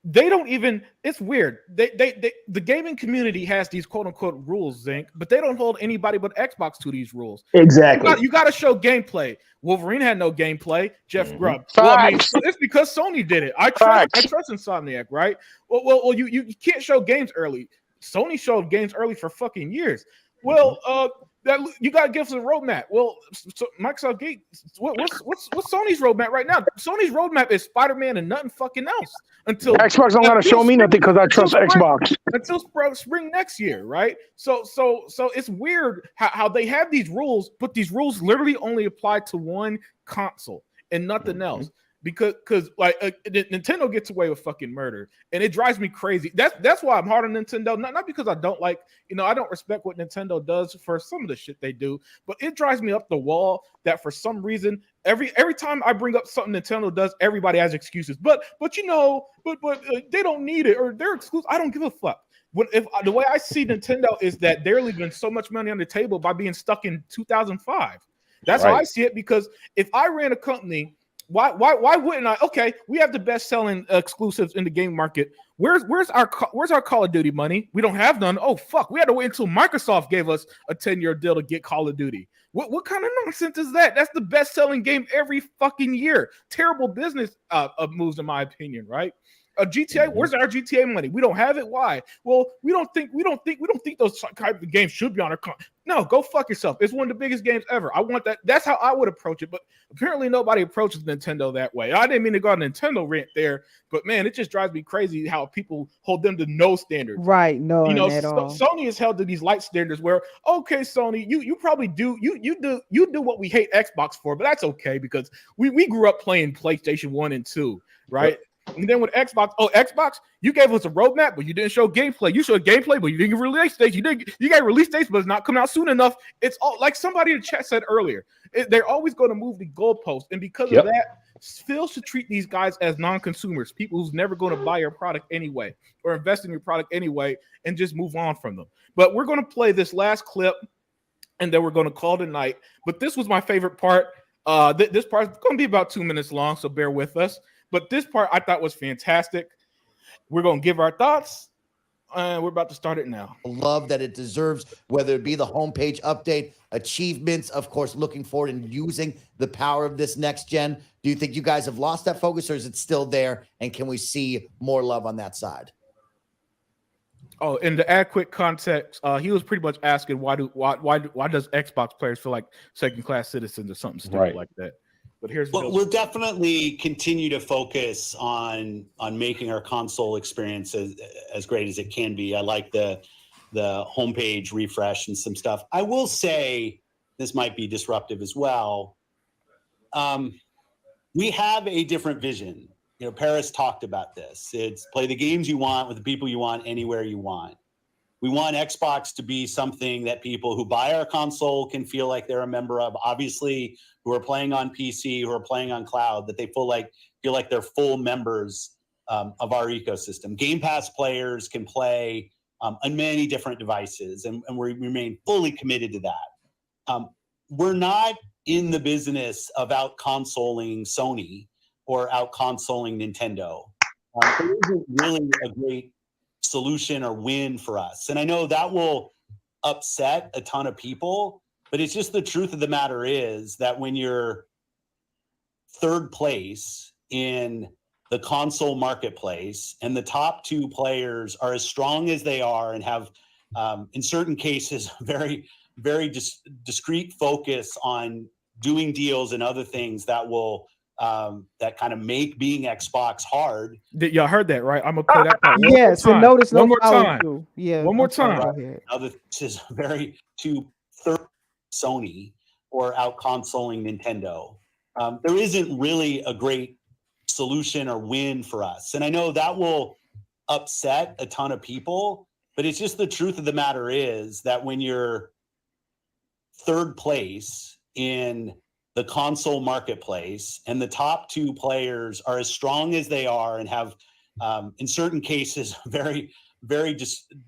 they don't even, it's weird. The gaming community has these quote unquote rules, Zinc, but they don't hold anybody but Xbox to these rules. Exactly. You got to show gameplay. Wolverine had no gameplay. Jeff Grubb. Well, I mean, it's because Sony did it. I trust Insomniac, right? Well, you can't show games early. Sony showed games early for fucking years. Well, that you gotta give us a roadmap. Well, so Microsoft Gate, what's Sony's roadmap right now? Sony's roadmap is Spider-Man and nothing fucking else until Xbox don't gotta show me nothing because I trust Xbox until spring next year, right? So it's weird how they have these rules, but these rules literally only apply to one console and nothing else. Because like Nintendo gets away with fucking murder, and it drives me crazy. That's why I'm hard on Nintendo. Not because I don't like, I don't respect what Nintendo does for some of the shit they do, but it drives me up the wall that for some reason every time I bring up something Nintendo does, everybody has excuses. But they don't need it, or they're exclusive. I don't give a fuck. The way I see Nintendo is that they're leaving so much money on the table by being stuck in 2005. That's how I see it. Because if I ran a company, why wouldn't I? Okay, we have the best selling exclusives in the game market. Where's our Call of Duty money? We don't have none. Oh fuck, we had to wait until Microsoft gave us a 10-year deal to get Call of Duty. What kind of nonsense is that? That's the best selling game every fucking year. Terrible business moves in my opinion, right? A GTA, where's our GTA money? We don't have it. Why? Well, we don't think those type of games should be on our No, go fuck yourself. It's one of the biggest games ever. I want that. That's how I would approach it. But apparently nobody approaches Nintendo that way. I didn't mean to go on Nintendo rant there, but man, it just drives me crazy how people hold them to no standards. Right, no, You know, at all. Sony is held to these light standards where, okay, Sony, you probably do you do what we hate Xbox for, but that's okay because we grew up playing PlayStation 1 and 2, right? And then with Xbox, you gave us a roadmap, but you didn't show gameplay. You showed gameplay, but you didn't give release dates. You got release dates, but it's not coming out soon enough. It's all like somebody in the chat said earlier. They're always going to move the goalpost, and because of that, Phil should treat these guys as non-consumers, people who's never going to buy your product anyway or invest in your product anyway, and just move on from them. But we're going to play this last clip, and then we're going to call it a night. But this was my favorite part. This part is going to be about 2 minutes long, so bear with us. But this part I thought was fantastic. We're going to give our thoughts, and we're about to start it now. Love that it deserves, whether it be the homepage update, achievements, of course, looking forward and using the power of this next gen. Do you think you guys have lost that focus, or is it still there? And can we see more love on that side? Oh, and to add quick context, he was pretty much asking why does Xbox players feel like second-class citizens or something stupid like that. But here's we'll definitely continue to focus on making our console experience as great as it can be. I like the homepage refresh and some stuff. I will say this might be disruptive as well. We have a different vision. You know, Paris talked about this. It's play the games you want with the people you want anywhere you want. We want Xbox to be something that people who buy our console can feel like they're a member of. Obviously, who are playing on PC, who are playing on cloud, that they feel like they're full members of our ecosystem. Game Pass players can play on many different devices, and we remain fully committed to that. We're not in the business of out-consoling Sony or out-consoling Nintendo. There isn't really a great solution or win for us. And I know that will upset a ton of people, but it's just the truth of the matter is that when you're third place in the console marketplace and the top two players are as strong as they are and have, in certain cases, very, very discrete focus on doing deals and other things that will that kind of make being Xbox hard. Y'all heard that, right? I'm gonna play that part. Yes, and notice no follow through. Yeah, one more time. Now this is very to third Sony or out consoling Nintendo. There isn't really a great solution or win for us, and I know that will upset a ton of people. But it's just the truth of the matter is that when you're third place in the console marketplace and the top two players are as strong as they are and have, in certain cases, very, very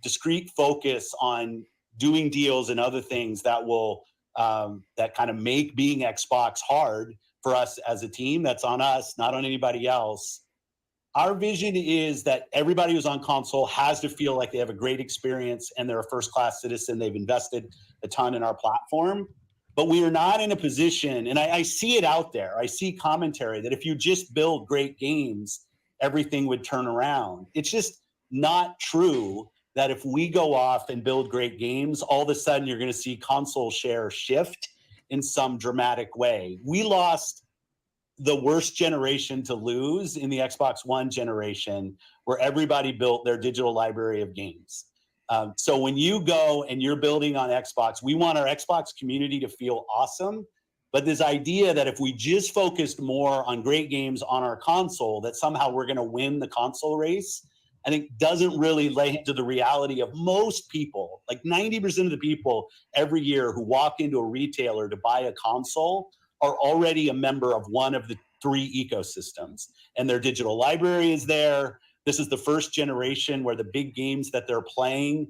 discrete focus on doing deals and other things that will, that kind of make being Xbox hard for us as a team. That's on us, not on anybody else. Our vision is that everybody who's on console has to feel like they have a great experience and they're a first-class citizen. They've invested a ton in our platform. But we are not in a position, and I see it out there. I see commentary that if you just build great games, everything would turn around. It's just not true that if we go off and build great games, all of a sudden you're going to see console share shift in some dramatic way. We lost the worst generation to lose in the Xbox One generation, where everybody built their digital library of games. So when you go and you're building on Xbox, we want our Xbox community to feel awesome. But this idea that if we just focused more on great games on our console, that somehow we're going to win the console race, I think doesn't really lay into the reality of most people. Like 90% of the people every year who walk into a retailer to buy a console are already a member of one of the three ecosystems. And their digital library is there. This is the first generation where the big games that they're playing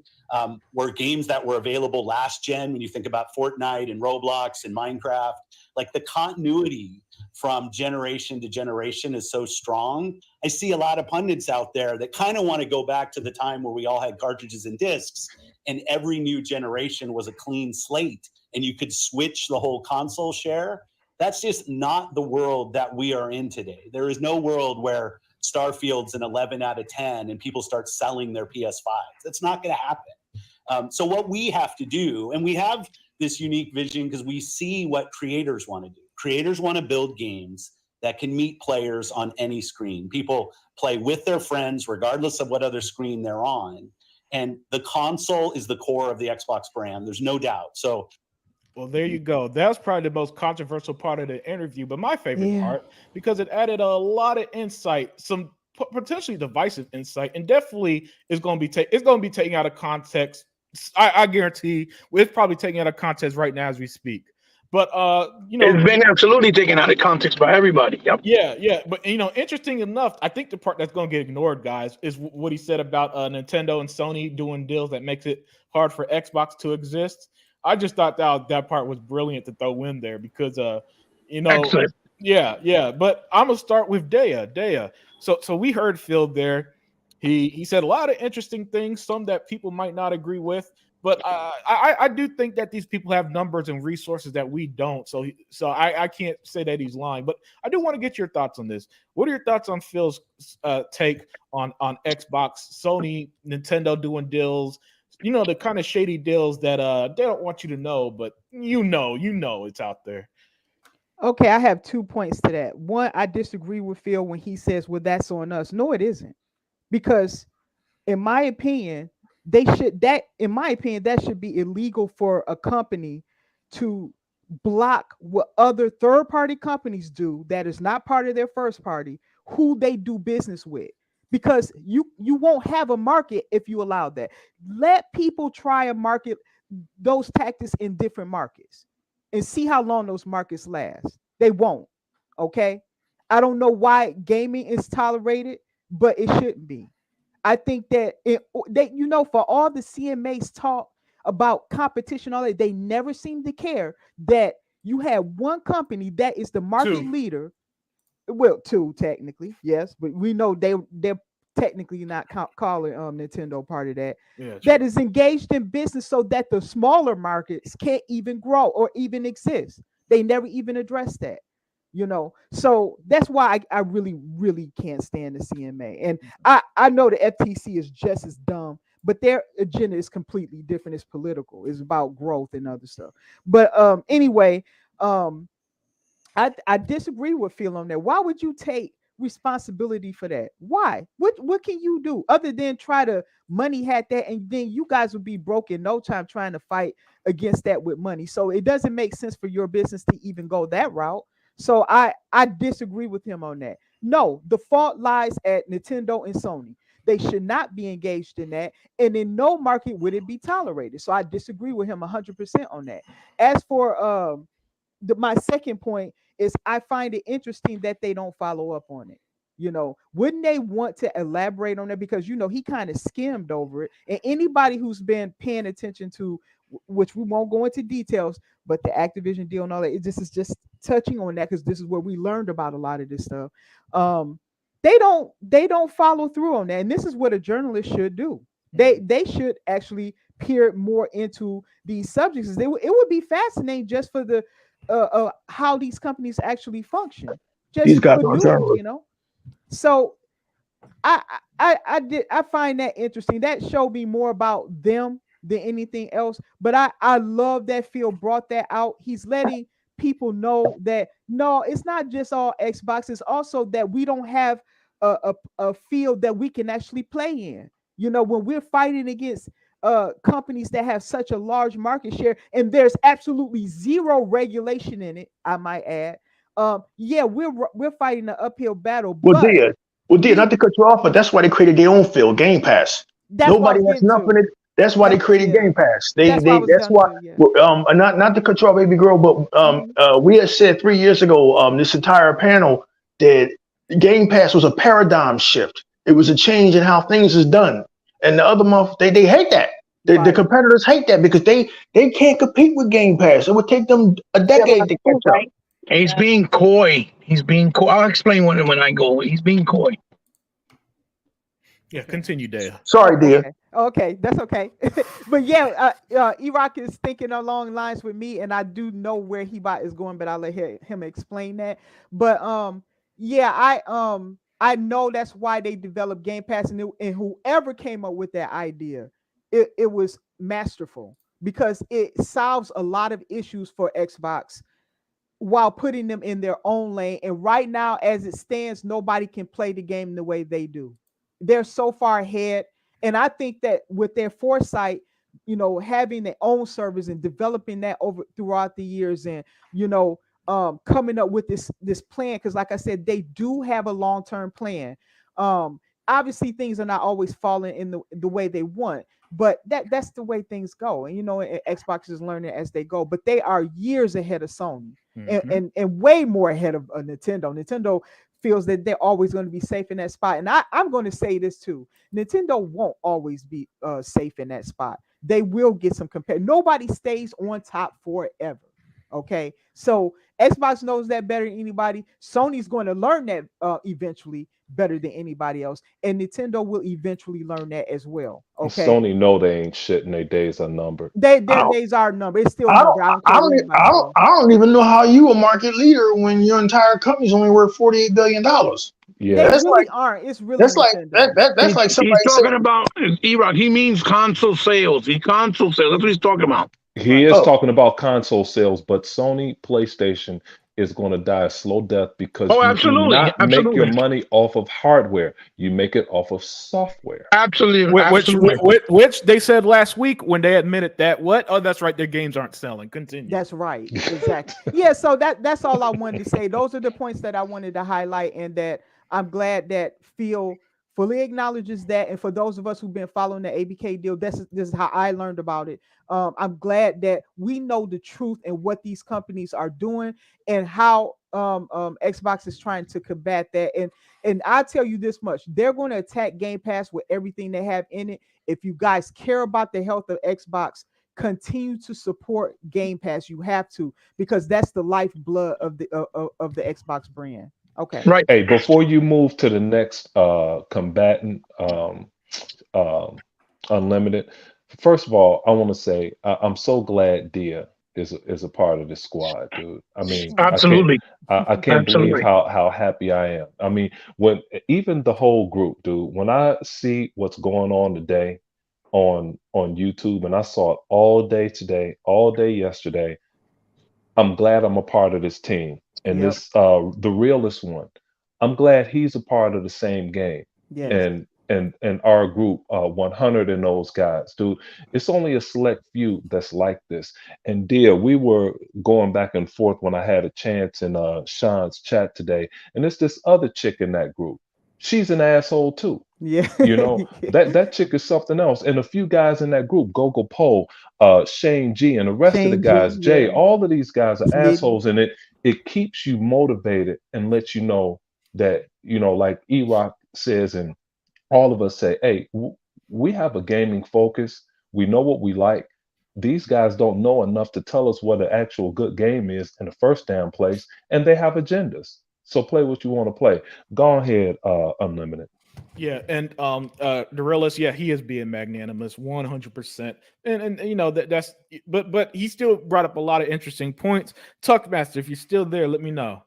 were games that were available last gen. When you think about Fortnite and Roblox and Minecraft, like the continuity from generation to generation is so strong. I see a lot of pundits out there that kind of want to go back to the time where we all had cartridges and discs and every new generation was a clean slate and you could switch the whole console share. That's just not the world that we are in today. There is no world where Starfield's an 11 out of 10 and people start selling their PS5s. That's not going to happen. So what we have to do, and we have this unique vision because we see what creators want to do. Creators want to build games that can meet players on any screen. People play with their friends regardless of what other screen they're on. And the console is the core of the Xbox brand. There's no doubt. So, well, there you go. That's probably the most controversial part of the interview, but my favorite part, because it added a lot of insight, some potentially divisive insight, and definitely is going to be it's going to be taken out of context. I guarantee it's probably taken out of context right now as we speak. But it's been absolutely taken out of context by everybody. Yep. Yeah. But interesting enough, I think the part that's going to get ignored, guys, is what he said about Nintendo and Sony doing deals that makes it hard for Xbox to exist. I just thought that part was brilliant to throw in there because Excellent. Yeah. But I'm gonna start with Dea. So we heard Phil there. He said a lot of interesting things, some that people might not agree with. But I do think that these people have numbers and resources that we don't. So I can't say that he's lying. But I do want to get your thoughts on this. What are your thoughts on Phil's take on Xbox, Sony, Nintendo doing deals? The kind of shady deals that they don't want you to know, but you know it's out there. Okay, I have 2 points to that. One, I disagree with Phil when he says, well, that's on us. No, it isn't. Because in my opinion, that should be illegal for a company to block what other third-party companies do that is not part of their first party, who they do business with. Because you won't have a market if you allow that. Let people try a market, those tactics in different markets, and see how long those markets last. They won't. Okay. I don't know why gaming is tolerated, but it shouldn't be. I think that for all the CMAs talk about competition, all that, they never seem to care that you have one company that is the market leader. Well, two technically, yes, but we know they're technically not calling Nintendo part of that. Yeah, that is engaged in business so that the smaller markets can't even grow or even exist. They never even address that. So that's why I really, really can't stand the CMA. And I know the FTC is just as dumb, but their agenda is completely different. It's political. It's about growth and other stuff. But anyway, I disagree with Phil on that. Why would you take responsibility for that? Why? What can you do other than try to money hat that, and then you guys would be broke in no time trying to fight against that with money. So it doesn't make sense for your business to even go that route. So I disagree with him on that. No, the fault lies at Nintendo and Sony. They should not be engaged in that, and in no market would it be tolerated. So I disagree with him 100% on that. As for my second point is, I find it interesting that they don't follow up on it. Wouldn't they want to elaborate on that? Because he kind of skimmed over it, and anybody who's been paying attention to, which we won't go into details, but the Activision deal and all that, this is just touching on that because this is where we learned about a lot of this stuff. They don't follow through on that, and this is what a journalist should do. They should actually peer more into these subjects. It would be fascinating just for the how these companies actually function. Just these guys for are news, journalists. So I find that interesting. That showed me more about them than anything else. But I love that Phil brought that out. He's letting people know that no, it's not just all Xbox. It's also that we don't have a field that we can actually play in. When we're fighting against companies that have such a large market share, and there's absolutely zero regulation in it, I might add. We're fighting an uphill battle. Not to cut you off, but that's why they created their own field, Game Pass. Nobody has nothing. That's why they created Game Pass. Not to cut you off, baby girl, but we had said 3 years ago, this entire panel, that Game Pass was a paradigm shift. It was a change in how things is done. And the other month, they hate that. The competitors hate that because they can't compete with Game Pass. It would take them a decade to catch up. He's being coy. I'll explain when I go. He's being coy. Yeah, continue, Dale. Sorry, dear. Okay, that's okay. But yeah, Iraq is thinking along lines with me, and I do know where he is going, but I'll let him explain that. But I know that's why they developed Game Pass, and whoever came up with that idea, it was masterful because it solves a lot of issues for Xbox while putting them in their own lane. And right now, as it stands, nobody can play the game the way they do. They're so far ahead. And I think that with their foresight, having their own servers and developing that over throughout the years, and coming up with this plan, because like I said, they do have a long-term plan. Obviously things are not always falling in the way they want, but that's the way things go. And Xbox is learning as they go, but they are years ahead of Sony. And way more ahead of Nintendo. Nintendo feels that they're always going to be safe in that spot. And I'm going to say this too. Nintendo won't always be safe in that spot. They will get some Nobody stays on top forever. Okay. So Xbox knows that better than anybody. Sony's going to learn that eventually better than anybody else. And Nintendo will eventually learn that as well. Okay. Sony know they ain't shit and their days are numbered. Their days are numbered. It's still I numbered. I don't even know how you a market leader when your entire company's only worth $48 billion. Yeah, They that's really like aren't. It's really that's like Nintendo. that's like somebody He's saying, talking about E-Rock. He means console sales. Console sales. That's what he's talking about. he Right. is oh, talking about console sales, but Sony PlayStation is going to die a slow death because Oh, you do absolutely, not make your absolutely, money off of hardware. You make it off of software. absolutely, Which, absolutely. which they said last week when they admitted that what? Oh, that's right, their games aren't selling. Continue. That's right. Exactly. Yeah. So that's all I wanted to say. Those are the points that I wanted to highlight, and that I'm glad that Phil fully acknowledges that. And for those of us who've been following the ABK deal, this is how I learned about it. I'm glad that we know the truth and what these companies are doing, and how Xbox is trying to combat that. And I'll tell you this much: they're going to attack Game Pass with everything they have in it. If you guys care about the health of Xbox, continue to support Game Pass. You have to, because that's the lifeblood of the Xbox brand. Okay. Right. Hey, before you move to the next combatant, Unlimited, first of all, I want to say I'm so glad Dia is a part of this squad, dude. I mean, Absolutely. I can't believe Absolutely. how happy I am. I mean, when even the whole group, dude, when I see what's going on today on YouTube, and I saw it all day today, all day yesterday, I'm glad I'm a part of this team. And Yep. this the realest one. I'm glad he's a part of the same game. Yes. And our group, 100 and those guys, dude. It's only a select few that's like this. And dear, we were going back and forth when I had a chance in Sean's chat today. And it's this other chick in that group. She's an asshole too. Yeah. You know, that chick is something else. And a few guys in that group, Gogo Poe, Shane G, and the rest of the Shane G. guys, Jay, Yeah. all of these guys are Smitty. assholes, and it keeps you motivated and lets you know that, like E-Rock says, and all of us say, hey, we have a gaming focus. We know what we like. These guys don't know enough to tell us what an actual good game is in the first damn place, and they have agendas. So play what you want to play. Go ahead, Unlimited. Yeah, and the realist, yeah, he is being magnanimous, 100%. And that's but he still brought up a lot of interesting points. Tuckmaster, if you're still there, let me know.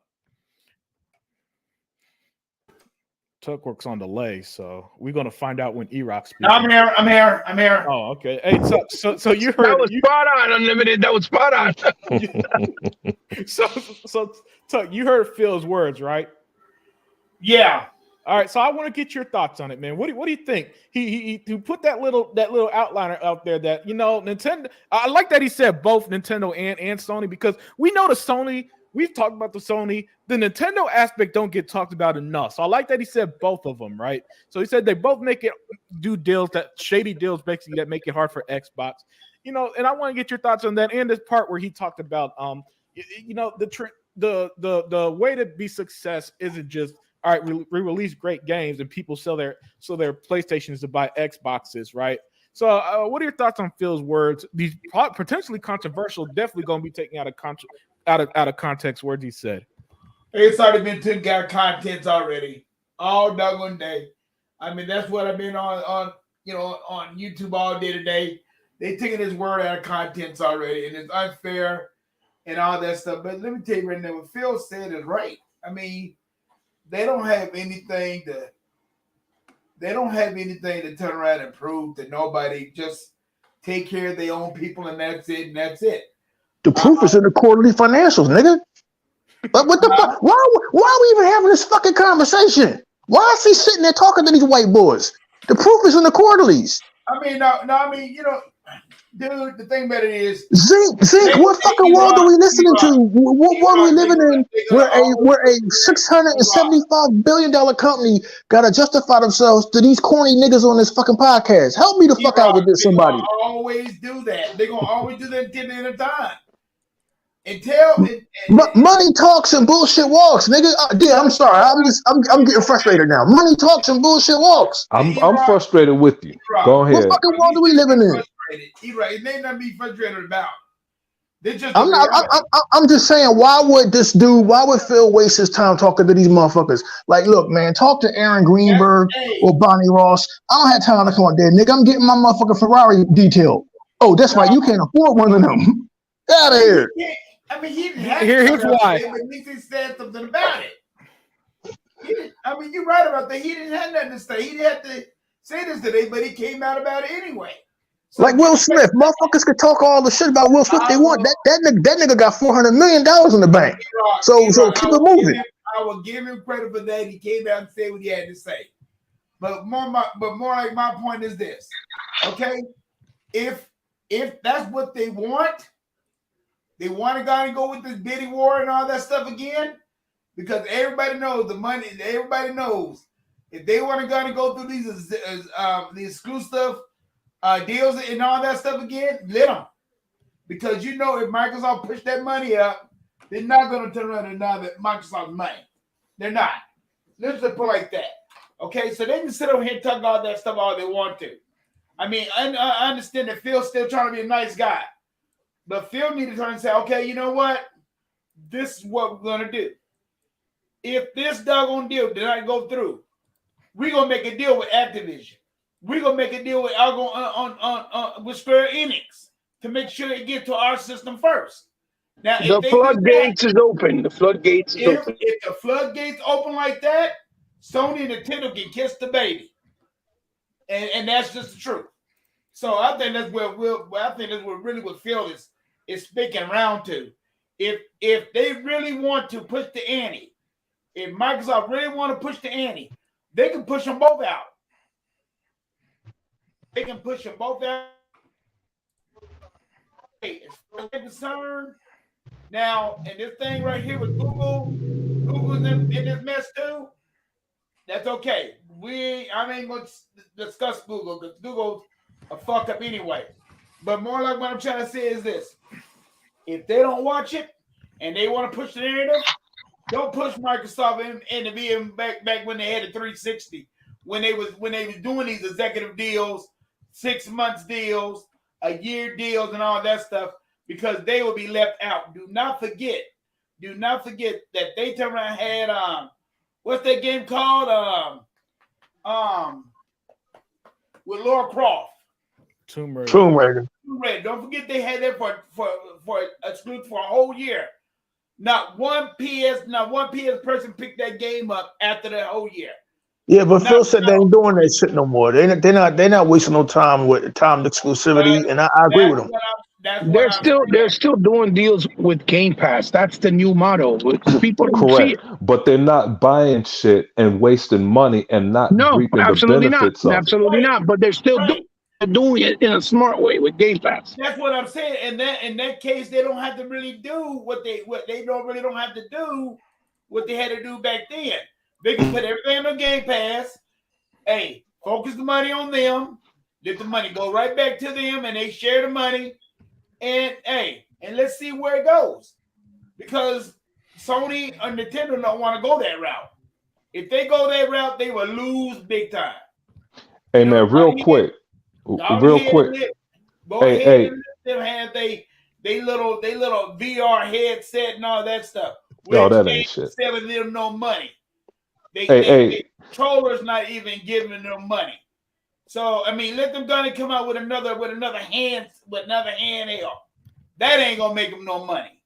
Tuck works on delay, so we're gonna find out when E-Rock speaks. I'm here. Oh, okay. Hey, so you heard That was spot on, Unlimited. That was spot on. so Tuck, you heard Phil's words, right? Yeah. All right, so I want to get your thoughts on it, man. What do you think? He put that little outliner out there that Nintendo. I like that he said both Nintendo and Sony, because we know the Sony. We've talked about the Sony. The Nintendo aspect don't get talked about enough. So I like that he said both of them, right? So he said they both do deals, that shady deals, basically, that make it hard for Xbox. And I want to get your thoughts on that, and this part where he talked about the way to be success isn't just, all right, we release great games and people sell their PlayStations to buy Xboxes, right? So what are your thoughts on Phil's words? These potentially controversial, definitely going to be taken out of context words he said. It's already been taken out of context already. All doggone day. I mean, that's what I've been on YouTube all day today. They taking his word out of context already, and it's unfair and all that stuff. But let me tell you right now, what Phil said is right. I mean, they don't have anything to. They don't have anything to turn around and prove to nobody. Just take care of their own people, and that's it. And that's it. The proof is in the quarterly financials, nigga. But what the fuck? Why are we even having this fucking conversation? Why is he sitting there talking to these white boys? The proof is in the quarterlies. I mean, no. I mean, you know, dude. The thing about it is, Zink. What fucking world are we listening to? What world are we living in? Where a $675 billion company gotta justify themselves to these corny niggas on this fucking podcast? Help me the fuck out with this, somebody. They're gonna always do that. They're gonna always do that until the end of time. But money talks and bullshit walks, nigga. Yeah, I'm sorry. I'm getting frustrated now. Money talks and bullshit walks. I'm frustrated with you. Go ahead. What fucking world are we living in? He's right. It may not be frustrated about. I'm just saying, why would Phil waste his time talking to these motherfuckers? Like, look, man, talk to Aaron Greenberg or Bonnie Ross. I don't have time to come out there, nigga. I'm getting my motherfucking Ferrari detailed. Oh, that's right. You can't afford one of them. Get out of here. I mean, he didn't have Here's why. But at least he said something about it. I mean, you're right about that. He didn't have nothing to say. He didn't have to say this today, but he came out about it anyway. So like Will Smith, motherfuckers could talk all the shit about Will Smith they want. That nigga got $400 million in the bank. So keep it moving. I will give him credit for that. He came out and said what he had to say. But more like my point is this. Okay, if that's what they want to go with this bidding war and all that stuff again, because everybody knows the money. Everybody knows if they want to go through these the exclusive deals and all that stuff again, let them. Because you know if Microsoft push that money up, they're not going to turn around and deny that Microsoft's money. They're not. Let's just put it like that. Okay, so they can sit over here and talk all that stuff all they want to. I mean, I understand that Phil's still trying to be a nice guy. But Phil needed to turn and say, okay, you know what? This is what we're going to do. If this doggone deal did not go through, we're going to make a deal with Activision. We're going to make a deal with with Square Enix to make sure it gets to our system first. Now, the floodgates is open. The floodgates is open. If the floodgates open like that, Sony and Nintendo can kiss the baby. And that's just the truth. So I think that's where really what Phil is speaking around to. If they really want to push the ante, if Microsoft really want to push the ante, they can push them both out. They can push them both out. As far as I'm concerned, now, and this thing right here with Google's in this mess too. That's okay. I ain't going to discuss Google because Google's a fuck up anyway. But more like what I'm trying to say is this. If they don't watch it and they want to push the narrative, don't push Microsoft into being back when they had a 360, when they was doing these executive deals, 6 months deals, a year deals, and all that stuff, because they will be left out. Do not forget that they turned around and had what's that game called? With Laura Croft. Tomb Raider. Don't forget they had that for exclusive for a whole year. Not one PS person picked that game up after that whole year. Yeah, but Phil said they ain't doing that shit no more. They're not wasting no time with timed exclusivity, and I agree with them. They're still doing deals with Game Pass. That's the new motto. People correct, but they're not buying shit and wasting money and not reaping the benefits of it. Absolutely not. But they're still doing it in a smart way with Game Pass. That's what I'm saying. And in that case, they don't have to really do what they don't have to do what they had to do back then. They can put everything on Game Pass. Hey, focus the money on them. Let the money go right back to them, and they share the money. And let's see where it goes. Because Sony or Nintendo don't want to go that route. If they go that route, they will lose big time. Hey, man, real quick. Go ahead and let them have they little VR headset and all that stuff. No, that ain't shit. Selling them no money. They controllers not even giving them money. So I mean, let them gonna come out with another handheld. That ain't gonna make them no money.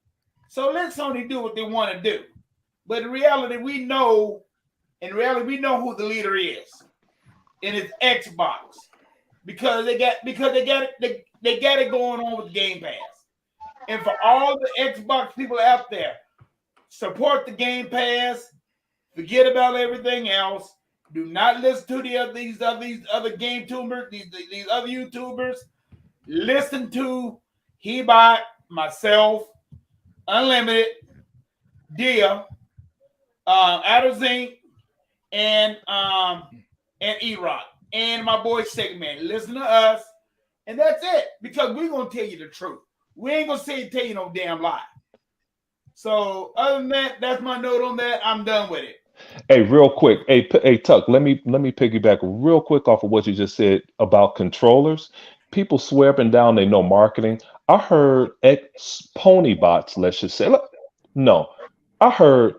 So let Sony do what they want to do. But in reality, we know In reality, we know who the leader is, and it's Xbox because they got it going on with Game Pass. And for all the Xbox people out there, support the Game Pass. Forget about everything else. Do not listen to these other game tubers, these other YouTubers. Listen to Hebot, myself, Unlimited, Dia, Adder and E-Rock, and my boy Segment. Listen to us, and that's it. Because we're gonna tell you the truth. We ain't gonna tell you no damn lie. So other than that, that's my note on that. I'm done with it. Hey, real quick, hey, Tuck. Let me piggyback real quick off of what you just said about controllers. People swear up and down they know marketing. I heard ex pony bots. Let's just say, no, I heard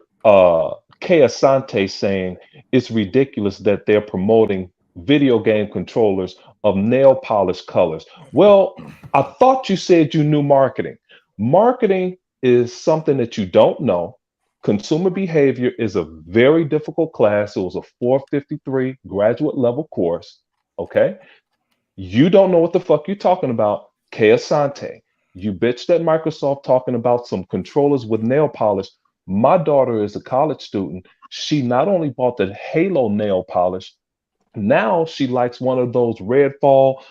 Kay Asante saying it's ridiculous that they're promoting video game controllers of nail polish colors. Well, I thought you said you knew marketing. Marketing is something that you don't know. Consumer behavior is a very difficult class. It was a 453 graduate level course. Okay. You don't know what the fuck you're talking about. Kay Asante. You bitched at Microsoft talking about some controllers with nail polish. My daughter is a college student. She not only bought the Halo nail polish, now she likes one of those Redfall,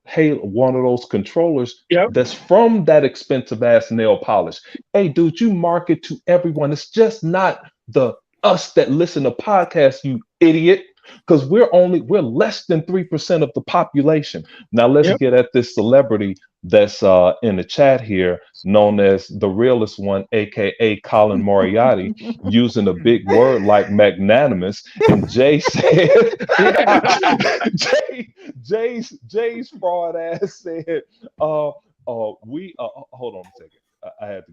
hey, one of those controllers Yep. that's from that expensive ass nail polish. Hey, dude, you market to everyone. It's just not the us that listen to podcasts, you idiot. Because we're less than 3% of the population. Now let's Yep. get at this celebrity that's in the chat here, known as the realest one, aka Colin Moriarty, using a big word like magnanimous. And Jay said, Jay's fraud ass said, hold on a second. I had to.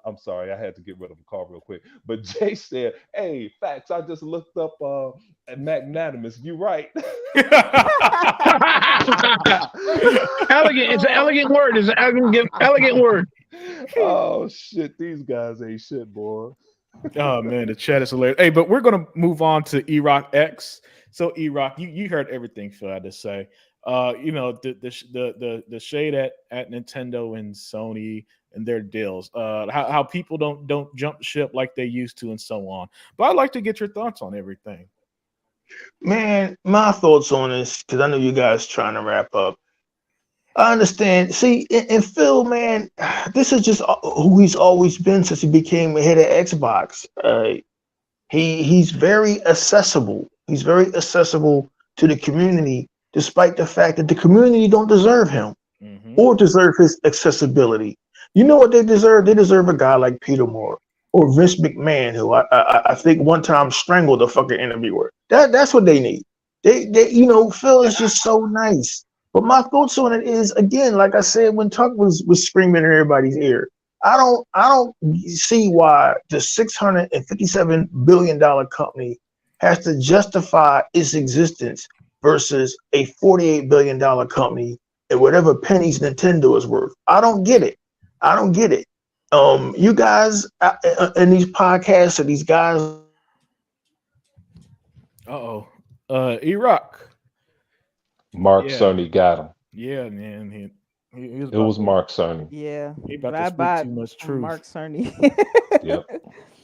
I'm sorry, I had to get rid of a call real quick. But Jay said, "Hey, facts. I just looked up at magnanimous. You right." Elegant. It's an elegant word. It's an elegant word. Oh shit, these guys ain't shit, boy. Oh man, the chat is hilarious. Hey, but we're gonna move on to E-Rock X. So E-Rock, you heard everything Phil had to say. You know, the shade at Nintendo and Sony and their deals. How people don't jump ship like they used to, and so on. But I'd like to get your thoughts on everything. Man, my thoughts on this, because I know you guys trying to wrap up. I understand. See, and Phil, man, this is just who he's always been since he became head of Xbox. He's very accessible. He's very accessible to the community, despite the fact that the community don't deserve him or deserve his accessibility. You know what they deserve? They deserve a guy like Peter Moore or Vince McMahon, who I think one time strangled a fucking interviewer. That's what they need. They Phil is just so nice. But my thoughts on it is, again, like I said when Tuck was screaming in everybody's ear, I don't see why the $657 billion company has to justify its existence versus a $48 billion company and whatever pennies Nintendo is worth. I don't get it. You guys in these podcasts or these guys. E-Rock. Mark Cerny got him. Yeah, man. It was Mark Cerny. Yeah. He about to speak too much truth. Mark Cerny. Yep.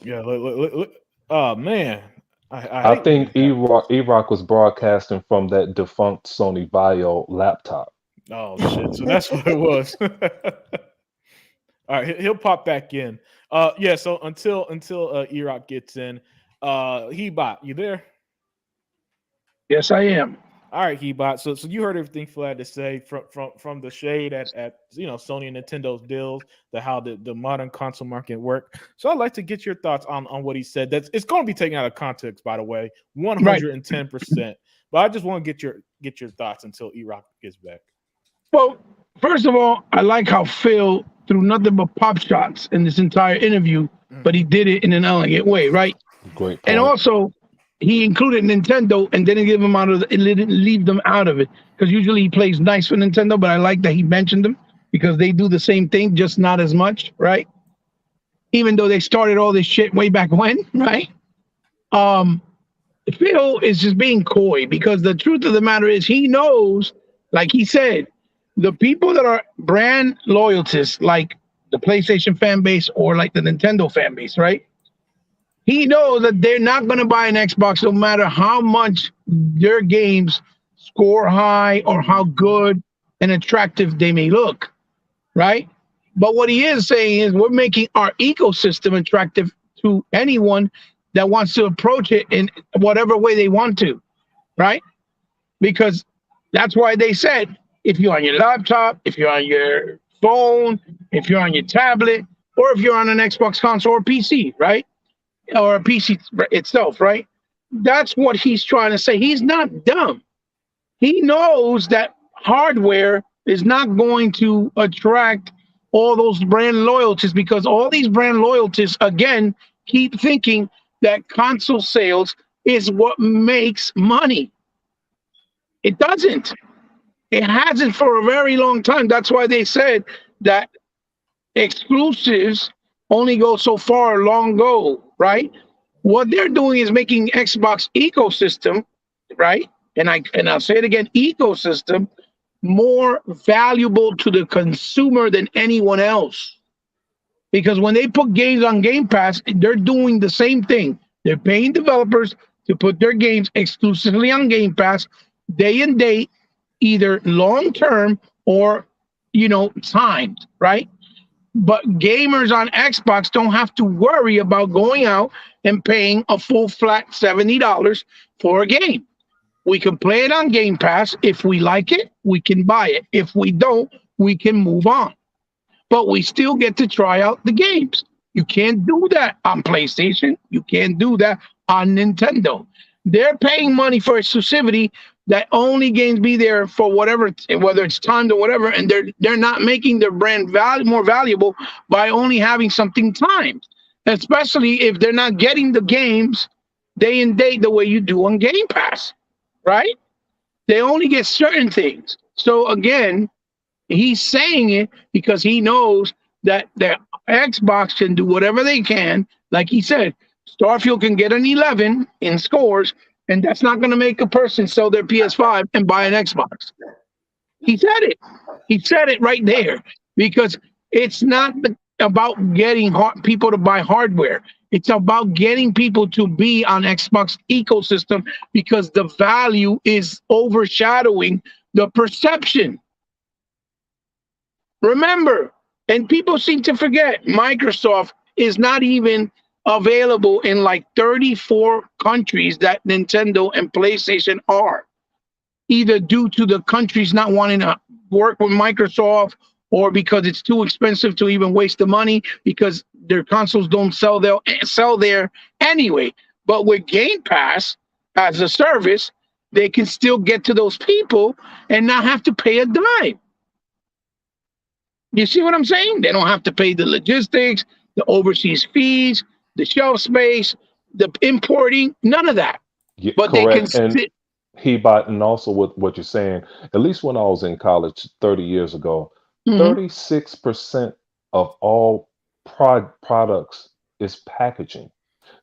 Yeah. Look. Oh man. I think E-Rock was broadcasting from that defunct Sony Vaio laptop. Oh shit! So that's what it was. All right, he'll pop back in. Yeah. So until E-Rock gets in, Hebot, you there? Yes, I am. All right, Hebot. So you heard everything Phil had to say from the shade at Sony and Nintendo's deals, how the modern console market work. So I'd like to get your thoughts on what he said. It's going to be taken out of context, by the way, 110%. But I just want to get your thoughts until E-Rock gets back. Well, first of all, I like how Phil threw nothing but pop shots in this entire interview, but he did it in an elegant way, right? Great point. And also, he included Nintendo and didn't leave them out of it, because usually he plays nice for Nintendo, but I like that he mentioned them because they do the same thing, just not as much, right? Even though they started all this shit way back when, right? Phil is just being coy because the truth of the matter is he knows, like he said, the people that are brand loyalists, like the PlayStation fan base or like the Nintendo fan base, right? He knows that they're not going to buy an Xbox no matter how much their games score high or how good and attractive they may look, right? But what he is saying is we're making our ecosystem attractive to anyone that wants to approach it in whatever way they want to, right? Because that's why they said if you're on your laptop, if you're on your phone, if you're on your tablet, or if you're on an Xbox console or PC, right? Or a PC itself, right? That's what he's trying to say. He's not dumb. He knows that hardware is not going to attract all those brand loyalties because all these brand loyalties, again, keep thinking that console sales is what makes money. It doesn't. It hasn't for a very long time. That's why they said that exclusives only go so far, long go, right? What they're doing is making Xbox ecosystem, right? And I'll say it again, ecosystem more valuable to the consumer than anyone else. Because when they put games on Game Pass, they're doing the same thing. They're paying developers to put their games exclusively on Game Pass day and date, either long term or timed, right? But gamers on Xbox don't have to worry about going out and paying a full flat $70 for a game. We can play it on Game Pass. If we like it, we can buy it. If we don't, we can move on. But we still get to try out the games. You can't do that on PlayStation. You can't do that on Nintendo. They're paying money for exclusivity that only games be there for whatever, whether it's timed or whatever, and they're not making their brand more valuable by only having something timed, especially if they're not getting the games day and date the way you do on Game Pass, right? They only get certain things. So again, he's saying it because he knows that the Xbox can do whatever they can. Like he said, Starfield can get an 11 in scores, and that's not going to make a person sell their PS5 and buy an Xbox. He said it. He said it right there because it's not about getting people to buy hardware. It's about getting people to be on Xbox ecosystem because the value is overshadowing the perception. Remember, and people seem to forget, Microsoft is not even available in like 34 countries that Nintendo and PlayStation are, either due to the countries not wanting to work with Microsoft or because it's too expensive to even waste the money because their consoles don't sell there anyway. But with Game Pass as a service, they can still get to those people and not have to pay a dime. You see what I'm saying? They don't have to pay the logistics, the overseas fees, the shelf space, the importing, none of that. Yeah, But correct. they can And he bought, and also with what you're saying, at least when I was in college 30 years ago, 36% of all products is packaging.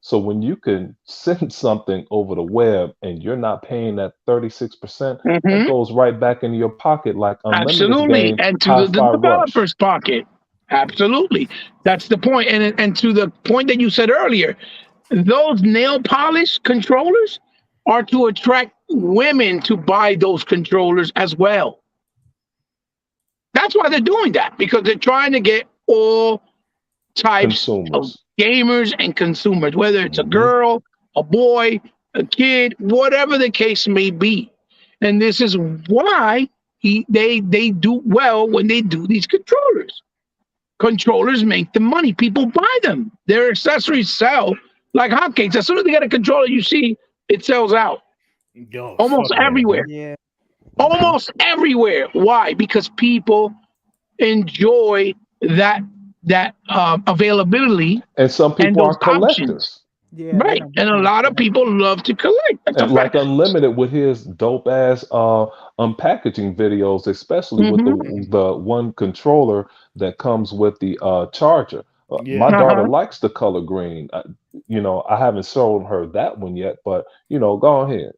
So when you can send something over the web and you're not paying that 36%, that goes right back into your pocket like Unlimited's absolutely, game, and to the Hi-Fi Rush. developer's pocket. Absolutely. That's the point. And to the point that you said earlier, those nail polish controllers are to attract women to buy those controllers as well. That's why they're doing that, because they're trying to get all types of Consumers. gamers and consumers, whether it's a girl, a boy, a kid, whatever the case may be. And this is why they do well when they do these controllers. Controllers make the money. People buy them. Their accessories sell like hotcakes. As soon as they get a controller, you see it sells out. Yo, Almost fuck yeah, everywhere. man. Yeah. Almost everywhere. Why? Because people enjoy that availability. And some And people are those options. collectors. Yeah. they Right. don't- And a lot of people love to collect. That's a And like fact. Unlimited with his dope ass unpackaging videos, especially with the one controller that comes with the charger. Yeah. My daughter Uh-huh. likes the color green. I haven't shown her that one yet, but go ahead.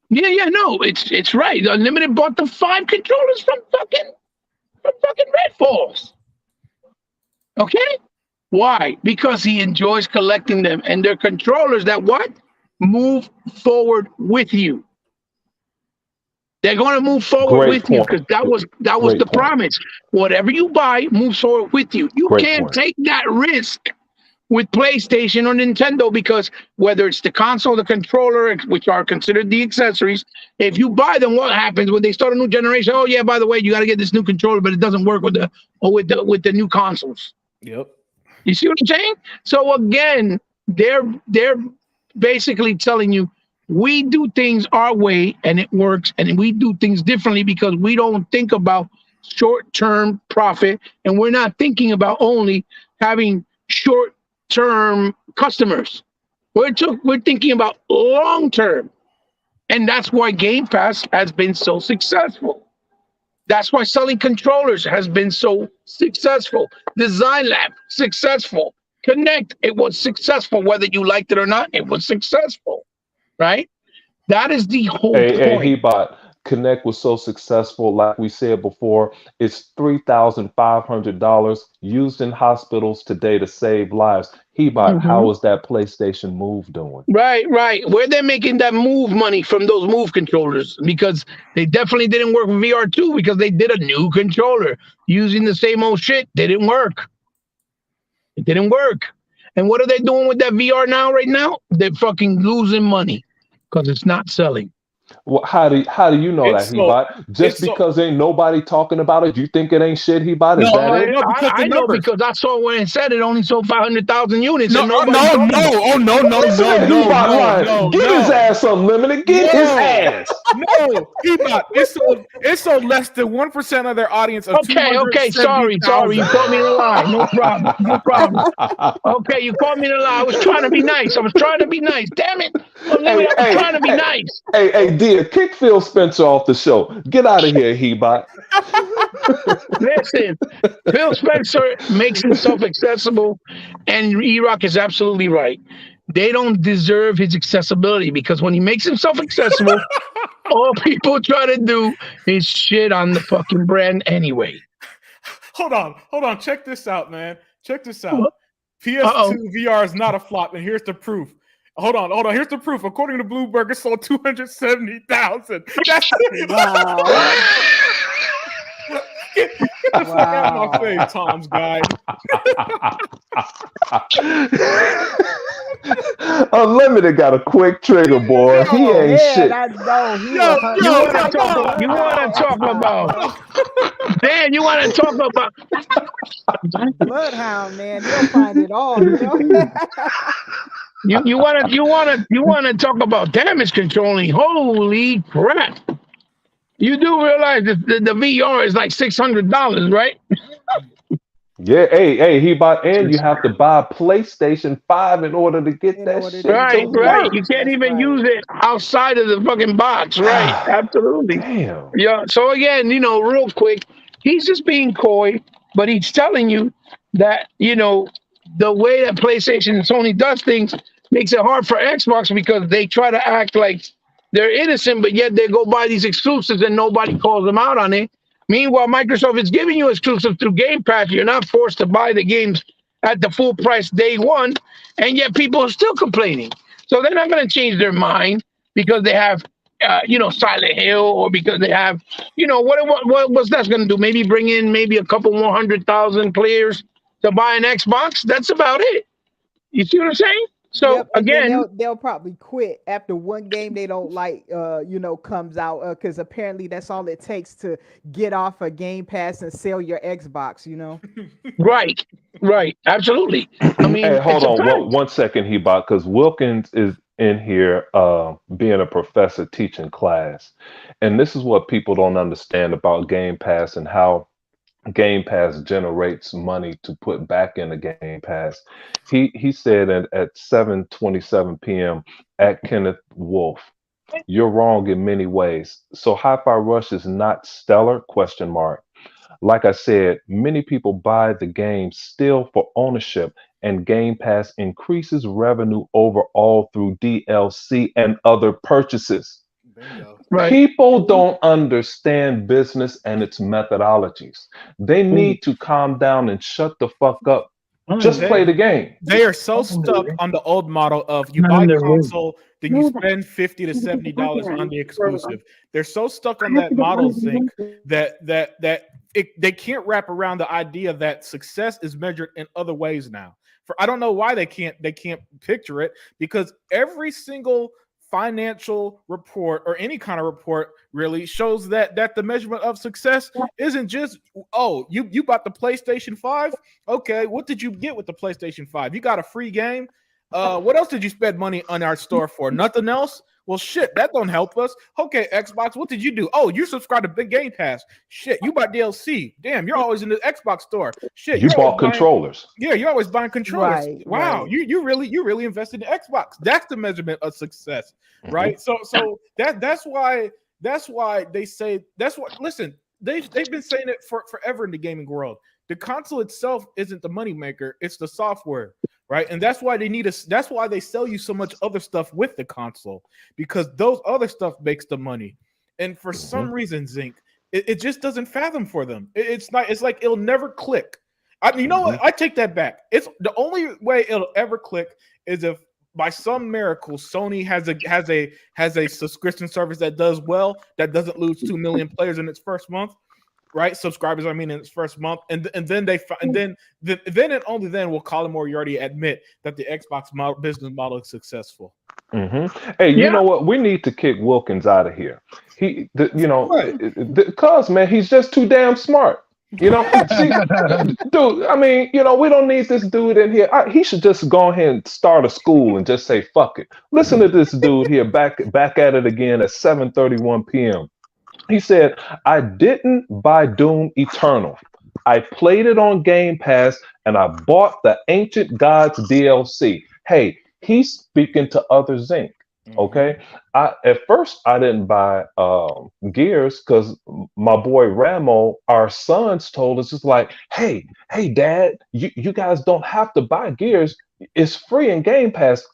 Yeah, no, it's right. Unlimited bought the 5 controllers from fucking Redfalls. Okay? Why? Because he enjoys collecting them, and they're controllers that what? Move forward with you. They're going to move forward Great with you point. because that was Great the point. promise. Whatever you buy moves forward with you. You Great can't point. take that risk with PlayStation or Nintendo because whether it's the console, the controller, which are considered the accessories, if you buy them, what happens when they start a new generation? Oh yeah, by the way, you got to get this new controller, but it doesn't work with the new consoles. Yep. You see what I'm saying? So again, they're basically telling you we do things our way and it works, and we do things differently because we don't think about short-term profit, and we're not thinking about only having short-term customers. We're thinking about long-term, and that's why Game Pass has been so successful. That's why selling controllers has been so successful. Design Lab, successful. Connect, it was successful. Whether you liked it or not, it was successful, right? That is the whole Hey, point. Hebot, Connect was so successful, like we said before, it's $3,500 used in hospitals today to save lives. Hebot, Mhm. how is that PlayStation Move doing? Right. Where they're making that move money from those move controllers because they definitely didn't work with VR2 because they did a new controller using the same old shit. Didn't work. It didn't work. And what are they doing with that VR now, right now? They're fucking losing money because it's not selling. Well, how do you know that, It's so Hebot? Just it's so because ain't nobody talking about it, you think it ain't shit, Hebot? Is no, that Oh, it? no, because the I know numbers. because I saw when it said it only sold 500,000 units No, and nobody no, talking about no, it. oh no, no, Listen no, to no, Hebot no, lying. no, Get his no. ass unlimited. Get his No, ass. no, he not. It's so less than 1% of their audience of Okay, sorry. 270,000. You called me to lie. No problem. No problem. Okay, you called me to lie. I was trying to be nice. Damn it. Unlimited, Hey, I was hey, trying to be hey, nice. hey, Dear, kick Phil Spencer off the show. Get out of here, Hebot. Listen, Phil Spencer makes himself accessible, and E-Rock is absolutely right. They don't deserve his accessibility because when he makes himself accessible, all people try to do is shit on the fucking brand anyway. Hold on. Check this out, man. Check this Uh out. PS2 oh. VR is not a flop, and here's the proof. Hold on. Here's the proof. According to Bloomberg, it sold 270,000. That's Wow. get the fuck out of my Wow. face, Tom's guy. Unlimited got a quick trigger, boy. He Yo, ain't Yeah, shit. that's no. He yo, was You yo, want hunting. to yo, talk? no, You want to talk about? Dan, you want to talk about? Bloodhound, man. He'll find it all, you know. You want to talk about damage controlling? Holy crap! You do realize that the VR is like $600, right? Yeah, hey, Hebot, and you have to buy a PlayStation 5 in order to get In that order to shit to Right, use right. it. You work. can't That's even right. use it outside of the fucking box. Right, absolutely. Damn. Yeah. So again, real quick, he's just being coy, but he's telling you that the way that PlayStation and Sony does things makes it hard for Xbox because they try to act like they're innocent, but yet they go buy these exclusives and nobody calls them out on it. Meanwhile, Microsoft is giving you exclusives through Game Pass. You're not forced to buy the games at the full price day one, and yet people are still complaining. So they're not going to change their mind because they have, Silent Hill, or because they have, what's that going to do? Maybe bring in maybe a couple more 100,000 players to buy an Xbox. That's about it. You see what I'm saying? So Yep, and then again, they'll probably quit after one game they don't like, comes out, because apparently that's all it takes to get off a Game Pass and sell your Xbox. right, absolutely. I Hey, mean, hold it's a on fact. one second, Hebot, because Wilkins is in here being a professor teaching class. And this is what people don't understand about Game Pass and how Game Pass generates money to put back into Game Pass. He said at 7:27 p.m. at Kenneth Wolf, "You're wrong in many ways. So Hi-Fi Rush is not stellar? Question mark. like I said, many people buy the game still for ownership, and Game Pass increases revenue overall through DLC and other purchases. Bingo. Right. People don't understand business and its methodologies. They need to calm down and shut the fuck up. Just They play the game. they are so stuck on the old model of you Not buy in the room. console, then you spend $50 to $70 on the exclusive. They're so stuck on that model, Zinc, they can't wrap around the idea that success is measured in other ways now. For I don't know why they can't picture it, because every single financial report or any kind of report really shows that the measurement of success isn't just, oh, you bought the PlayStation 5. Okay, what did you get with the PlayStation 5? You got a free game. What else did you spend money on our store for? Nothing else? Well, shit, that don't help us. Okay, Xbox, what did you do? Oh, you subscribed to Big Game Pass. Shit, you bought DLC. Damn, you're always in the Xbox store. Shit, You you're always bought buying. controllers. Yeah, you're always buying controllers. Right, Wow, right. you really invested in Xbox. That's the measurement of success, Mhm. right? So that's why they say that's what. Listen, they've been saying it forever in the gaming world. The console itself isn't the moneymaker; it's the software, right? And that's why they need us. That's why they sell you so much other stuff with the console, because those other stuff makes the money. And for some reason, Zinc, it just doesn't fathom for them. It's not. It's like it'll never click. You know what? I take that back. It's the only way it'll ever click is if by some miracle Sony has a subscription service that does well, that doesn't lose 2 million players in its first month, right? Subscribers, I mean, in its first month, and then then and only then will Colin Moriarty admit that the Xbox business model is successful. Hey, you Yeah. know what? We need to kick Wilkins out of here. Right. Cause man, he's just too damn smart. You know, see, dude. I mean, we don't need this dude in here. He should just go ahead and start a school and just say fuck it. Listen to this dude here, back at it again at 7:31 p.m. He said, "I didn't buy Doom Eternal. I played it on Game Pass and I bought the Ancient Gods DLC." Hey, he's speaking to other Zinc. Okay, at first I didn't buy Gears because my boy Ramo, our sons, told us, it's like, hey, Dad, you guys don't have to buy Gears. It's free in Game Pass.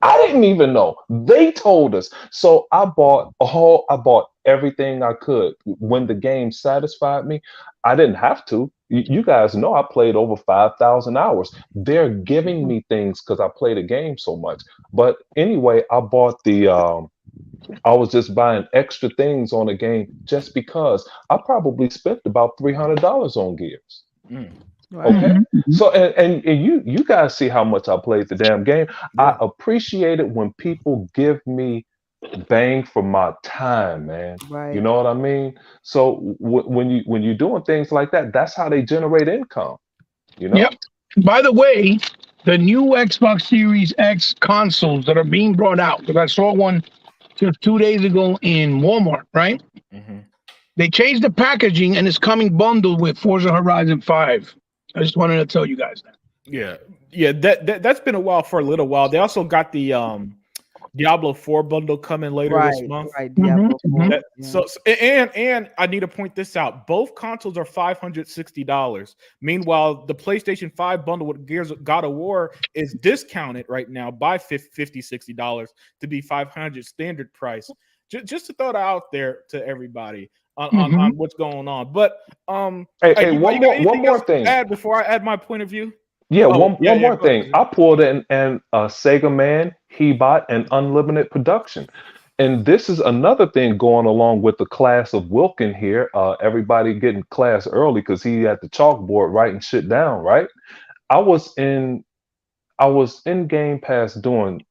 I didn't even know. They told us. So I bought everything I could. When the game satisfied me, I didn't have to. You guys know I played over 5,000 hours. They're giving me things because I play the game so much. But anyway, I bought I was just buying extra things on the game just because I probably spent about $300 on Gears. Okay, so and you guys see how much I played the damn game. I appreciate it when people give me bang for my time, man. You Right. know what I mean? So when you're doing things like that, that's how they generate income. You know? Yep. By the way, the new Xbox Series X consoles that are being brought out, because I saw one just 2 days ago in Walmart, right? They changed the packaging and it's coming bundled with Forza Horizon 5. I just wanted to tell you guys that. Yeah. That's been a while for a little while. They also got the Diablo 4 bundle coming later this month. Right. Diablo 4. That, Yeah. so and I need to point this out. Both consoles are $560. Meanwhile, the PlayStation 5 bundle with Gears of God of War is discounted right now by $50-$60 to be $500 standard price. Just to throw that out there to everybody on what's going on. But Hey, you one got anything more else to thing. add before I add my point of view? Yeah, one more go ahead. thing. I pulled in Sega Man, Hebot, and Unlimited Production. And this is another thing going along with the class of Wilkin here. Everybody getting class early because he at the chalkboard writing shit down, right? I was in Game Pass doing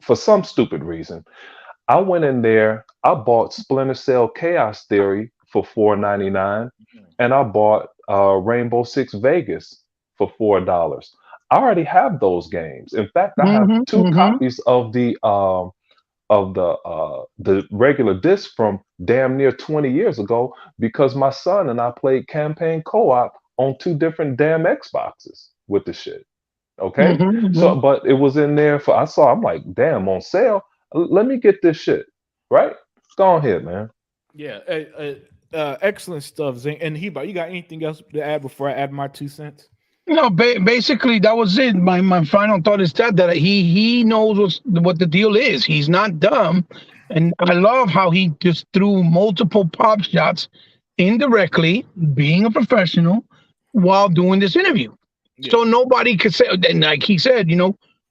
for some stupid reason. I went in there, I bought Splinter Cell Chaos Theory for $4.99, and I bought Rainbow Six Vegas for $4. I already have those games. In fact, I have two copies of the regular disc from damn near 20 years ago because my son and I played campaign co-op on two different damn Xboxes with the shit. Okay, so but it was in there I'm like, damn, on sale. Let me get this shit, right? Go ahead, man. Yeah, Excellent stuff, Zing. And Heba, you got anything else to add before I add my 2 cents? No, basically that was it. My final thought is that he knows what the deal is. He's not dumb, and I love how he just threw multiple pop shots indirectly, being a professional, while doing this interview. Yeah. So nobody could say, and like he said,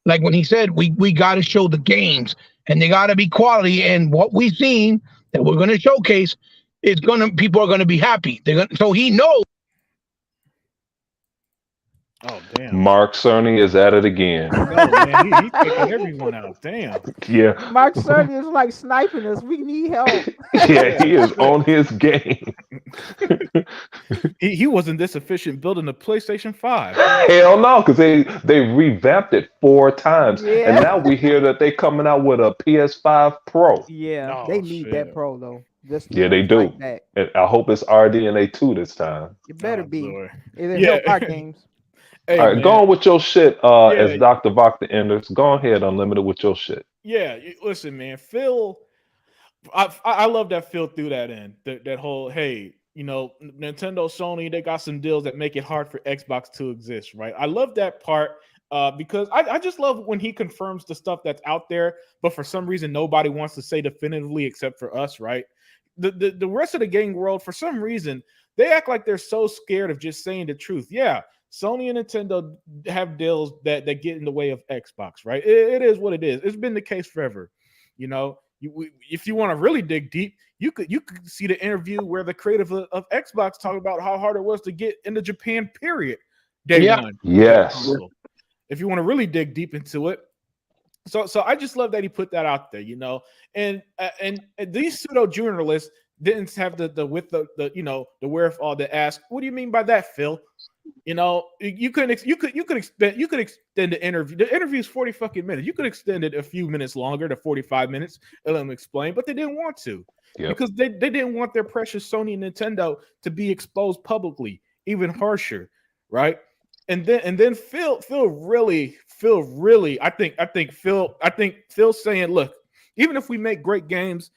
like when he said, we got to show the games and they got to be quality. And what we've seen that we're going to showcase is people are going to be happy. So he knows. Oh damn. Mark Cerny is at it again. No, man, he's taking everyone out. Damn. Yeah, Mark Cerny is like sniping us. We need help. yeah, he is on his game. He wasn't this efficient building the PlayStation 5. Hell no, because they revamped it 4 times, Yeah. and now we hear that they coming out with a PS5 Pro. Yeah, Oh, they need shit. that pro though. Just Yeah, they like do. that. And I hope it's RDNA 2 this time. It better Oh, be. Lord. It'll Yeah. help our games. Hey, All right, man. go on with your shit. Yeah. As Dr. Vok the Enders, go ahead, Unlimited, with your shit. Yeah, listen, man. Phil, I love that Phil threw that in. That whole, hey, Nintendo, Sony, they got some deals that make it hard for Xbox to exist, right? I love that part because I just love when he confirms the stuff that's out there, but for some reason nobody wants to say definitively except for us, right? The rest of the gaming world, for some reason, they act like they're so scared of just saying the truth. Yeah. Sony and Nintendo have deals that get in the way of Xbox, right? It is what it is. It's been the case forever. If you want to really dig deep, you could see the interview where the creative of Xbox talked about how hard it was to get into Japan. Period. Day one. Yes. If you want to really dig deep into it. So I just love that he put that out there, and these pseudo journalists didn't have the wherewithal to ask, what do you mean by that, Phil? You could extend the interview. The interview is 40 fucking minutes. You could extend it a few minutes longer to 45 minutes and let them explain, but they didn't want to because they didn't want their precious Sony and Nintendo to be exposed publicly, even harsher, right? And then Phil really, I think Phil's saying, look, even if we make great games,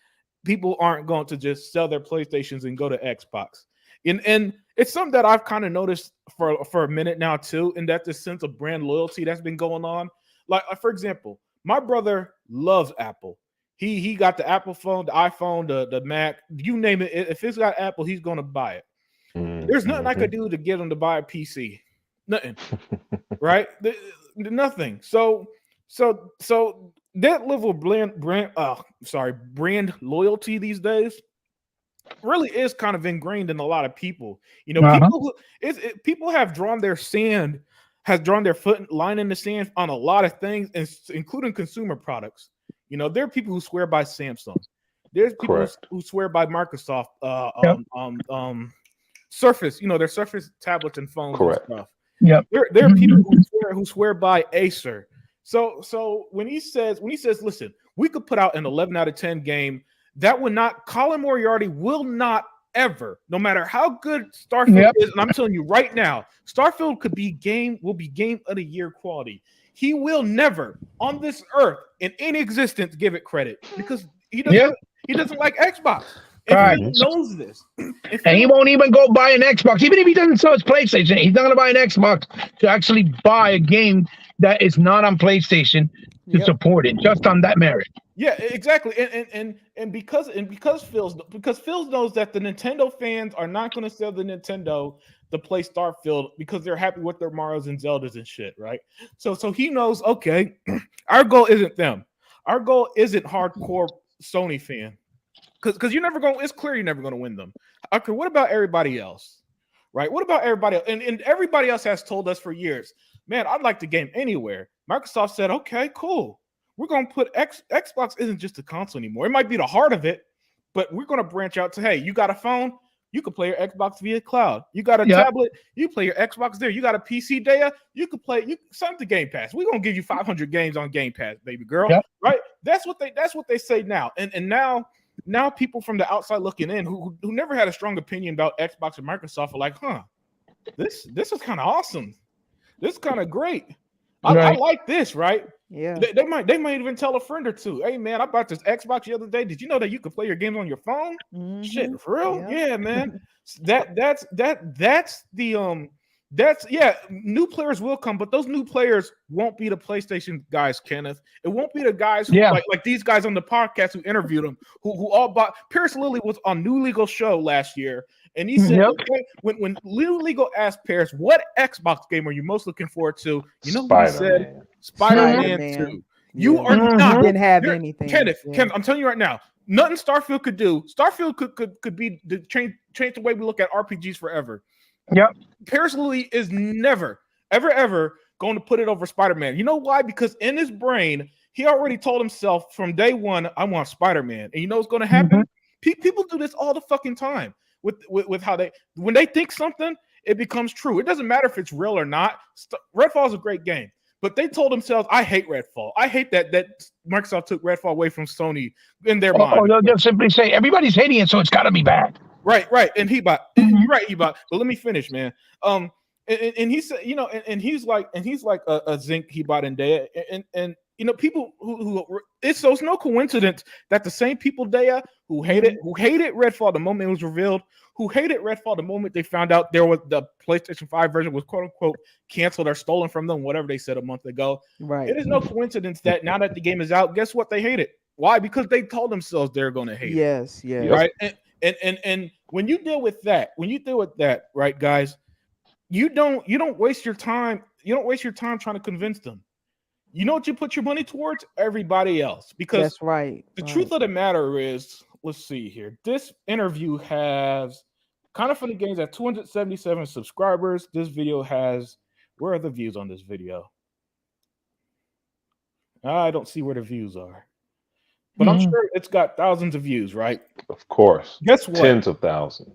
people aren't going to just sell their PlayStations and go to Xbox. And it's something that I've kind of noticed for a minute now too, and that this sense of brand loyalty that's been going on. Like for example, my brother loves Apple. He got the Apple phone, the iPhone, the Mac, you name it. If it's got Apple, he's going to buy it. There's nothing I could do to get him to buy a PC. Nothing, right? Nothing. So that level of brand loyalty these days really is kind of ingrained in a lot of people. People have drawn their foot line in the sand on a lot of things, including consumer products. There are people who swear by Samsung. There's people who swear by Microsoft. Surface, their Surface tablets and phones and stuff. Yep. There are people who swear by Acer. So when he says, listen, we could put out an 11 out of 10 game that would not, Colin Moriarty will not ever, no matter how good Starfield is, and I'm telling you right now, Starfield will be game of the year quality. He will never on this earth in any existence give it credit because he doesn't like Xbox. And he knows this. And he won't even go buy an Xbox. Even if he doesn't sell his PlayStation, he's not going to buy an Xbox to actually buy a game that is not on PlayStation to support it, just on that merit. Yeah, exactly. And because Phil knows that the Nintendo fans are not going to sell the Nintendo to play Starfield because they're happy with their Marios and Zeldas and shit, right? So he knows, okay, our goal isn't them. Our goal isn't hardcore Sony fan. Because it's clear you're never going to win them. Okay, what about everybody else? Right? What about everybody else? And everybody else has told us for years, man, I'd like the game anywhere. Microsoft said, okay, cool. We're going to put Xbox isn't just a console anymore. It might be the heart of it, but we're going to branch out to, hey, you got a phone? You can play your Xbox via cloud. You got a tablet? You play your Xbox there. You got a PC there? You can play something to Game Pass. We're going to give you 500 games on Game Pass, baby girl. Yep. Right? That's what they say now. And now people from the outside looking in who never had a strong opinion about Xbox or Microsoft are like, this is kind of awesome. This is kind of great. I like this, right? Yeah. They might even tell a friend or two, hey man, I bought this Xbox the other day. Did you know that you can play your games on your phone? Shit, for real? Yeah, man. That's new players will come, but those new players won't be the PlayStation guys, Kenneth. It won't be the guys who like these guys on the podcast who interviewed him, who all bought. Pierce Lilly was on New Legal show last year, and he said when New Legal asked Pierce, what Xbox game are you most looking forward to? You know what he said? Spider-Man 2. You are not didn't have anything. Kenneth, I'm telling you right now, nothing Starfield could do. Starfield could be the change the way we look at RPGs forever. Yep. Pierce Lilly is never, ever going to put it over Spider-Man. You know why? Because in his brain, he already told himself from day one, I want Spider-Man. And you know what's going to happen? People do this all the fucking time with how when they think something, it becomes true. It doesn't matter if it's real or not. Redfall is a great game. But they told themselves, I hate Redfall. I hate that Microsoft took Redfall away from Sony in their mind. Or they'll just simply say, everybody's hating it, so it's got to be bad. Right. And Hebot, you're right, Hebot. But let me finish, man. And he said, you know, and he's like a Zinc, Hebot, and Dea, and you know, people who it's no coincidence that the same people, Dea, who hated Redfall the moment it was revealed, who hated Redfall the moment they found out there was the PlayStation 5 version was quote unquote canceled or stolen from them, whatever they said a month ago. Right. It is no coincidence that now that the game is out, guess what? They hate it. Why? Because they told themselves they're going to hate it. Yes. Right. And when you deal with that, right, guys, you don't waste your time. You don't waste your time trying to convince them. You know what you put your money towards? Everybody else. Because that's right. The truth of the matter is, let's see here. This interview has Kind of Funny Games at 277 subscribers. This video has, where are the views on this video? I don't see where the views are. But I'm sure it's got thousands of views, right? Of course. Guess what? Tens of thousands.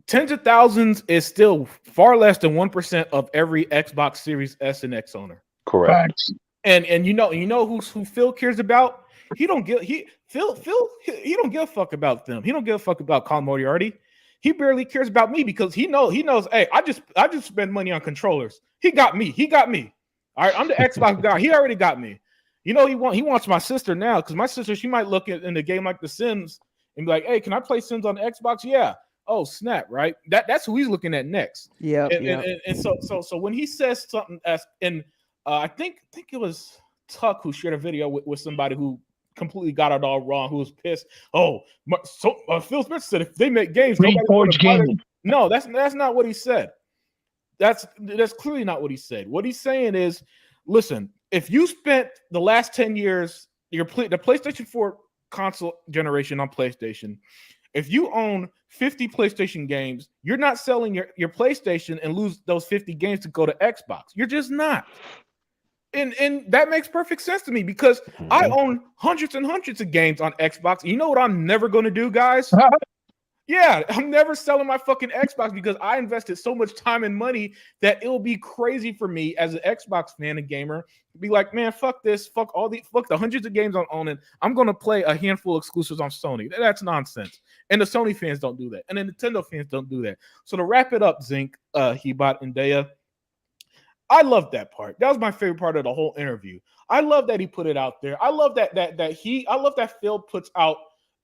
Tens of thousands is still far less than 1% of every Xbox Series S and X owner. Correct. And you know who Phil cares about? He don't give a fuck about them. He don't give a fuck about Colin Moriarty. He barely cares about me because he knows, hey, I just spend money on controllers. He got me. All right, I'm the Xbox guy. He already got me. You know, he wants my sister now because my sister, she might look at in a game like The Sims and be like, hey, can I play Sims on the Xbox? Yeah. Oh, snap, right? That's who he's looking at next. Yeah. And so when he says something I think it was Tuck who shared a video with somebody who completely got it all wrong, who was pissed. Phil Spencer said if they make games, no, that's not what he said. That's clearly not what he said. What he's saying is, listen, if you spent the last 10 years, the PlayStation 4 console generation on PlayStation, if you own 50 PlayStation games, you're not selling your PlayStation and lose those 50 games to go to Xbox. You're just not. And that makes perfect sense to me because I own hundreds and hundreds of games on Xbox. You know what I'm never going to do, guys? Yeah, I'm never selling my fucking Xbox because I invested so much time and money that it'll be crazy for me as an Xbox fan and gamer to be like, man, fuck this, fuck the hundreds of games I'm owning. I'm going to play a handful of exclusives on Sony. That's nonsense. And the Sony fans don't do that. And the Nintendo fans don't do that. So to wrap it up, Zinc, Hebot, and Dea, I love that part. That was my favorite part of the whole interview. I love that he put it out there. I love that Phil puts out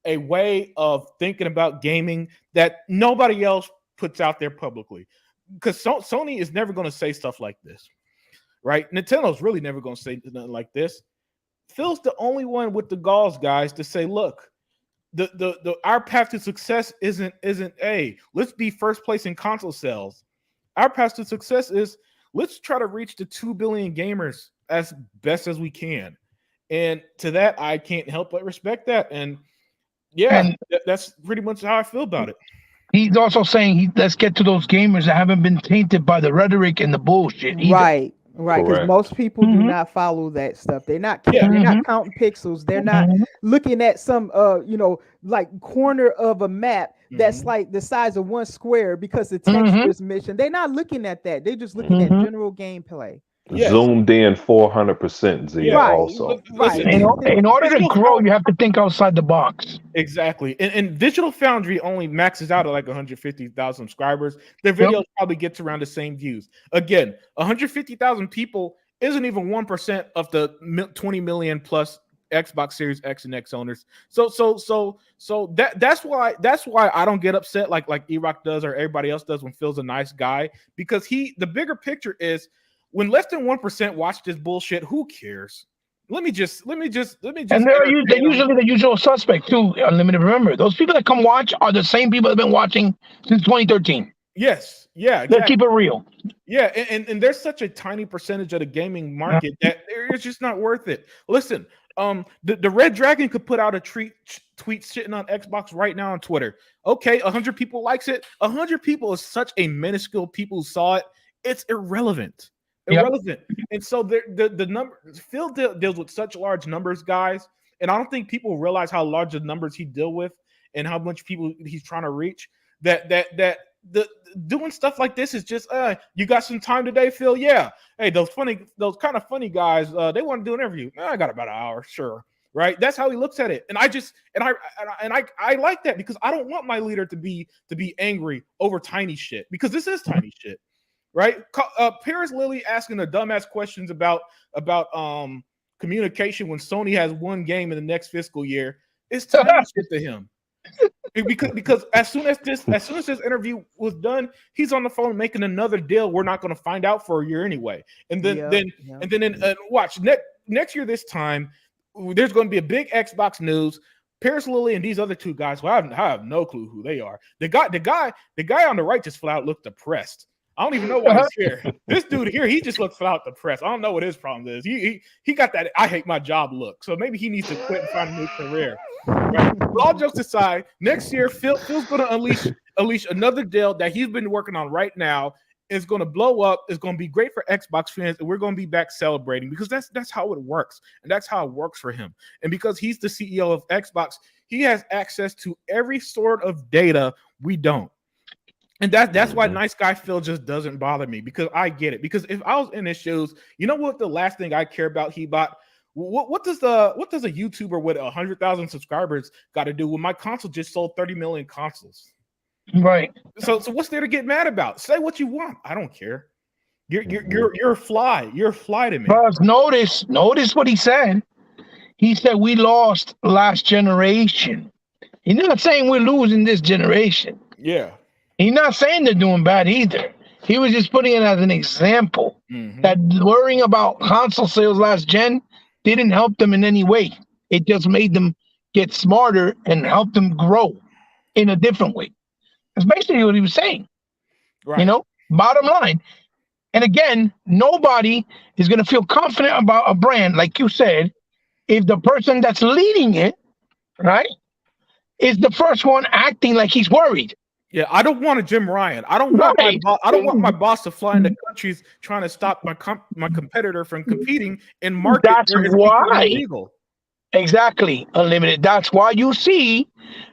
a way of thinking about gaming that nobody else puts out there publicly. Because Sony is never going to say stuff like this, right? Nintendo's really never going to say nothing like this. Phil's the only one with the galls, guys, to say, look, our path to success isn't let's be first place in console sales. Our path to success is let's try to reach the 2 billion gamers as best as we can. And to that, I can't help but respect that. And that's pretty much how I feel about it. He's also saying let's get to those gamers that haven't been tainted by the rhetoric and the bullshit either. Right. Because most people do not follow that stuff. They're not they're not counting pixels. They're not looking at some like corner of a map that's like the size of one square because the texture is missing. They're not looking at that. They're just looking at general gameplay. Yes. Zoomed in 400%, Z. Also. Right. In order to grow, you have to think outside the box. Exactly. And Digital Foundry only maxes out at like 150,000 subscribers. Their videos probably gets around the same views. Again, 150,000 people isn't even 1% of the 20 million plus Xbox Series X and X owners. So that's why I don't get upset like E-Rock does or everybody else does when Phil's a nice guy, because the bigger picture is when less than 1% watch this bullshit, who cares? Let me just. And they're usually the usual suspect too. Unlimited. Remember, those people that come watch are the same people that have been watching since 2013. Yes. Yeah. Exactly. Let's keep it real. Yeah, and there's such a tiny percentage of the gaming market that it's just not worth it. Listen, the Red Dragon could put out a tweet shitting on Xbox right now on Twitter. Okay, 100 people likes it. 100 people is such a minuscule people who saw it. It's irrelevant. Irrelevant. Yep. And so the number Phil deals with such large numbers, guys, and I don't think people realize how large the numbers he deal with and how much people he's trying to reach. That the doing stuff like this is just you got some time today, Phil? Yeah. Hey, those kind of funny guys, they want to do an interview. I got about an hour, sure. Right? That's how he looks at it. And I like that, because I don't want my leader to be angry over tiny shit, because this is tiny shit. Right? Paris Lilly asking the dumbass questions about communication when Sony has one game in the next fiscal year is tiny shit to him. Because as soon as this interview was done, he's on the phone making another deal we're not going to find out for a year anyway. And then watch next year this time, there's going to be a big Xbox news. Paris Lilly and these other two guys, well, I have no clue who they are. The guy on the right just flat out looked depressed. I don't even know why he's here. This dude here, he just looks flat out depressed. I don't know what his problem is. He got that I hate my job look. So maybe he needs to quit and find a new career. Right? But all jokes aside, next year Phil's going to unleash another deal that he's been working on right now. It's going to blow up. It's going to be great for Xbox fans, and we're going to be back celebrating, because that's how it works, and that's how it works for him. And because he's the CEO of Xbox, he has access to every sort of data we don't. And that's why nice guy Phil just doesn't bother me, because I get it. Because if I was in his shoes, you know what? The last thing I care about, what does a YouTuber with 100,000 subscribers got to do when my console just sold 30 million consoles? Right. So what's there to get mad about? Say what you want. I don't care. You're a fly. You're a fly to me. But notice what he said. He said we lost last generation. He's not saying we're losing this generation. Yeah. He's not saying they're doing bad either. He was just putting it as an example that worrying about console sales last gen didn't help them in any way. It just made them get smarter and help them grow in a different way. That's basically what he was saying. Right. You know, bottom line. And again, nobody is going to feel confident about a brand, like you said, if the person that's leading it, right, is the first one acting like he's worried. Yeah, I don't want a Jim Ryan. I don't want my boss to fly into countries trying to stop my competitor from competing in markets. That's why. Illegal. Exactly, Unlimited. That's why you see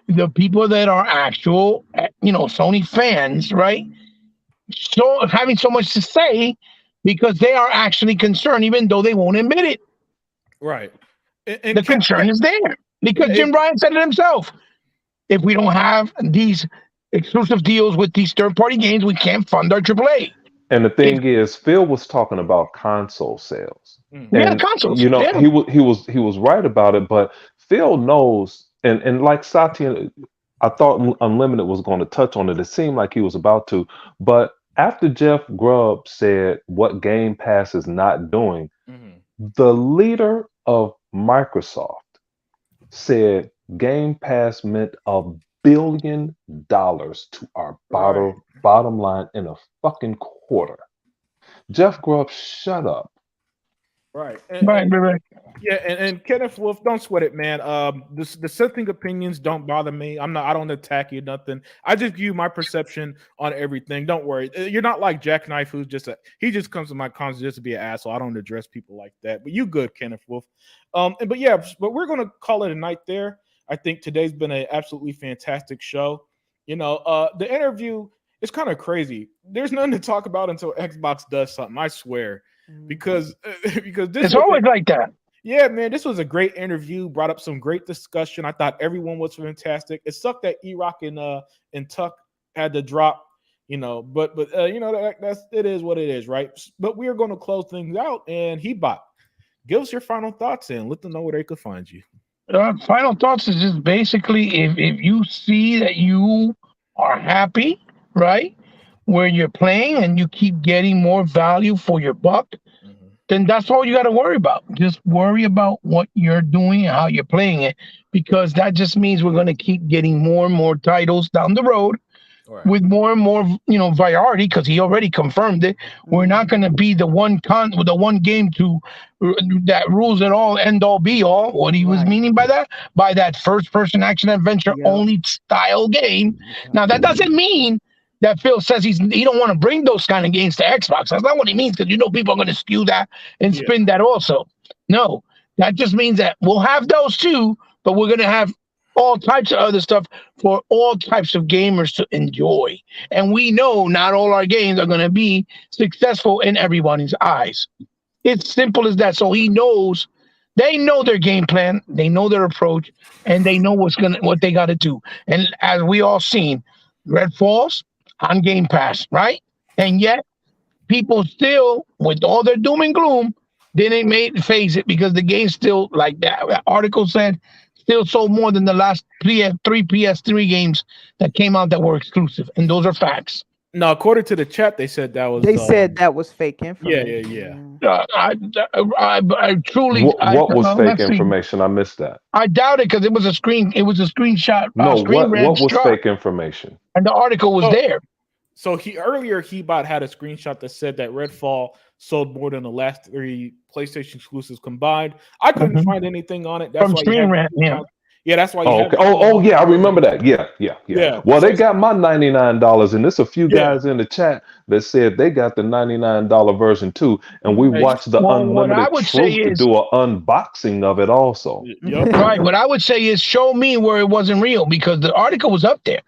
the people that are actual, Sony fans, right? So having so much to say, because they are actually concerned, even though they won't admit it. Right. And the concern is there, because Jim Ryan said it himself. If we don't have these exclusive deals with these third-party games, we can't fund our AAA. And the thing is, Phil was talking about console sales. Yeah, consoles. He was right about it, but Phil knows, and like Satya, I thought Unlimited was going to touch on it. It seemed like he was about to, but after Jeff Grubb said what Game Pass is not doing, the leader of Microsoft said Game Pass meant $1 billion to our bottom line in a fucking quarter. Jeff Grubb, shut up. Right. Right. Yeah, and Kenneth Wolf, don't sweat it, man. The dissenting opinions don't bother me. I don't attack you, nothing. I just give you my perception on everything. Don't worry. You're not like Jackknife, who's he just comes to my cons just to be an asshole. I don't address people like that. But you good, Kenneth Wolf. But we're gonna call it a night there. I think today's been an absolutely fantastic show. The interview is kind of crazy. There's nothing to talk about until Xbox does something, I swear. Because this it's always like that. Yeah, man, this was a great interview. Brought up some great discussion. I thought everyone was fantastic. It sucked that E-Rock and Tuck had to drop. But that's it is what it is, right? But we are going to close things out, and Hebot, give us your final thoughts and let them know where they could find you. Final thoughts is just basically if you see that you are happy, right, where you're playing and you keep getting more value for your buck, then that's all you got to worry about. Just worry about what you're doing and how you're playing it, because that just means we're going to keep getting more and more titles down the road. Right. With more and more, variety, because he already confirmed it. We're not going to be the one game that rules it all, end all, be all. What he was meaning by that first-person action adventure only style game. Now that doesn't mean that Phil says he don't want to bring those kind of games to Xbox. That's not what he means, because people are going to skew that and spin that also. No, that just means that we'll have those too, but we're going to have all types of other stuff for all types of gamers to enjoy. And we know not all our games are going to be successful in everybody's eyes. It's simple as that. So they know their game plan, they know their approach, and they know what they got to do. And as we all seen, Redfall's on Game Pass, right? And yet people still, with all their doom and gloom, didn't phase it, because the game still, like that article said, still sold more than the last three PS3 games that came out that were exclusive, and those are facts. No, according to the chat, they said that was. They said that was fake information. Yeah. I truly. What was fake information? I missed that. I doubt it, because it was a screen. It was a screenshot. No, what was fake information? And the article was there. So Hebot had a screenshot that said that Redfall sold more than the last 3 PlayStation exclusives combined. I couldn't find anything on it. That's why Screen Rant, that's why. I remember that. Yeah. Well, they got my $99, and there's a few guys in the chat that said they got the $99 version too, and we watched the Unlimited Truth to do an unboxing of it also. Right. What I would say is show me where it wasn't real, because the article was up there.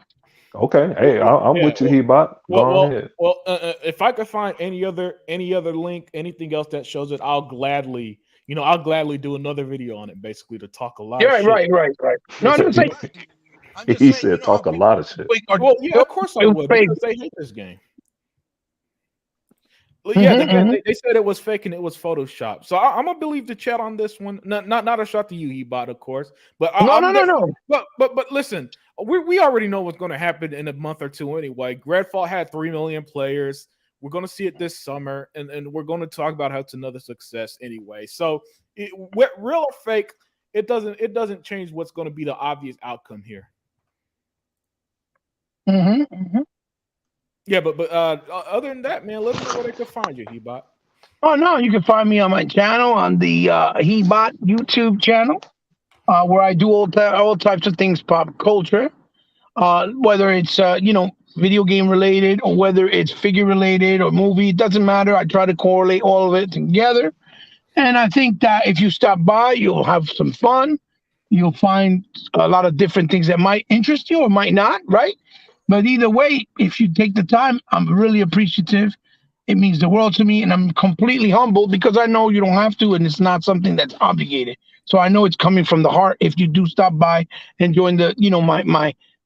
Okay, hey, I'm with you, Hebot. Go ahead. Well, if I could find any other link, anything else that shows it, I'll gladly do another video on it, basically, to talk a lot. Yeah, of shit. right. No, I'm saying. He said talk a lot of shit. Well, yeah, of course I would, because they hate this game. Well, yeah, they said it was fake and it was Photoshop. So I'm gonna believe the chat on this one. Not a shot to you, Hebot, of course. But no. But listen, we already know what's going to happen in a month or two anyway. Redfall had 3 million players. We're going to see it this summer, and we're going to talk about how it's another success anyway. So, real or fake, it doesn't change what's going to be the obvious outcome here. Yeah, but other than that, man, let me know where they can find you, Hebot. Oh no, you can find me on my channel, on the Hebot YouTube channel, where I do all types of things, pop culture, whether it's video game related, or whether it's figure related or movie. It doesn't matter. I try to correlate all of it together, and I think that if you stop by, you'll have some fun. You'll find a lot of different things that might interest you or might not, right? But either way, if you take the time, I'm really appreciative. It means the world to me, and I'm completely humbled, because I know you don't have to, and it's not something that's obligated. So I know it's coming from the heart. If you do stop by and join the,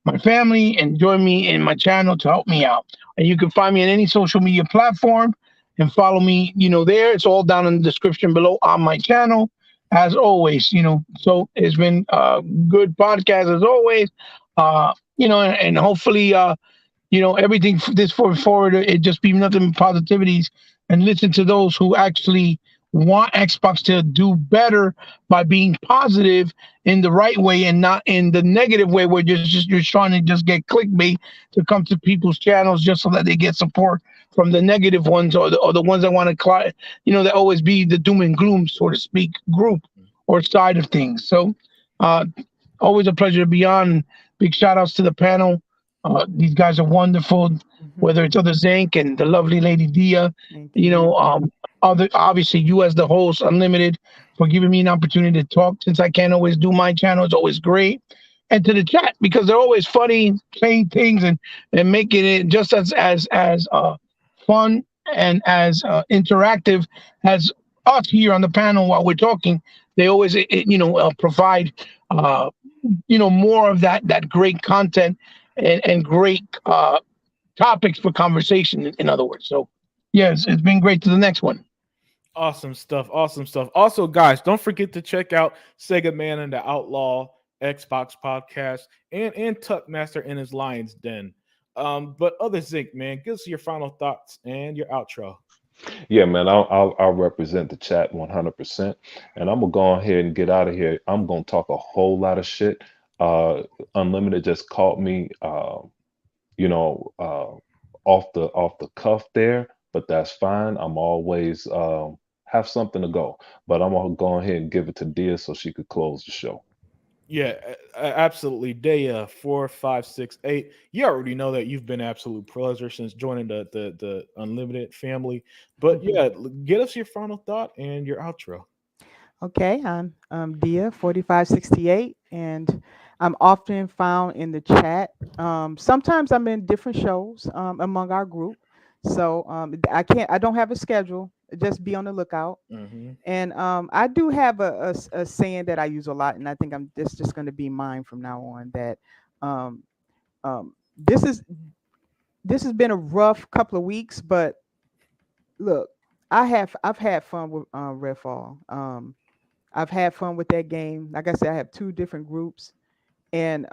my family, and join me in my channel to help me out. And you can find me on any social media platform and follow me, there. It's all down in the description below on my channel, as always, So it's been a good podcast as always. And hopefully, everything this forward, it just be nothing but positivities, and listen to those who actually want Xbox to do better by being positive in the right way, and not in the negative way where you're trying to just get clickbait to come to people's channels just so that they get support from the negative ones, or the ones that want to, that always be the doom and gloom, so to speak, group or side of things. So always a pleasure to be on. Big shout outs to the panel. These guys are wonderful, whether it's other Zank and the lovely lady Dia, obviously you as the host, Unlimited, for giving me an opportunity to talk, since I can't always do my channel. It's always great. And to the chat, because they're always funny, saying things and making it just as fun and as interactive as us here on the panel while we're talking. They always, provide more of that great content and great topics for conversation. In other words, so yes, it's been great. To the next one. Awesome stuff. Awesome stuff. Also, guys, don't forget to check out Sega Man and the Outlaw Xbox podcast and Tuck Master in his Lion's Den. But other Zinc, man, give us your final thoughts and your outro. Yeah, man, I'll represent the chat 100%, and I'm gonna go ahead and get out of here. I'm gonna talk a whole lot of shit. Unlimited just caught me, you know, off the cuff there, but that's fine. I'm always have something to go, but I'm gonna go ahead and give it to Dia so she could close the show. Yeah, absolutely. Day 4, 5, 6, 8. You already know that you've been absolute pleasure since joining the Unlimited family. But yeah, get us your final thought and your outro. Okay, I'm Dia 4568, and I'm often found in the chat. Sometimes I'm in different shows among our group, so I don't have a schedule. Just be on the lookout. Mhm. And I do have a saying that I use a lot, and I think I'm this just going to be mine from now on. That um, this has been a rough couple of weeks, but look, I've had fun with Redfall. I've had fun with that game. Like I said, I have two different groups, and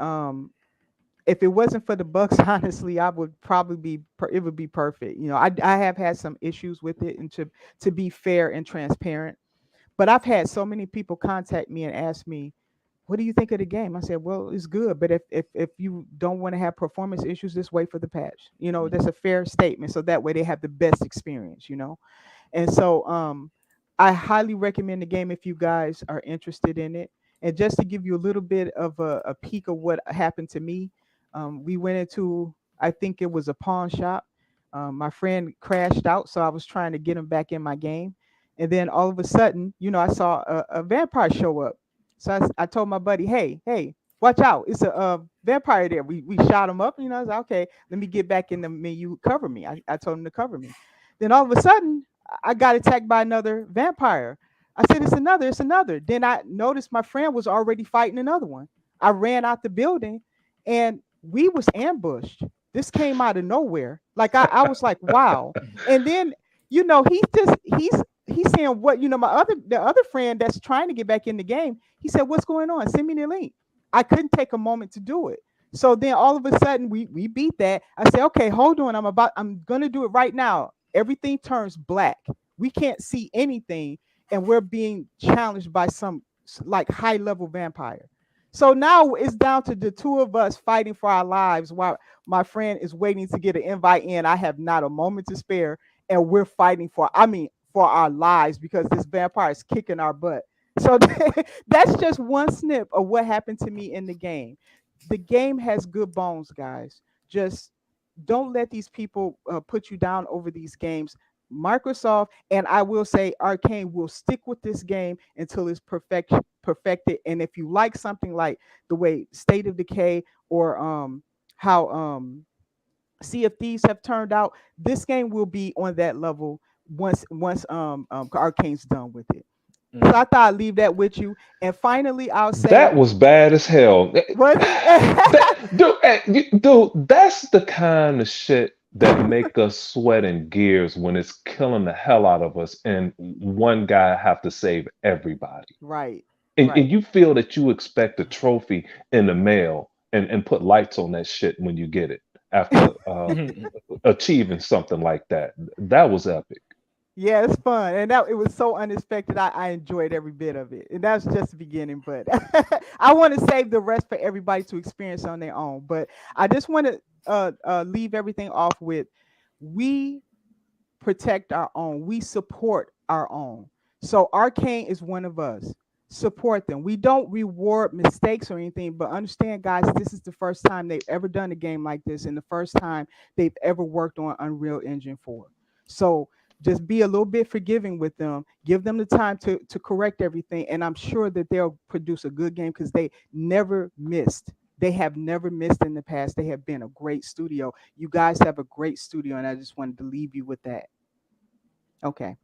if it wasn't for the Bucks, honestly, I would probably it would be perfect. You know, I have had some issues with it, and to be fair and transparent, but I've had so many people contact me and ask me, "What do you think of the game?" I said, "Well, it's good, but if you don't want to have performance issues, just wait for the patch." You know, that's a fair statement, so that way they have the best experience. You know. And so I highly recommend the game if you guys are interested in it. And just to give you a little bit of a peek of what happened to me, we went into, I think it was a pawn shop. My friend crashed out, so I was trying to get him back in my game. And then all of a sudden, you know, I saw a vampire show up. So I told my buddy, hey, watch out. It's a vampire there. We shot him up. You know, I was like, okay, let me get back in the menu. Cover me. I told him to cover me. Then all of a sudden, I got attacked by another vampire. I said, it's another. Then I noticed my friend was already fighting another one. I ran out the building and we was ambushed. This came out of nowhere. Like I was like, wow. And then, you know, he's saying what, you know, the other friend that's trying to get back in the game, he said, what's going on? Send me the link. I couldn't take a moment to do it. So then all of a sudden we beat that. I said, okay, hold on. I'm gonna do it right now. Everything turns black. We can't see anything, and we're being challenged by some like high level vampire. So now it's down to the two of us fighting for our lives while my friend is waiting to get an invite in. I have not a moment to spare, and we're fighting for our lives because this vampire is kicking our butt. So that's just one snip of what happened to me in the game. The game has good bones, guys. Just don't let these people put you down over these games. Microsoft, and I will say Arcane, will stick with this game until it's perfected. And if you like something like the way State of Decay or how Sea of Thieves have turned out, this game will be on that level once Arcane's done with it. So I thought I'd leave that with you. And finally, I'll say That was bad as hell. was it? Dude, that's the kind of shit that make us sweat in gears when it's killing the hell out of us, and one guy have to save everybody. Right. And Right. you feel that you expect a trophy in the mail and put lights on that shit when you get it after achieving something like that. That was epic. Yeah, it's fun, and it was so unexpected. I enjoyed every bit of it, and that's just the beginning. But I want to save the rest for everybody to experience on their own. But I just want to leave everything off with we protect our own, we support our own. So Arcane is one of us. Support them. We don't reward mistakes or anything, but understand, guys, this is the first time they've ever done a game like this, and the first time they've ever worked on Unreal Engine 4. So just be a little bit forgiving with them. Give them the time to correct everything, and I'm sure that they'll produce a good game because they never missed. They have never missed in the past. They have been a great studio. You guys have a great studio, and I just wanted to leave you with that. Okay.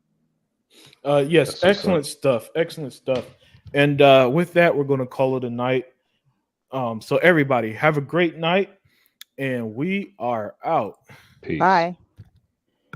Yes, That's what's up. excellent stuff. Excellent stuff. And with that, we're going to call it a night. So everybody, have a great night. and we are out. Peace. Bye.